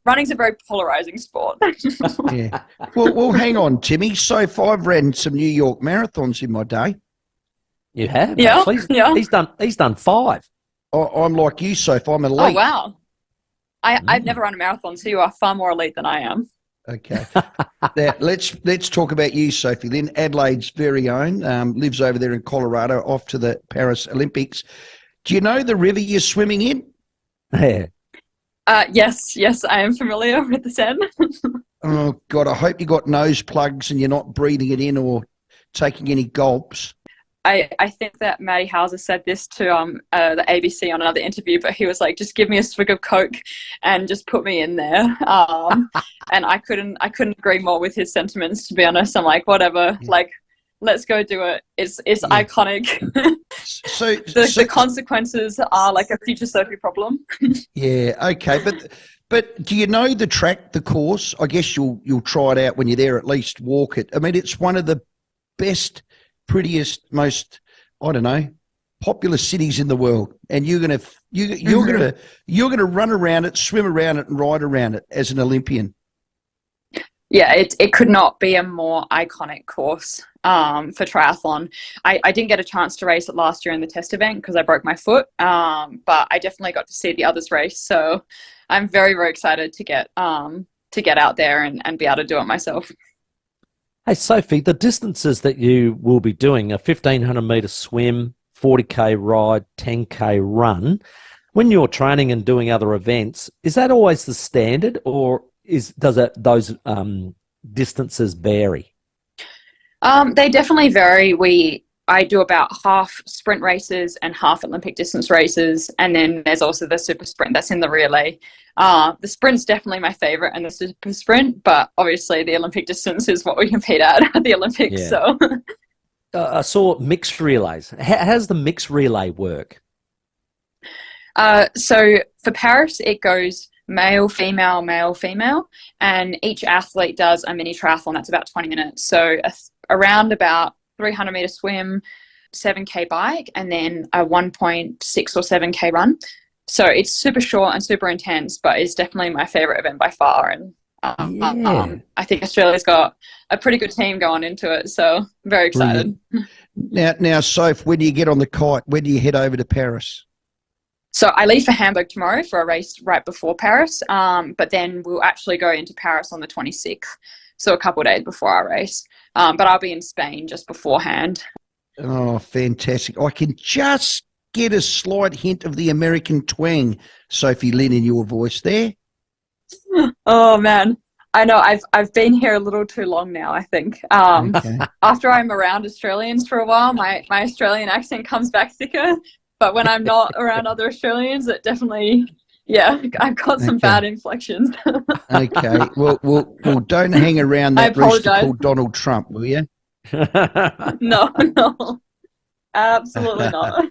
running's a very polarizing sport. Yeah. Well, hang on, Timmy. So I've ran some New York marathons in my day. You have? Yeah. Yeah. He's done 5. I'm like you, Soph. I'm elite. Oh wow! I've never run a marathon, so you are far more elite than I am. Okay. Now, let's talk about you, Sophie Lynn, Adelaide's very own. Lives over there in Colorado, off to the Paris Olympics. Do you know the river you're swimming in? Yeah. Yes, I am familiar with the Seine. Oh, God, I hope you got nose plugs and you're not breathing it in or taking any gulps. I think that Matty Hauser said this to the ABC on another interview, but he was like, just give me a swig of Coke and just put me in there. And I couldn't agree more with his sentiments, to be honest. I'm like, whatever, let's go do it. It's iconic. So the consequences are a future Sophie problem. Yeah, okay, but do you know the track, the course? I guess you'll try it out when you're there, at least walk it. I mean, it's one of the best, prettiest, most, I don't know, popular cities in the world, and you're gonna run around it, swim around it, and ride around it as an Olympian. Yeah, it could not be a more iconic course for triathlon. I didn't get a chance to race it last year in the test event because I broke my foot, but I definitely got to see the others race. So I'm very, very excited to get out there and be able to do it myself. Hey, Sophie, the distances that you will be doing a 1,500 metre swim, 40k ride, 10k run. When you're training and doing other events, is that always the standard, or does those distances vary? They definitely vary. I do about half sprint races and half Olympic distance races, and then there's also the super sprint that's in the relay. The sprint's definitely my favorite, and the super sprint, but obviously the Olympic distance is what we compete at the Olympics. Yeah. So I saw mixed relays. How does the mixed relay work? So for Paris, it goes male, female, and each athlete does a mini triathlon. That's about 20 minutes. So around about 300 meter swim, 7k bike, and then a 1.6 or 7k run. So it's super short and super intense, but it's definitely my favorite event by far. And I think Australia's got a pretty good team going into it, so I'm very excited. Now, Soph, when do you get on the kite? When do you head over to Paris? So I leave for Hamburg tomorrow for a race right before Paris, but then we'll actually go into Paris on the 26th, so a couple of days before our race. But I'll be in Spain just beforehand. Oh, fantastic. I can just get a slight hint of the American twang, Sophie Lynn, in your voice there. Oh, man. I know I've been here a little too long now, I think. Okay. After I'm around Australians for a while, my Australian accent comes back thicker. But when I'm not around other Australians, it definitely, I've got some bad inflections. Okay. Well, don't hang around that rooster called Donald Trump, will you? No. Absolutely not.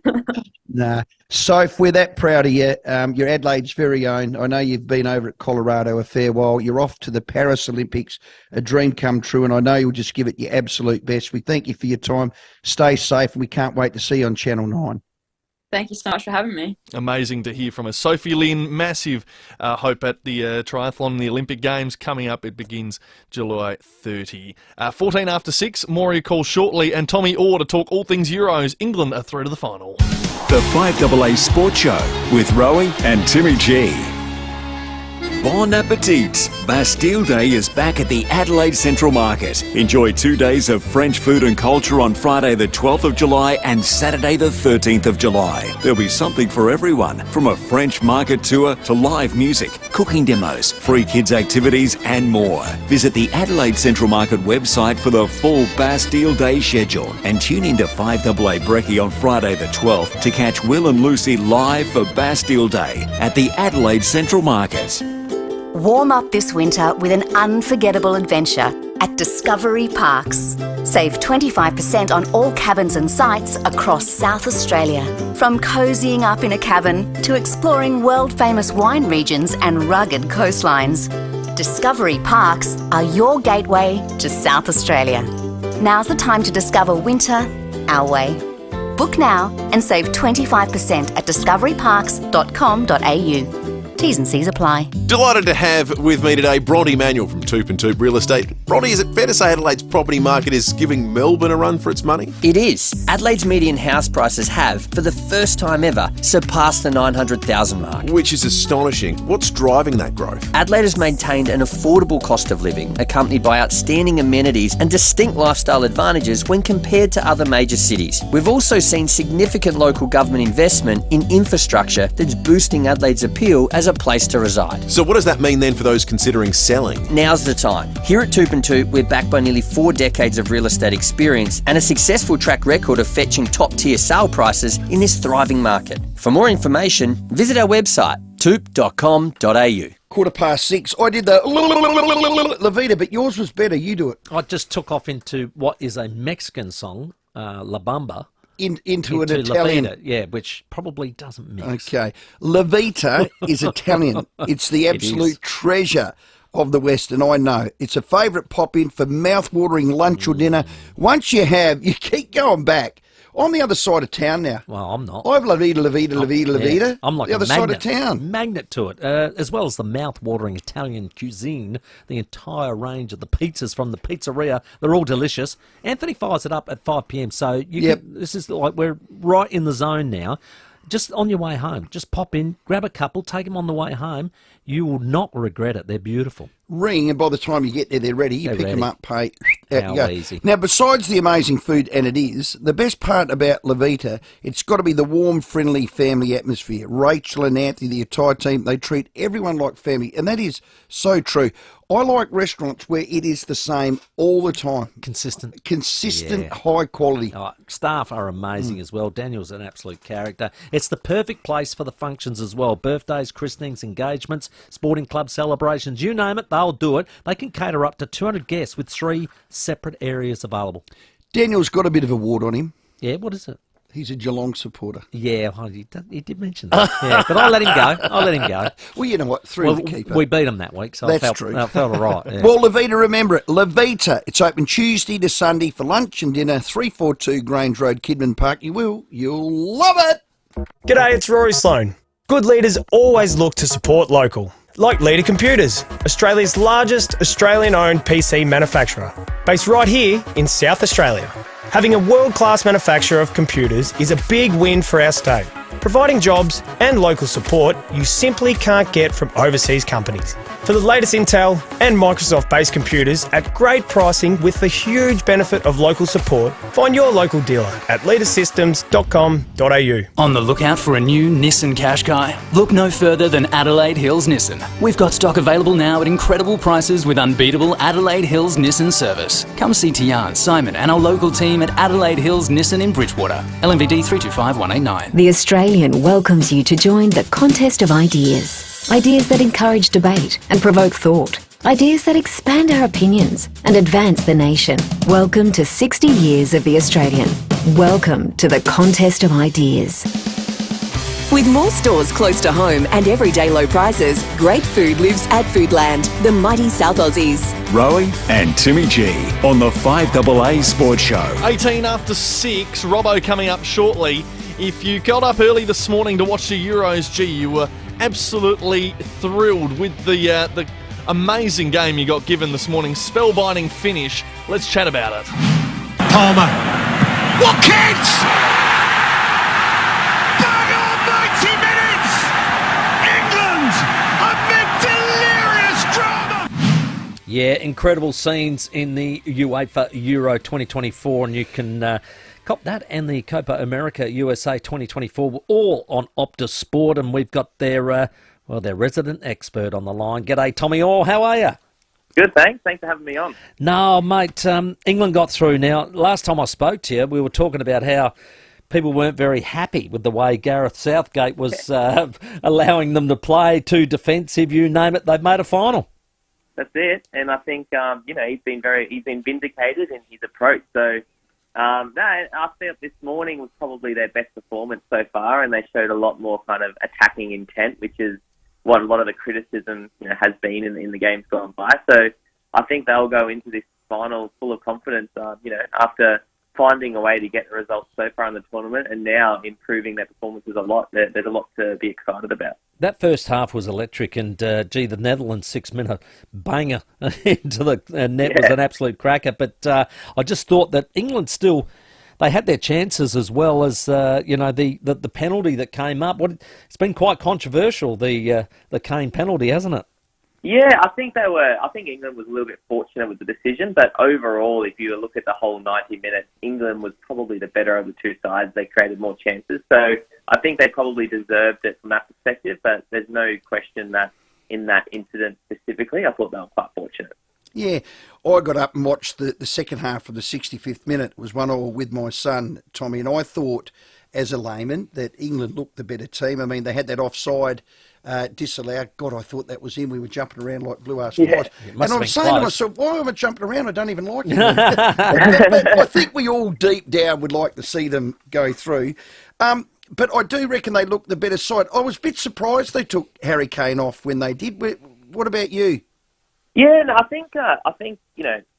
Nah. Soph, we're that proud of you. You're Adelaide's very own. I know you've been over at Colorado a fair while. You're off to the Paris Olympics, a dream come true, and I know you'll just give it your absolute best. We thank you for your time. Stay safe, and we can't wait to see you on Channel 9. Thank you so much for having me. Amazing to hear from us. Sophie Lynn, massive hope at the triathlon, the Olympic Games coming up. It begins July 30. 14 after 6, more you call shortly, and Tommy Orr to talk all things Euros. England are through to the final. The 5AA Sports Show with Rowey and Timmy G. Bon appetit! Bastille Day is back at the Adelaide Central Market. Enjoy 2 days of French food and culture on Friday the 12th of July and Saturday the 13th of July. There'll be something for everyone, from a French market tour to live music, cooking demos, free kids activities and more. Visit the Adelaide Central Market website for the full Bastille Day schedule and tune in to 5AA Brekkie on Friday the 12th to catch Will and Lucy live for Bastille Day at the Adelaide Central Market. Warm up this winter with an unforgettable adventure at Discovery Parks. Save 25% on all cabins and sites across South Australia. From cozying up in a cabin to exploring world-famous wine regions and rugged coastlines. Discovery Parks are your gateway to South Australia. Now's the time to discover winter our way. Book now and save 25% at discoveryparks.com.au. T's and C's apply. Delighted to have with me today Bronte Manuel from Toop and Toop Real Estate. Bronte, is it fair to say Adelaide's property market is giving Melbourne a run for its money? It is. Adelaide's median house prices have, for the first time ever, surpassed the 900,000 mark. Which is astonishing. What's driving that growth? Adelaide has maintained an affordable cost of living, accompanied by outstanding amenities and distinct lifestyle advantages when compared to other major cities. We've also seen significant local government investment in infrastructure that's boosting Adelaide's appeal as a place to reside. So what does that mean then for those considering selling? Now's the time. Here at Toop and Toop, we're backed by nearly 4 decades of real estate experience and a successful track record of fetching top-tier sale prices in this thriving market. For more information, visit our website, toop.com.au. 6:15. I did the Levita, but yours was better. You do it. I just took off into what is a Mexican song, La Bamba. Into an Italian. Levita, yeah, which probably doesn't mix. Okay. Levita is Italian. It's the absolute treasure of the West, and I know. It's a favourite pop-in for mouth-watering lunch or dinner. Once you have, you keep going back. I'm the other side of town now. Well, I'm not. I've Levita. I'm like the a other magnet, side of town. magnet to it, as well as the mouth-watering Italian cuisine, the entire range of the pizzas from the pizzeria. They're all delicious. Anthony fires it up at 5 p.m. So this is like we're right in the zone now. Just on your way home, just pop in, grab a couple, take them on the way home. You will not regret it. They're beautiful. Ring, and by the time you get there, they're ready. You They're pick ready. them up, pay, out you go. Easy. Now, besides the amazing food, and it is, the best part about Levita, it's got to be the warm, friendly family atmosphere. Rachel and Anthony, the entire team, they treat everyone like family, and that is so true. I like restaurants where it is the same all the time. Consistent, high quality. Staff are amazing as well. Daniel's an absolute character. It's the perfect place for the functions as well. Birthdays, christenings, engagements, sporting club celebrations, you name it, they'll do it. They can cater up to 200 guests with 3 separate areas available. Daniel's got a bit of a ward on him. Yeah, what is it? He's a Geelong supporter. Yeah, well, he did mention that. Yeah, but I'll let him go. Well, you know what? Through the keeper. We beat him that week, so That's I true. felt all right. Yeah. Well, Levita, remember it. Levita. It's open Tuesday to Sunday for lunch and dinner. 342 Grange Road, Kidman Park. You'll love it. G'day, it's Rory Sloan. Good leaders always look to support local. Like Leader Computers, Australia's largest Australian-owned PC manufacturer, based right here in South Australia. Having a world-class manufacturer of computers is a big win for our state, providing jobs and local support you simply can't get from overseas companies. For the latest Intel and Microsoft-based computers at great pricing with the huge benefit of local support, find your local dealer at leadersystems.com.au. On the lookout for a new Nissan Qashqai? Look no further than Adelaide Hills Nissan. We've got stock available now at incredible prices with unbeatable Adelaide Hills Nissan service. Come see Tian, Simon and our local team at Adelaide Hills Nissan in Bridgewater. LMVD 325189. The Australian welcomes you to join the contest of ideas. Ideas that encourage debate and provoke thought. Ideas that expand our opinions and advance the nation. Welcome to 60 years of The Australian. Welcome to the contest of ideas. With more stores close to home and everyday low prices, great food lives at Foodland, the mighty South Aussies. Rowey and Timmy G on the 5AA Sports Show. 18 after 6, Robbo coming up shortly. If you got up early this morning to watch the Euros, you were absolutely thrilled with the amazing game you got given this morning. Spellbinding finish. Let's chat about it. Palmer. Watkins! Bang on 90 minutes! England amid delirious drama! Yeah, incredible scenes in the UEFA Euro 2024, and you can cop that and the Copa America USA 2024 all on Optus Sport, and we've got their resident expert on the line. G'day, Tommy Orr. How are you? Good, thanks. Thanks for having me on. No, mate, England got through. Now, last time I spoke to you, we were talking about how people weren't very happy with the way Gareth Southgate was allowing them to play, too defensive, you name it. They've made a final. That's it, and I think he's been vindicated in his approach. So, I felt this morning was probably their best performance so far, and they showed a lot more kind of attacking intent, which is what a lot of the criticism has been in the games gone by. So I think they'll go into this final full of confidence, after finding a way to get the results so far in the tournament and now improving their performances a lot. There's a lot to be excited about. That first half was electric, and the Netherlands 6-minute banger into the net was an absolute cracker. But I just thought that England still, they had their chances, as well as the penalty that came up. It's been quite controversial, the Kane penalty, hasn't it? Yeah, I think England was a little bit fortunate with the decision, but overall, if you look at the whole 90 minutes, England was probably the better of the two sides. They created more chances, so I think they probably deserved it from that perspective, but there's no question that in that incident specifically, I thought they were quite fortunate. Yeah, I got up and watched the second half of the 65th minute. It was 1-1 with my son, Tommy, and I thought, as a layman, that England looked the better team. I mean, they had that offside disallowed. God, I thought that was in. We were jumping around like blue-ass flies. And I'm saying to myself, why am I jumping around? I don't even like it. But I think we all deep down would like to see them go through. But I do reckon they looked the better side. I was a bit surprised they took Harry Kane off when they did. What about you? Yeah, no, I think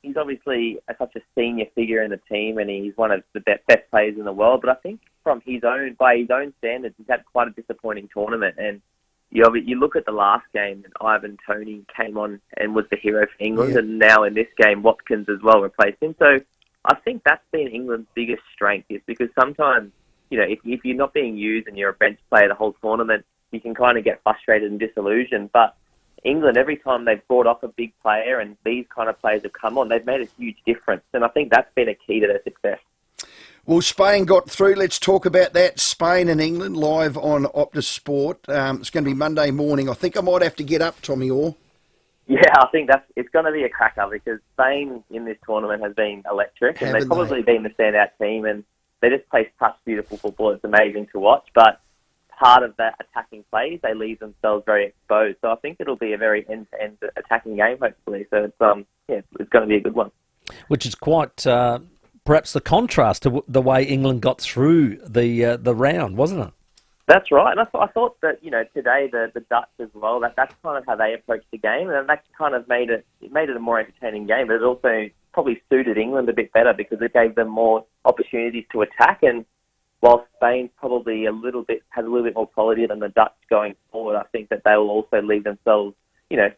he's obviously such a senior figure in the team, and he's one of the best players in the world. But I think by his own standards, he's had quite a disappointing tournament. And you look at the last game, and Ivan Toney came on and was the hero for England, and now in this game, Watkins as well replaced him. So I think that's been England's biggest strength, is because sometimes, if you're not being used and you're a bench player the whole tournament, you can kind of get frustrated and disillusioned. But England, every time they've brought off a big player and these kind of players have come on, they've made a huge difference. And I think that's been a key to their success. Well, Spain got through. Let's talk about that. Spain and England live on Optus Sport. It's going to be Monday morning. I think I might have to get up, Tommy Orr. Yeah, I think it's going to be a cracker, because Spain in this tournament has been electric, and they've probably been the standout team, and they just play such beautiful football. It's amazing to watch, but part of that attacking plays, they leave themselves very exposed. So I think it'll be a very end-to-end attacking game, hopefully. So it's going to be a good one. Which is quite perhaps the contrast to the way England got through the round, wasn't it? That's right. And I thought that, today the Dutch as well, that's kind of how they approached the game, and that kind of made it a more entertaining game. But it also probably suited England a bit better, because it gave them more opportunities to attack. And while Spain probably has a little bit more quality than the Dutch going forward, I think that they will also leave themselves,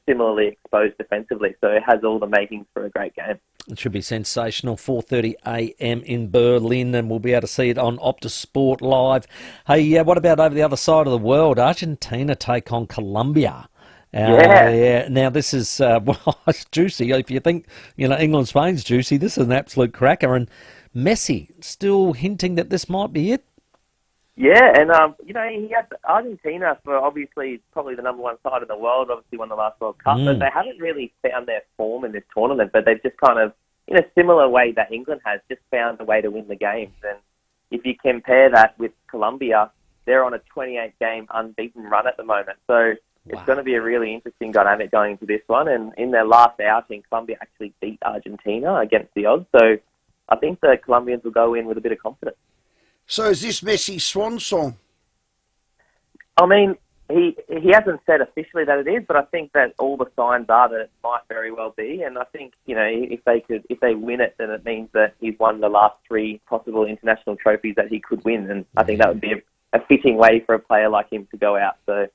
similarly exposed defensively. So it has all the makings for a great game. It should be sensational. 4:30 a.m. in Berlin, and we'll be able to see it on Optus Sport live. Hey, what about over the other side of the world? Argentina take on Colombia. Yeah. Now, this is it's juicy. If you think England-Spain's juicy, this is an absolute cracker. And Messi still hinting that this might be it. Yeah, and he had Argentina for obviously probably the number one side in the world. Obviously won the last World Cup, but they haven't really found their form in this tournament. But they've just kind of, in a similar way that England has, just found a way to win the games. And if you compare that with Colombia, they're on a 28-game unbeaten run at the moment. So it's going to be a really interesting dynamic going into this one. And in their last outing, Colombia actually beat Argentina against the odds. So I think the Colombians will go in with a bit of confidence. So is this Messi's swan song? I mean, he hasn't said officially that it is, but I think that all the signs are that it might very well be. And I think, if they win it, then it means that he's won the last 3 possible international trophies that he could win. And I think that would be a fitting way for a player like him to go out. So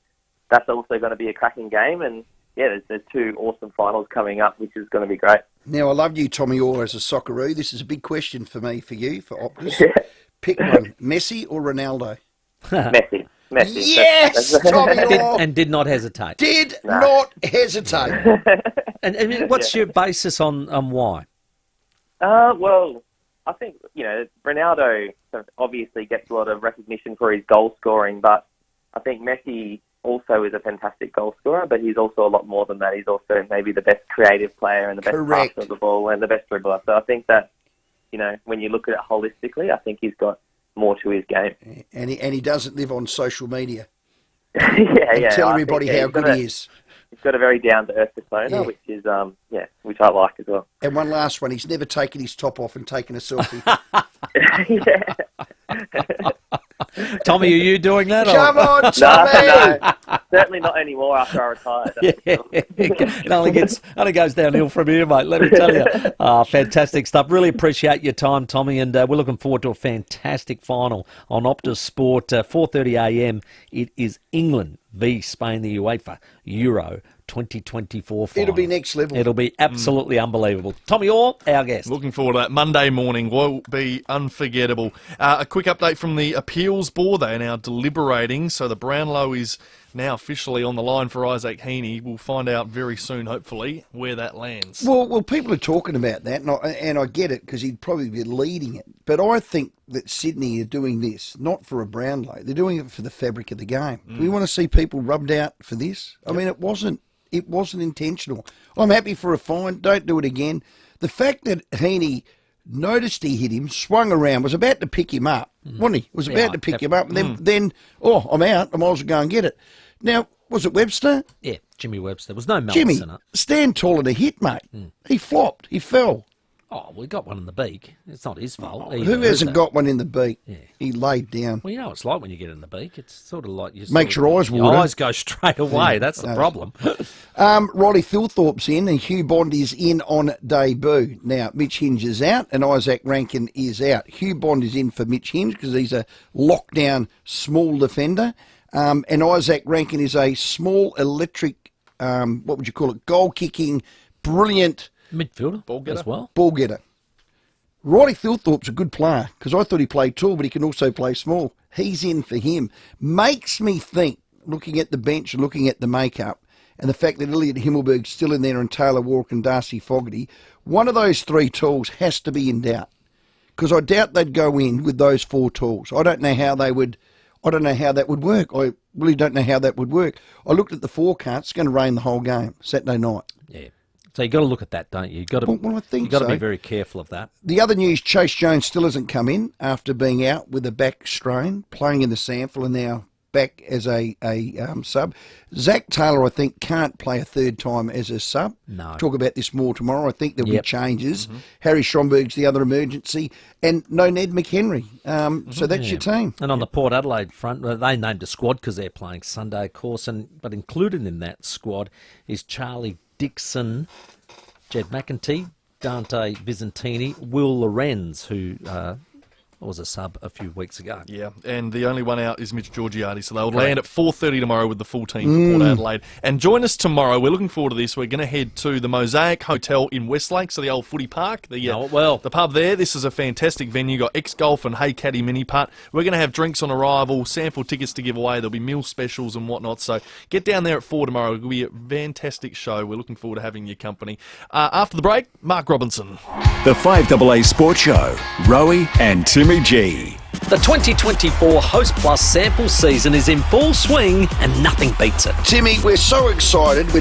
that's also going to be a cracking game. And yeah, there's 2 awesome finals coming up, which is going to be great. Now, I love you, Tommy Orr, as a Socceroo. This is a big question for you, for Optus. Yeah. Pick one, Messi or Ronaldo? Messi. Yes, Tommy Orr. Did not hesitate. Not hesitate. And what's your basis on why? Well, I think, Ronaldo obviously gets a lot of recognition for his goal scoring, but I think Messi also is a fantastic goal scorer, but he's also a lot more than that. He's also maybe the best creative player and the best passer of the ball and the best dribbler. So I think that, when you look at it holistically, I think he's got more to his game. And he doesn't live on social media. Yeah. Tell everybody how good he is. He's got a very down-to-earth persona, which is, which I like as well. And one last one, he's never taken his top off and taken a selfie. Tommy, are you doing that? Come on, Tommy! No, certainly not anymore after I retired. It only goes downhill from here, mate, let me tell you. Fantastic stuff. Really appreciate your time, Tommy, and we're looking forward to a fantastic final on Optus Sport. 4:30am, it is England v Spain, the UEFA Euro 2024 final. It'll be next level. It'll be absolutely unbelievable. Tommy Orr, our guest. Looking forward to that. Monday morning will be unforgettable. A quick update from the appeals board. They are now deliberating, so the Brownlow is now officially on the line for Isaac Heaney. We'll find out very soon, hopefully, where that lands. Well, people are talking about that, and I get it, because he'd probably be leading it. But I think that Sydney are doing this, not for a Brownlow. They're doing it for the fabric of the game. We want to see people rubbed out for this. I mean, it wasn't intentional. I'm happy for a fine. Don't do it again. The fact that Heaney noticed he hit him, swung around, was about to pick him up, wasn't he? Was about to pick him up, and then, I'm out. I might as well go and get it. Now, was it Webster? Yeah, Jimmy Webster. There was no malice Jimmy, in it. stand tall and a hit, mate. He flopped. He fell. Oh, we got one in the beak. It's not his fault. Either, Who hasn't got one in the beak? Yeah. He laid down. Well, you know what it's like when you get in the beak. It's sort of like... Makes your eyes water. Your eyes go straight away. That's the problem. Riley Thilthorpe's in and Hugh Bond is in on debut. Now, Mitch Hinge is out and Isaac Rankin is out. Hugh Bond is in for Mitch Hinge because he's a lockdown small defender. And Isaac Rankin is a small electric, what would you call it, goal-kicking, brilliant... midfielder ball getter as well. Ball getter. Riley Thilthorpe's a good player because I thought he played tall, but he can also play small. He's in for him. Makes me think, looking at the bench and looking at the makeup, and the fact that Elliot Himmelberg's still in there and Taylor Walker and Darcy Fogarty, one of those three tools has to be in doubt because I doubt they'd go in with those four tools. I don't know how that would work. I really don't know how that would work. I looked at the forecast. It's going to rain the whole game Saturday night. Yeah. So you've got to look at that, don't you? You've got to, I think you've got to so. be very careful of that. The other news, Chase Jones still hasn't come in after being out with a back strain, playing in the sample and now back as a sub. Zach Taylor, I think, can't play a third time as a sub. No. Talk about this more tomorrow. I think there'll be changes. Harry Schomburg's the other emergency. And no Ned McHenry. So that's your team. And on the Port Adelaide front, they named a squad because they're playing Sunday, of course. But included in that squad is Charlie Dixon, Jed McEntee, Dante Visentini, Will Lorenz, who was a sub a few weeks ago. Yeah, and the only one out is Mitch Georgiades, so they'll land at 4:30 tomorrow with the full team for Port Adelaide. And join us tomorrow. We're looking forward to this. We're going to head to the Mosaic Hotel in Westlake, so the old footy park. The pub there. This is a fantastic venue. Got X-Golf and Hey Caddy mini putt. We're going to have drinks on arrival, sample tickets to give away. There'll be meal specials and whatnot. So get down there at 4 tomorrow. It'll be a fantastic show. We're looking forward to having your company. After the break, Mark Robinson. The 5AA Sports Show, Rowey and Timmy G. The 2024 Host Plus sample season is in full swing and nothing beats it. Timmy, we're so excited. We're